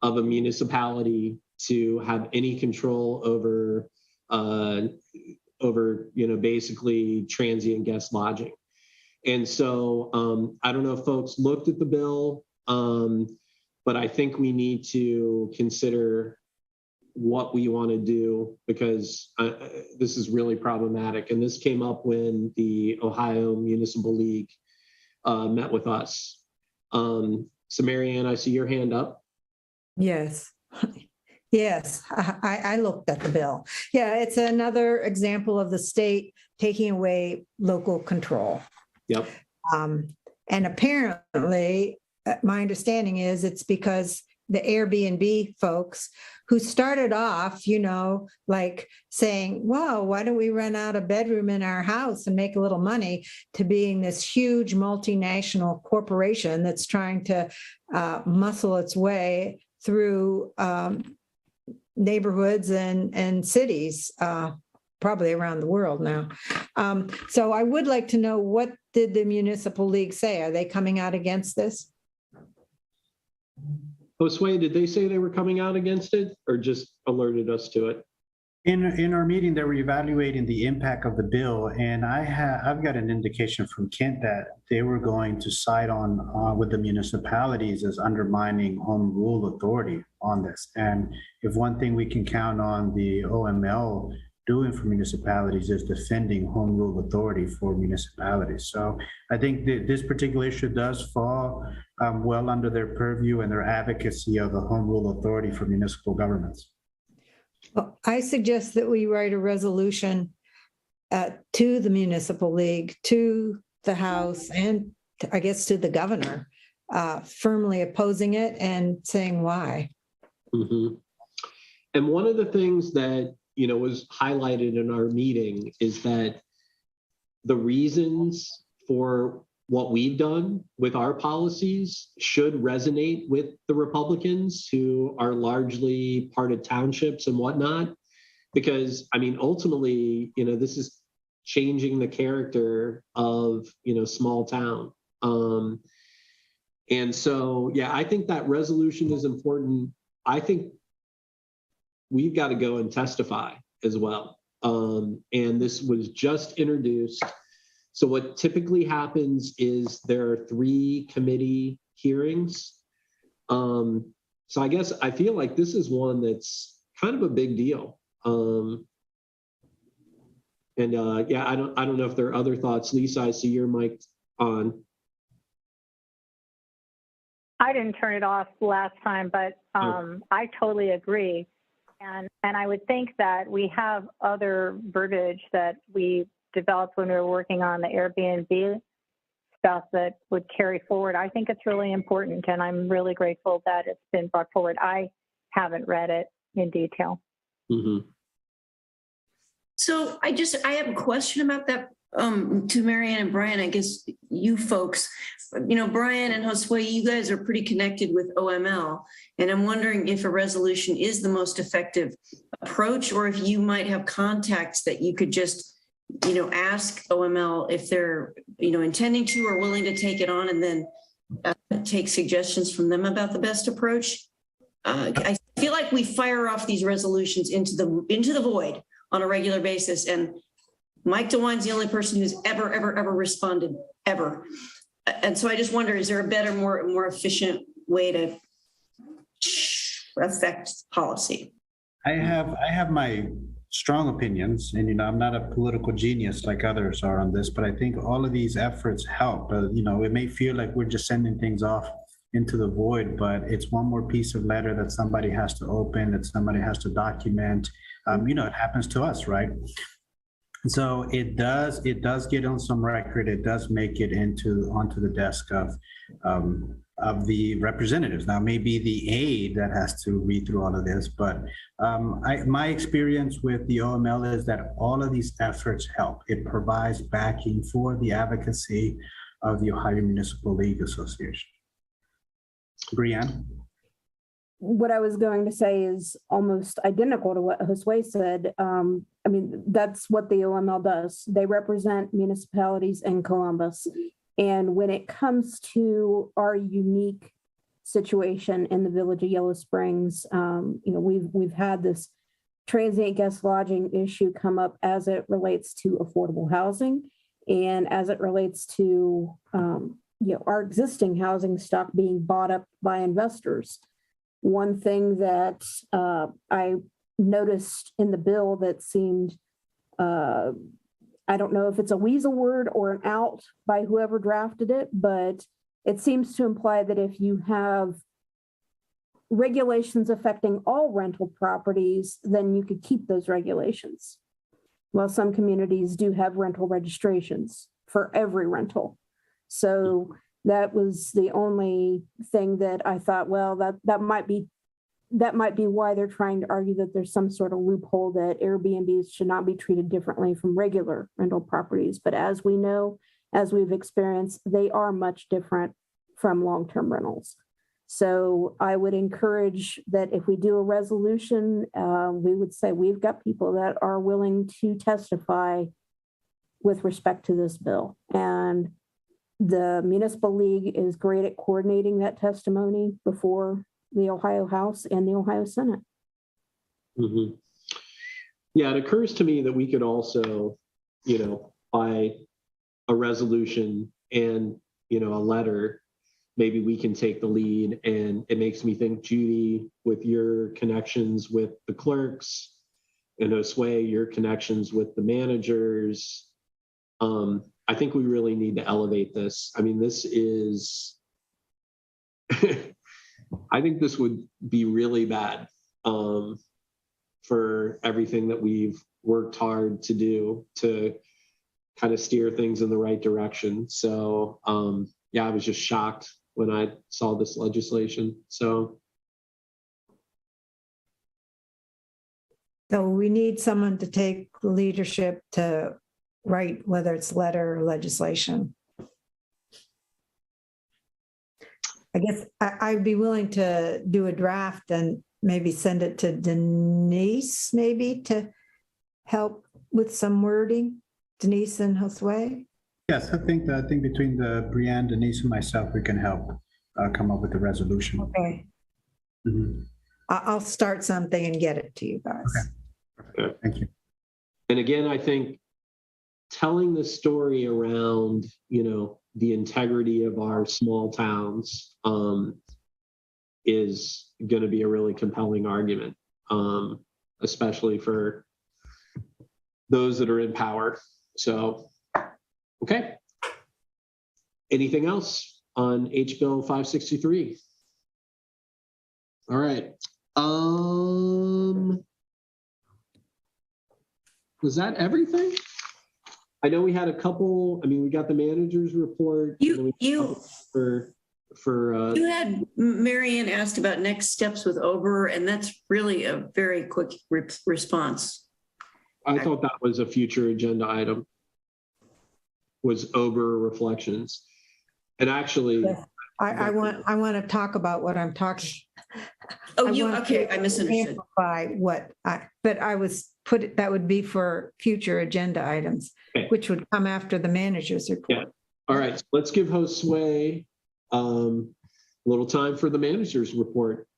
of a municipality to have any control over basically transient guest lodging. And so I don't know if folks looked at the bill, but I think we need to consider what we want to do, because this is really problematic. And this came up when the Ohio Municipal League met with us. So Marianne, I see your hand up. Yes. Yes, I looked at the bill. Yeah, it's another example of the state taking away local control. Yep. And apparently, my understanding is it's because the Airbnb folks who started off, like saying, well, why don't we rent out a bedroom in our house and make a little money, to being this huge multinational corporation that's trying to muscle its way through neighborhoods and cities, probably around the world now. So I would like to know, what did the municipal league say? Are they coming out against this? Josue, did they say they were coming out against it, or just alerted us to it? In our meeting, they were evaluating the impact of the bill, and I've got an indication from Kent that they were going to side on with the municipalities as undermining home rule authority on this. And if one thing we can count on the OML doing for municipalities is defending home rule authority for municipalities. So I think that this particular issue does fall well under their purview and their advocacy of the home rule authority for municipal governments. Well, I suggest that we write a resolution to the municipal league, to the House, and I guess to the governor, firmly opposing it and saying why. Mm-hmm. And one of the things that was highlighted in our meeting is that the reasons for what we've done with our policies should resonate with the Republicans, who are largely part of townships and whatnot. Because, ultimately, this is changing the character of, small town. And so, yeah, I think that resolution is important. I think we've got to go and testify as well. And this was just introduced. So what typically happens is there are 3 committee hearings. So I feel like this is one that's kind of a big deal. Yeah, I don't know if there are other thoughts. Lisa, I see your mic on. I didn't turn it off last time, but I totally agree. And I would think that we have other verbiage that we developed when we were working on the Airbnb stuff that would carry forward. I think it's really important, and I'm really grateful that it's been brought forward. I haven't read it in detail. Mm-hmm. So I have a question about that to Marianne and Bryan. I guess you folks, Bryan and Josue, you guys are pretty connected with OML, and I'm wondering if a resolution is the most effective approach, or if you might have contacts that you could just, ask OML if they're, intending to or willing to take it on, and then take suggestions from them about the best approach. I feel like we fire off these resolutions into the void on a regular basis, and Mike DeWine's the only person who's ever responded, ever. And so I just wonder, is there a better, more efficient way to affect policy? I have my strong opinions, and I'm not a political genius like others are on this, but I think all of these efforts help. It may feel like we're just sending things off into the void, but it's one more piece of letter that somebody has to open, that somebody has to document. It happens to us, right? So it does get on some record. It does make it onto the desk of the representatives. Now, maybe the aide that has to read through all of this, but my experience with the OML is that all of these efforts help. It provides backing for the advocacy of the Ohio Municipal League Association. Breanne? What I was going to say is almost identical to what Josue said. That's what the OML does. They represent municipalities in Columbus. And when it comes to our unique situation in the village of Yellow Springs, we've had this transient guest lodging issue come up as it relates to affordable housing, and as it relates to our existing housing stock being bought up by investors. One thing that I noticed in the bill that seemed, I don't know if it's a weasel word or an out by whoever drafted it, but it seems to imply that if you have regulations affecting all rental properties, then you could keep those regulations. Well, some communities do have rental registrations for every rental. So that was the only thing that I thought, well, that might be why they're trying to argue that there's some sort of loophole that Airbnbs should not be treated differently from regular rental properties. But as we know, as we've experienced, they are much different from long-term rentals. So I would encourage that if we do a resolution, we would say we've got people that are willing to testify with respect to this bill. And the Municipal League is great at coordinating that testimony before the Ohio House and the Ohio Senate. Mm-hmm. Yeah, it occurs to me that we could also, by a resolution and, a letter, maybe we can take the lead. And it makes me think, Judy, with your connections with the clerks, and Josue, your connections with the managers, I think we really need to elevate this. I mean, this is, I think this would be really bad for everything that we've worked hard to do to kind of steer things in the right direction. So yeah, I was just shocked when I saw this legislation. So we need someone to take leadership to write, whether it's letter or legislation. I guess I'd be willing to do a draft and maybe send it to Denise, maybe to help with some wording. Denise and Josue. Yes, I think between the Breanne, Denise, and myself, we can help come up with a resolution. Okay. Mm-hmm. I'll start something and get it to you guys. Okay. Thank you. And again, I think telling the story around, the integrity of our small towns is going to be a really compelling argument, especially for those that are in power. So, okay. Anything else on H Bill 563? All right. Was that everything? I know we had a couple. I mean, we got the manager's report. You had Marianne asked about next steps with Oberer, and that's really a very quick response. I thought that was a future agenda item. Was Oberer reflections, and actually, yes. I want to talk about what I'm talking. Oh, I misunderstood. That would be for future agenda items, okay, which would come after the manager's report. Yeah. All right, so let's give Josue a little time for the manager's report.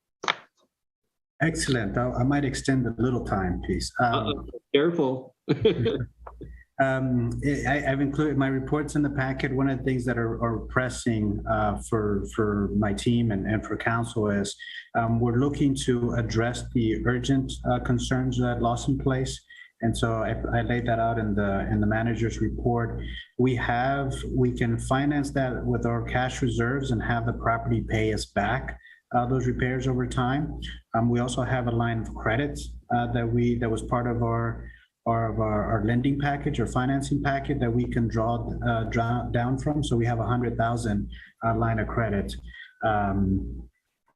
Excellent. I might extend a little time, please. Careful. I've included my reports in the packet. One of the things that are pressing for my team and for council is we're looking to address the urgent concerns at Lawson Place. And so I laid that out in the manager's report. We can finance that with our cash reserves and have the property pay us back those repairs over time. We also have a line of credit that was part of our lending package or financing packet that we can draw down from. So we have 100,000 line of credit.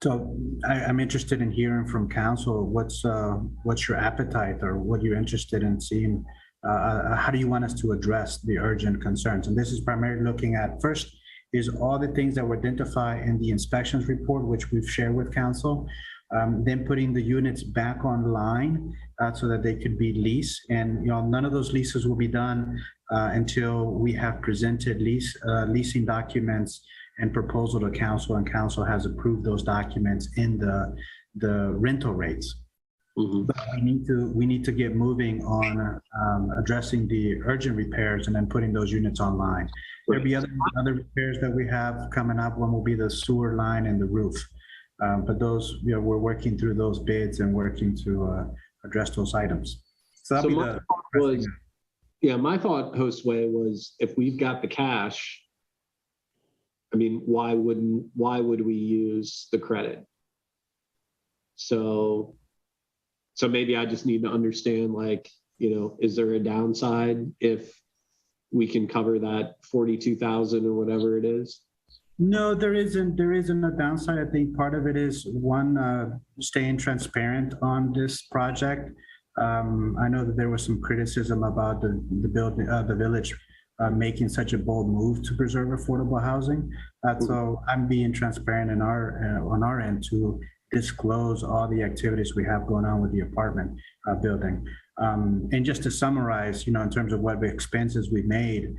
So I'm interested in hearing from council. What's your appetite, or what you're interested in seeing? How do you want us to address the urgent concerns? And this is primarily looking at, first is all the things that were identified in the inspections report, which we've shared with council. Then putting the units back online so that they could be leased. And none of those leases will be done until we have presented leasing documents and proposal to council, and council has approved those documents in the rental rates. Mm-hmm. But we need to get moving on addressing the urgent repairs and then putting those units online. There'll be other repairs that we have coming up. One will be the sewer line and the roof. But those, we're working through those bids and working to address those items. So that'll So be my the thought was, yeah, my thought, Josue, was if we've got the cash, I mean, why would we use the credit? So maybe I just need to understand, like, you know, is there a downside if we can cover that 42,000 or whatever it is? No, there isn't a downside. I think part of it is one, staying transparent on this project. I know that there was some criticism about the village making such a bold move to preserve affordable housing. So I'm being transparent on our end to disclose all the activities we have going on with the apartment building. And just to summarize, you know, in terms of what expenses we made,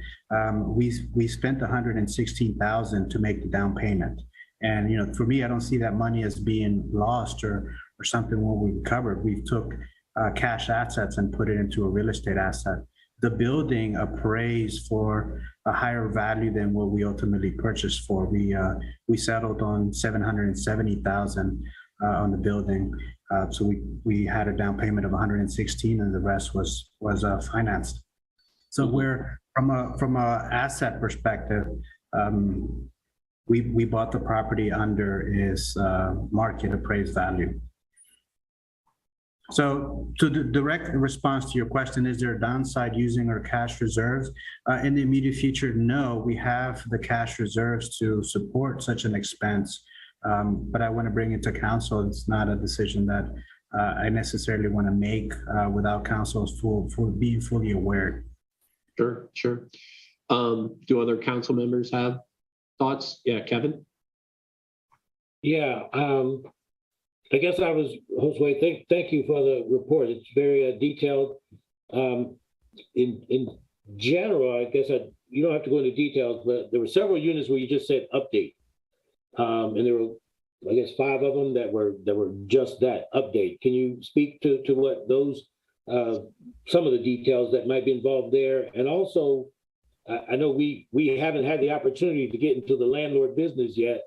we spent $116,000 to make the down payment. And, you know, for me, I don't see that money as being lost or something what we covered. We took cash assets and put it into a real estate asset. The building appraised for a higher value than what we ultimately purchased for. We settled on $770,000 on the building. So we had a down payment of 116, and the rest was financed. So we're from a asset perspective, we bought the property under its market appraised value. So to the direct response to your question, is there a downside using our cash reserves? In the immediate future, no, we have the cash reserves to support such an expense. But I want to bring it to council. It's not a decision that I necessarily want to make without council's being fully aware. Sure. Do other council members have thoughts? Yeah, Kevin? Yeah, I guess I was, Josue, thank you for the report. It's very detailed. In general, I guess you don't have to go into details, but there were several units where you just said update. And there were, I guess, 5 of them that were just that update. Can you speak to what those, some of the details that might be involved there? And also, I know we haven't had the opportunity to get into the landlord business yet,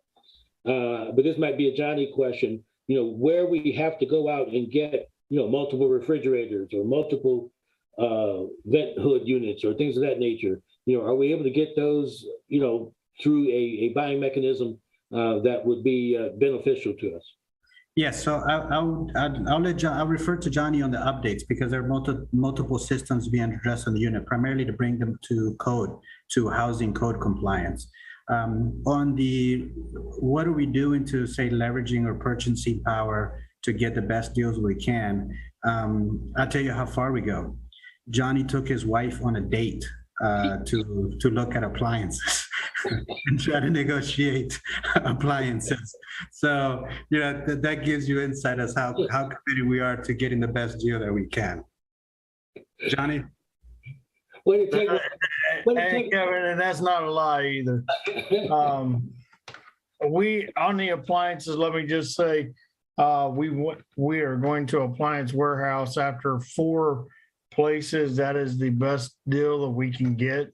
but this might be a Johnny question. You know, where we have to go out and get, you know, multiple refrigerators or multiple vent hood units or things of that nature. You know, are we able to get those, you know, through a buying mechanism that would be beneficial to us? Yes, so I'll refer to Johnny on the updates because there are multiple systems being addressed on the unit, primarily to bring them to housing code compliance. On the, what are we doing to say leveraging or purchasing power to get the best deals we can? I'll tell you how far we go. Johnny took his wife on a date to look at appliances and try to negotiate appliances. So, you know, that gives you insight as how committed we are to getting the best deal that we can. Johnny? Kevin, and that's not a lie either. We, on the appliances, let me just say, we are going to Appliance Warehouse after 4 places. That is the best deal that we can get.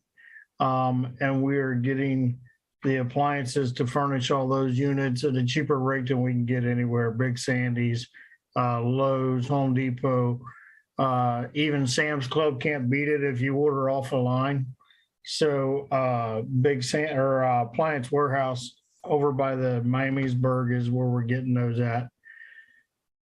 And we are getting the appliances to furnish all those units at a cheaper rate than we can get anywhere. Big Sandy's, Lowe's, Home Depot, even Sam's Club can't beat it if you order off a line. So Appliance Warehouse over by the Miamisburg is where we're getting those at.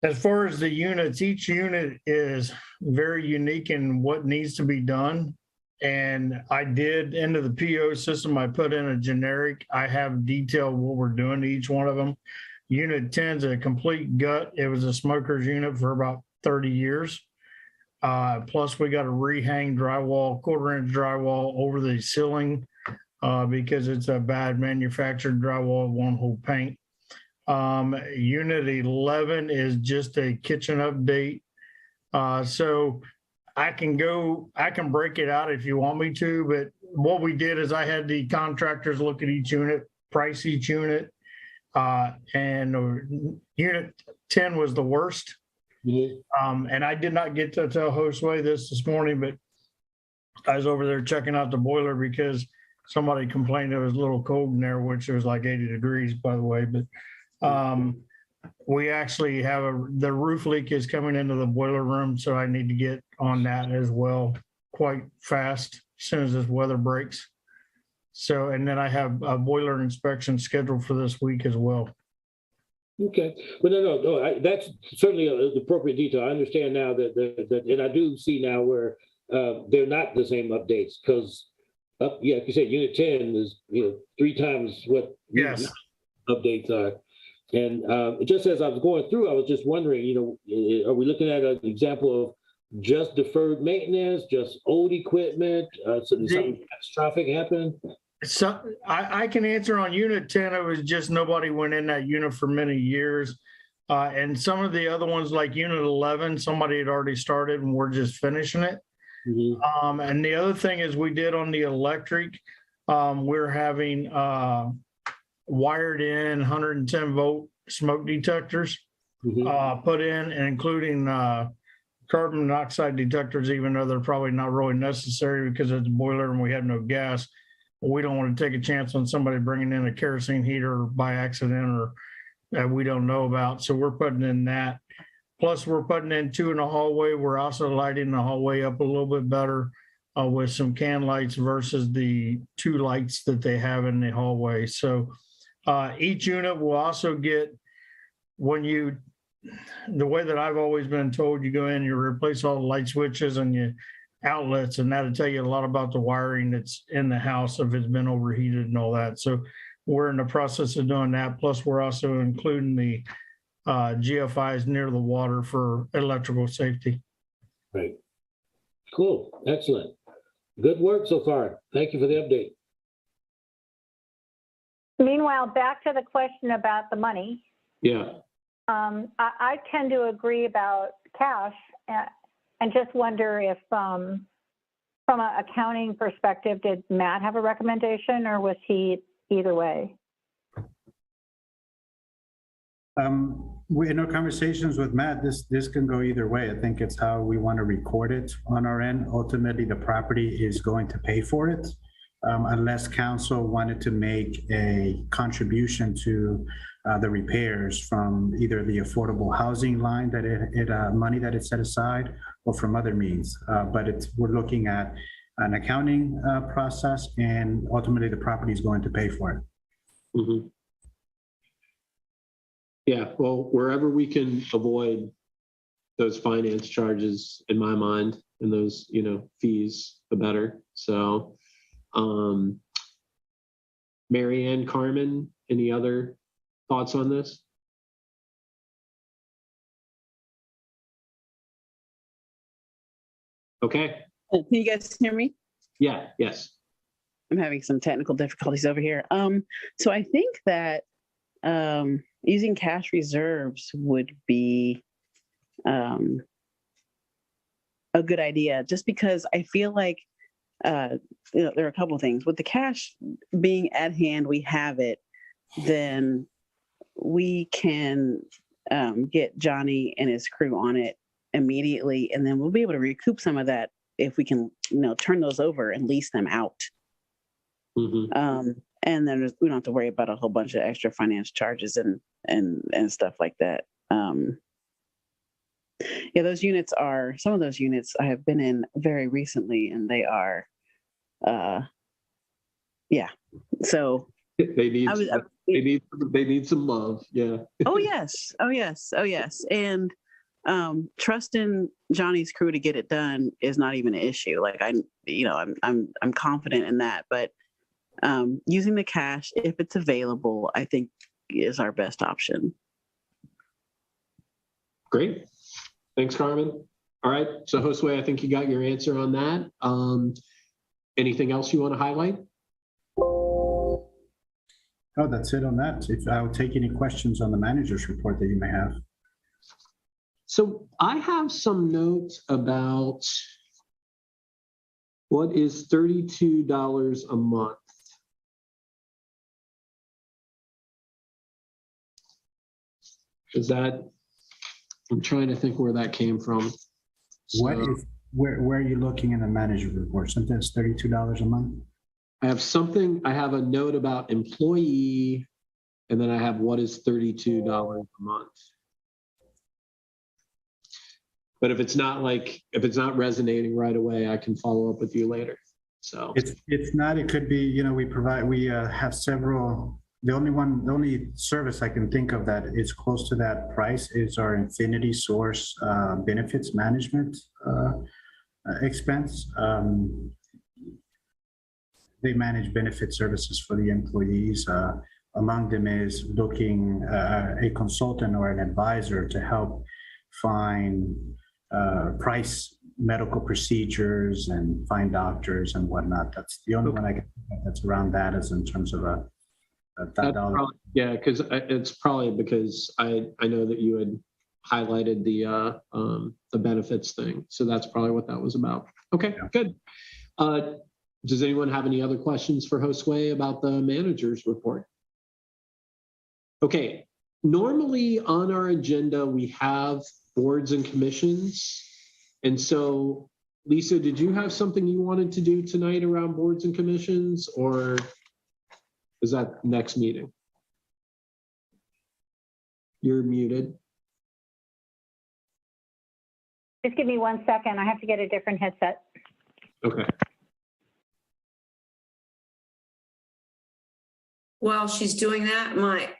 As far as the units, each unit is very unique in what needs to be done. And I did, into the PO system, I put in a generic. I have detailed what we're doing to each one of them. Unit 10 is a complete gut. It was a smoker's unit for about 30 years. Plus we got a rehang drywall, 1/4-inch drywall over the ceiling because it's a bad manufactured drywall, it won't hold paint. Unit 11 is just a kitchen update. So I can break it out if you want me to, but what we did is I had the contractors look at each unit, price each unit, and unit 10 was the worst. Mm-hmm. And I did not get to tell Josue this morning, but I was over there checking out the boiler because somebody complained it was a little cold in there, which was like 80 degrees, by the way. But we actually have the roof leak is coming into the boiler room, so I need to get on that as well quite fast as soon as this weather breaks. So, and then I have a boiler inspection scheduled for this week as well. Okay, well, no, that's certainly an appropriate detail. I understand now that, and I do see now where they're not the same updates, because yeah, like you said, Unit 10 is 3 times what yes updates are. And just as I was going through, I was just wondering, are we looking at an example of just deferred maintenance, just old equipment, something catastrophic happened? So I can answer on Unit 10. It was just nobody went in that unit for many years. And some of the other ones like Unit 11, somebody had already started and we're just finishing it. Mm-hmm. And the other thing is we did on the electric, we're having wired in 110 volt smoke detectors put in, and including carbon monoxide detectors, even though they're probably not really necessary because it's a boiler and we have no gas. We don't want to take a chance on somebody bringing in a kerosene heater by accident or that we don't know about. So we're putting in that. Plus we're putting in 2 in the hallway. We're also lighting the hallway up a little bit better with some can lights versus the 2 lights that they have in the hallway. So each unit will also get, the way that I've always been told, you go in, you replace all the light switches and you outlets, and that'll tell you a lot about the wiring that's in the house if it's been overheated and all that. So we're in the process of doing that. Plus we're also including the GFIs near the water for electrical safety. Right. Cool. Excellent. Good work so far. Thank you for the update. Meanwhile, back to the question about the money. Yeah. I tend to agree about cash and just wonder if, from an accounting perspective, did Matt have a recommendation or was he either way? In our conversations with Matt, this can go either way. I think it's how we want to record it on our end. Ultimately, the property is going to pay for it, unless council wanted to make a contribution to the repairs from either the affordable housing line that money that it set aside, or from other means. But we're looking at an accounting process, and ultimately the property is going to pay for it. Mm-hmm. Yeah, well, wherever we can avoid those finance charges, in my mind, and those, fees, the better. So, Mary Ann, Carmen, any other thoughts on this? Okay. Can you guys hear me? Yeah, yes. I'm having some technical difficulties over here. So I think that using cash reserves would be a good idea, just because I feel like there are a couple of things. With the cash being at hand, we have it, then we can get Johnny and his crew on it immediately, and then we'll be able to recoup some of that if we can, turn those over and lease them out. Mm-hmm. And then we don't have to worry about a whole bunch of extra finance charges and stuff like that. Yeah, some of those units I have been in very recently, and they are, yeah. So they need some love. Yeah. Oh yes. And trusting Johnny's crew to get it done is not even an issue. Like I'm confident in that, but using the cash, if it's available, I think is our best option. Great. Thanks, Carmen. All right. So Josue, I think you got your answer on that. Anything else you want to highlight? Oh, that's it on that. If I would take any questions on the manager's report that you may have. So I have some notes about what is $32 a month. Is that, I'm trying to think where that came from. Where are you looking in the manager's report? Something that's $32 a month? I have a note about employee And then I have what is $32 a month. But if it's not resonating right away, I can follow up with you later. So it's not, it could be, we have several, the only service I can think of that is close to that price is our Infinity Source benefits management expense. They manage benefit services for the employees. Among them is looking a consultant or an advisor to help find price medical procedures and find doctors and whatnot. That's the only one I can think of that's around that, is in terms of $1,000. Yeah, because it's probably because I know that you had highlighted the benefits thing, so that's probably what that was about. Okay, yeah. Good. Does anyone have any other questions for Josue about the manager's report? Okay, normally on our agenda, we have boards and commissions. And so, Lisa, did you have something you wanted to do tonight around boards and commissions, or is that next meeting? You're muted. Just give me 1 second. I have to get a different headset. Okay. While she's doing that, my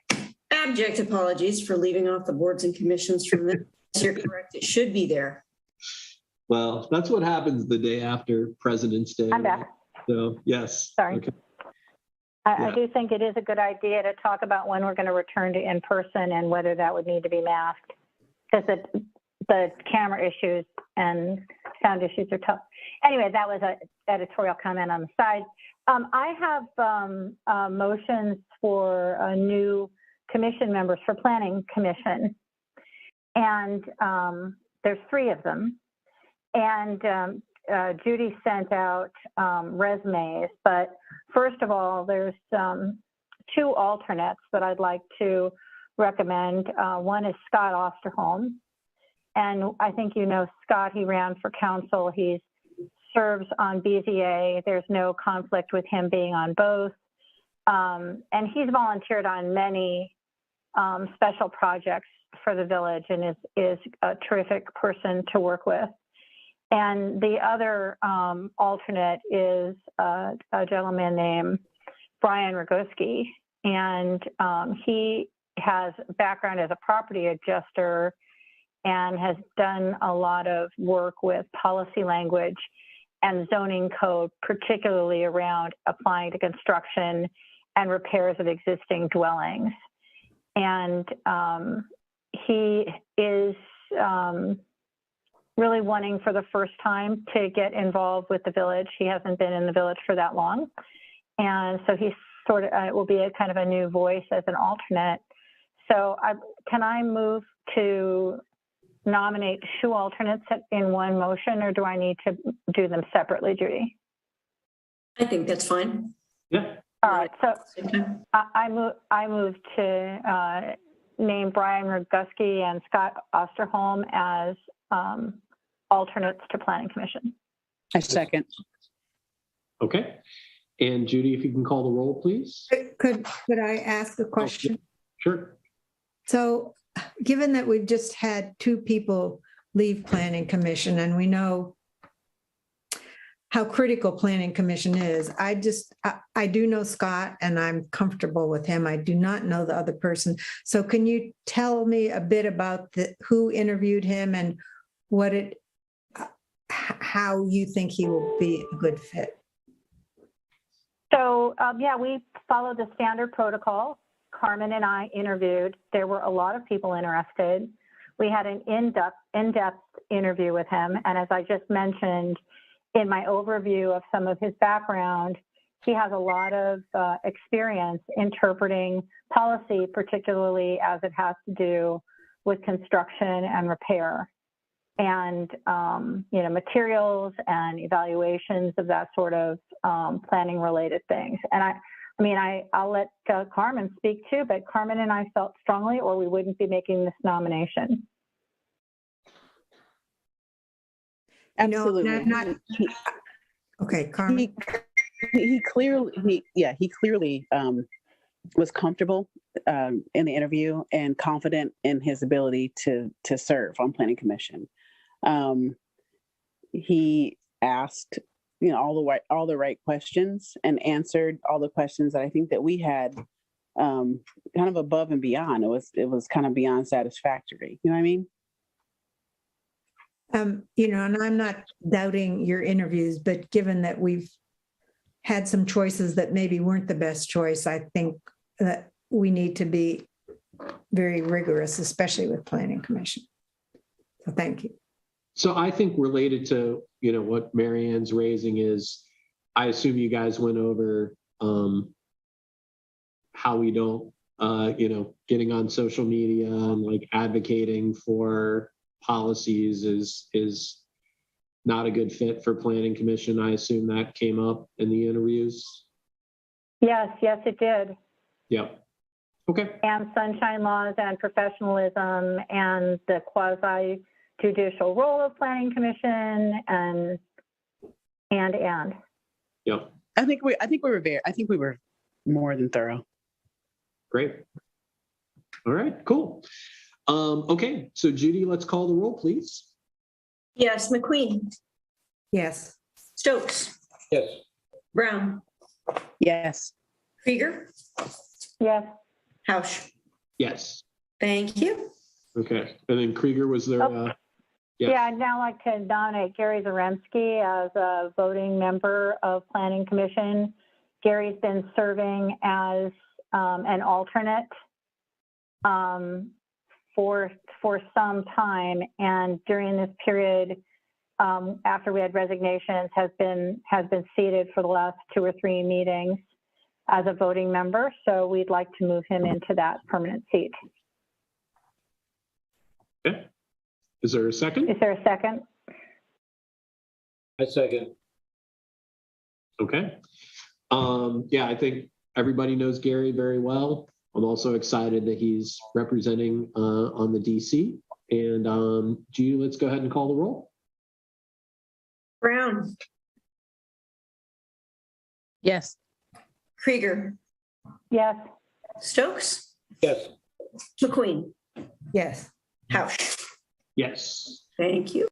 abject apologies for leaving off the boards and commissions from this. You're correct. It should be there. Well, that's what happens the day after President's Day. I'm back. So, yes. Sorry. Okay. I do think it is a good idea to talk about when we're going to return to in-person and whether that would need to be masked, because the camera issues and sound issues are tough. Anyway, that was an editorial comment on the side. I have motions for new commission members for Planning Commission, and there's 3 of them. And Judy sent out resumes, but first of all, there's 2 alternates that I'd like to recommend. One is Scott Osterholm, and I think you know Scott. He ran for council. He serves on BZA. There's no conflict with him being on both, and he's volunteered on many special projects for the village, and is a terrific person to work with. And the other alternate is a gentleman named Bryan Rogoski, and he has a background as a property adjuster and has done a lot of work with policy language and zoning code, particularly around applying to construction and repairs of existing dwellings. And he is really wanting for the first time to get involved with the village. He hasn't been in the village for that long. And so he's sort of, it will be a kind of a new voice as an alternate. So can I move to nominate 2 alternates in one motion, or do I need to do them separately, Judy? I think that's fine. Yeah. All right, so I move to name Bryan Rogoski and Scott Osterholm as alternates to Planning Commission. I second. Okay. And Judy, if you can call the roll, please. Could I ask a question? Sure. So given that we've just had 2 people leave Planning Commission, and we know how critical Planning Commission is, I do know Scott and I'm comfortable with him. I do not know the other person. So can you tell me a bit about who interviewed him and how you think he will be a good fit? So yeah, we followed the standard protocol. Carmen and I interviewed. There were a lot of people interested. We had an in-depth interview with him. And as I just mentioned in my overview of some of his background, he has a lot of experience interpreting policy, particularly as it has to do with construction and repair, and materials and evaluations of that sort of planning related things. And I'll let Carmen speak too, but Carmen and I felt strongly, or we wouldn't be making this nomination. Absolutely. Okay, Carmen. He clearly was comfortable in the interview and confident in his ability to serve on Planning Commission. He asked, all the right questions and answered all the questions that I think that we had kind of above and beyond. It was kind of beyond satisfactory. You know what I mean? And I'm not doubting your interviews, but given that we've had some choices that maybe weren't the best choice, I think that we need to be very rigorous, especially with Planning Commission. So thank you. So I think related to, what Mary Ann's raising is, I assume you guys went over how we don't, getting on social media and like advocating for policies is not a good fit for Planning Commission. I assume that came up in the interviews. Yes, it did. Yep. Okay. And sunshine laws and professionalism and the quasi judicial role of Planning Commission and. Yep. I think we were more than thorough. Great. All right, cool. Okay, so Judy, let's call the roll, please. Yes, McQueen. Yes. Stokes. Yes. Brown. Yes. Krieger. Yes. Housh. Yes. Thank you. Okay, and then Krieger was there. Yeah, I'd now like to nominate Gary Zaremski as a voting member of Planning Commission. Gary's been serving as an alternate for some time, and during this period, after we had resignations, has been seated for the last 2 or 3 meetings as a voting member. So we'd like to move him into that permanent seat. Okay. Is there a second? Is there a second? I second. Okay. Yeah, I think everybody knows Gary very well. I'm also excited that he's representing on the DC. And Judy, let's go ahead and call the roll. Brown. Yes. Krieger. Yes. Stokes. Yes. McQueen. Yes. Housh. Yes. Thank you.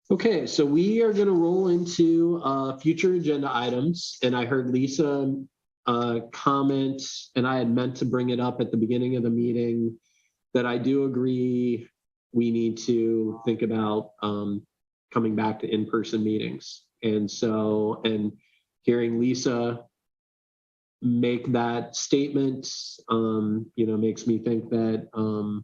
Okay, so we are going to roll into future agenda items. And I heard Lisa comment, and I had meant to bring it up at the beginning of the meeting, that I do agree we need to think about coming back to in-person meetings. And so, and hearing Lisa make that statement, makes me think that,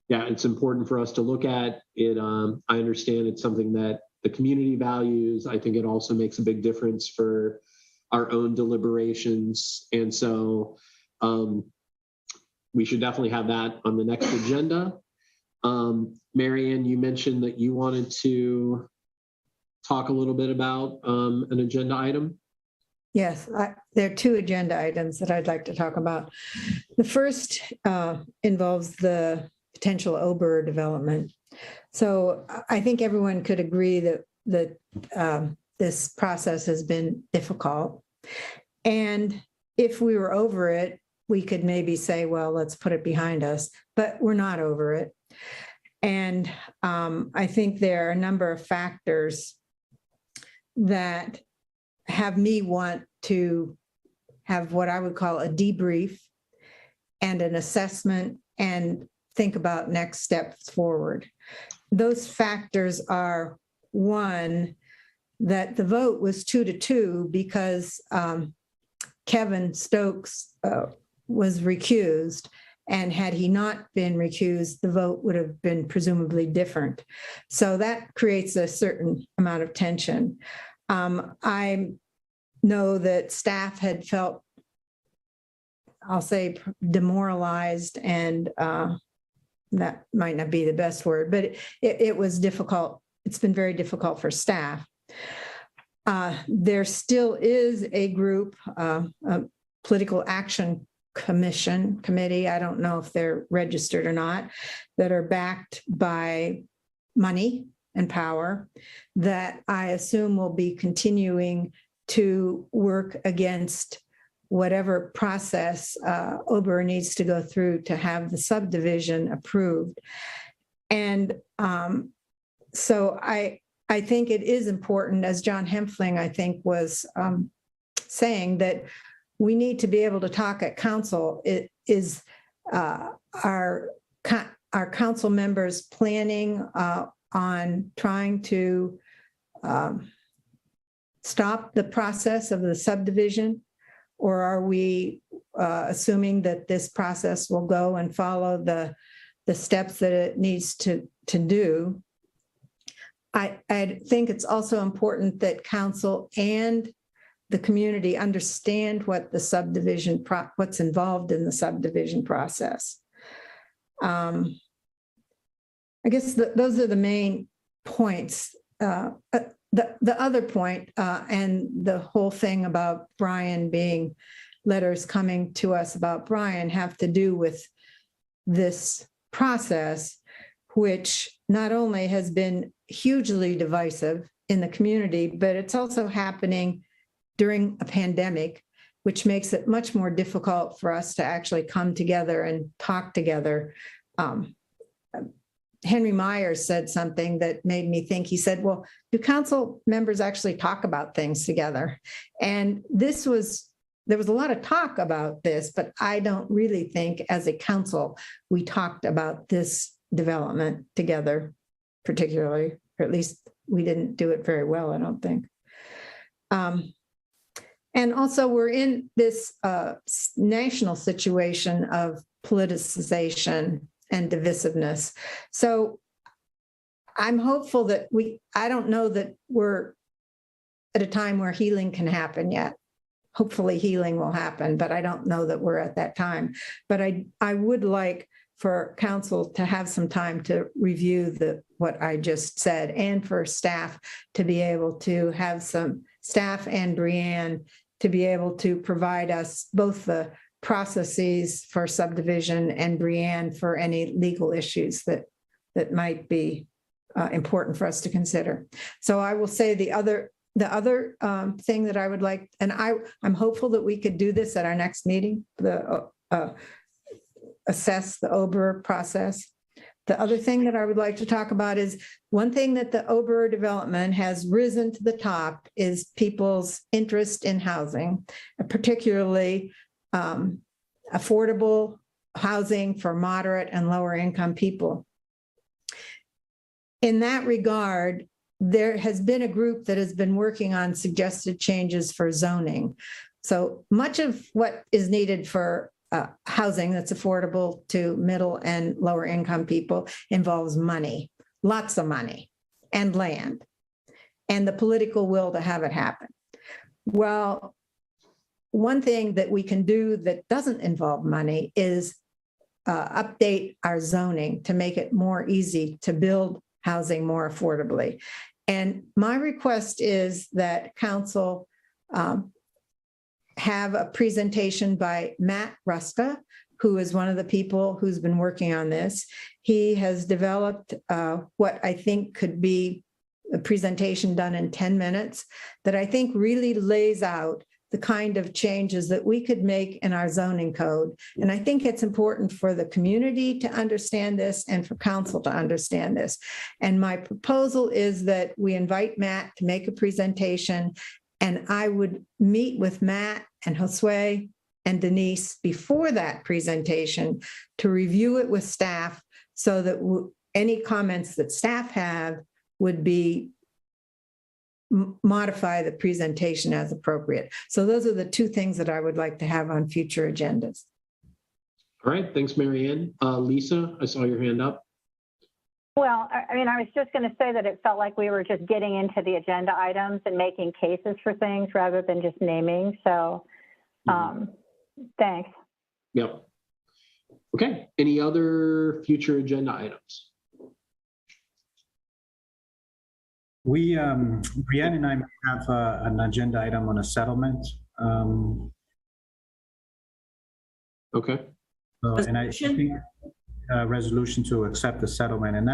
yeah, it's important for us to look at it. I understand it's something that the community values. I think it also makes a big difference for our own deliberations. And so we should definitely have that on the next agenda. Mary Ann, you mentioned that you wanted to talk a little bit about an agenda item. Yes, there are 2 agenda items that I'd like to talk about. The first involves the potential Oberer development. So I think everyone could agree that this process has been difficult. And if we were over it, we could maybe say, well, let's put it behind us, but we're not over it. And I think there are a number of factors that have me want to have what I would call a debrief and an assessment and think about next steps forward. Those factors are, one, that the vote was 2-2 because Kevin Stokes was recused. And had he not been recused, the vote would have been presumably different. So that creates a certain amount of tension. I know that staff had felt, I'll say, demoralized, and that might not be the best word, but it was difficult. It's been very difficult for staff. There still is a group, a political action committee, I don't know if they're registered or not, that are backed by money and power that I assume will be continuing to work against whatever process Oberer needs to go through to have the subdivision approved. And so I think it is important, as John Hempfling, I think, was saying, that we need to be able to talk at council. It is our council members planning on trying to stop the process of the subdivision? Or are we assuming that this process will go and follow the steps that it needs to do? I think it's also important that council and the community understand what the subdivision, what's involved in the subdivision process. I guess those are the main points. The other point, and the whole thing about Bryan being, letters coming to us about Bryan, have to do with this process, which not only has been hugely divisive in the community, but it's also happening during a pandemic, which makes it much more difficult for us to actually come together and talk together. Henry Myers said something that made me think. He said, well, do council members actually talk about things together? And there was a lot of talk about this, but I don't really think as a council, we talked about this development together, particularly, or at least we didn't do it very well, I don't think. And also we're in this national situation of politicization and divisiveness. So I'm hopeful that I don't know that we're at a time where healing can happen yet. Hopefully healing will happen, but I don't know that we're at that time. But I would like for council to have some time to review what I just said, and for staff to be able to have some staff and Breanne to be able to provide us both the processes for subdivision and Breanne for any legal issues that might be important for us to consider. So I will say the other thing that I would like, and I'm hopeful that we could do this at our next meeting, assess the Oberer process. The other thing that I would like to talk about is one thing that the Oberer development has risen to the top is people's interest in housing, particularly affordable housing for moderate and lower income people. In that regard, there has been a group that has been working on suggested changes for zoning. So much of what is needed for housing that's affordable to middle and lower income people involves money, lots of money, and land, and the political will to have it happen. Well, one thing that we can do that doesn't involve money is update our zoning to make it more easy to build housing more affordably. And my request is that council have a presentation by Matt Ruska, who is one of the people who's been working on this. He has developed what I think could be a presentation done in 10 minutes that I think really lays out the kind of changes that we could make in our zoning code. And I think it's important for the community to understand this and for council to understand this. And my proposal is that we invite Matt to make a presentation, and I would meet with Matt and Josue and Denise before that presentation to review it with staff so that any comments that staff have would be modify the presentation as appropriate. So those are the two things that I would like to have on future agendas. All right, thanks, Marianne. Lisa, I saw your hand up. Well, I mean, I was just going to say that it felt like we were just getting into the agenda items and making cases for things rather than just naming. So thanks. Yep. Okay, any other future agenda items? Breanne and I have an agenda item on a settlement. Okay. And I think a resolution to accept the settlement, and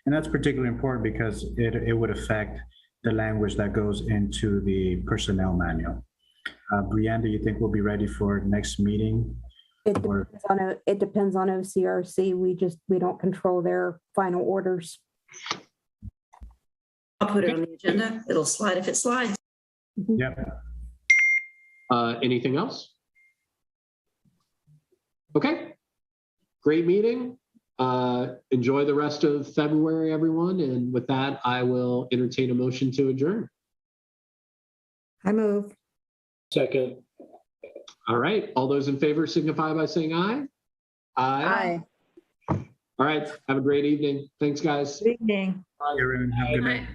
that's particularly important because it would affect the language that goes into the personnel manual. Breanne, do you think we'll be ready for next meeting? It depends on OCRC. We don't control their final orders. I'll put it on the agenda. It'll slide if it slides. Yep. Anything else? Okay, great meeting. Enjoy the rest of February, everyone. And with that, I will entertain a motion to adjourn. I move. Second. All right, all those in favor signify by saying aye. Aye. All right, have a great evening. Thanks, guys. Good evening. Everyone, have a good night.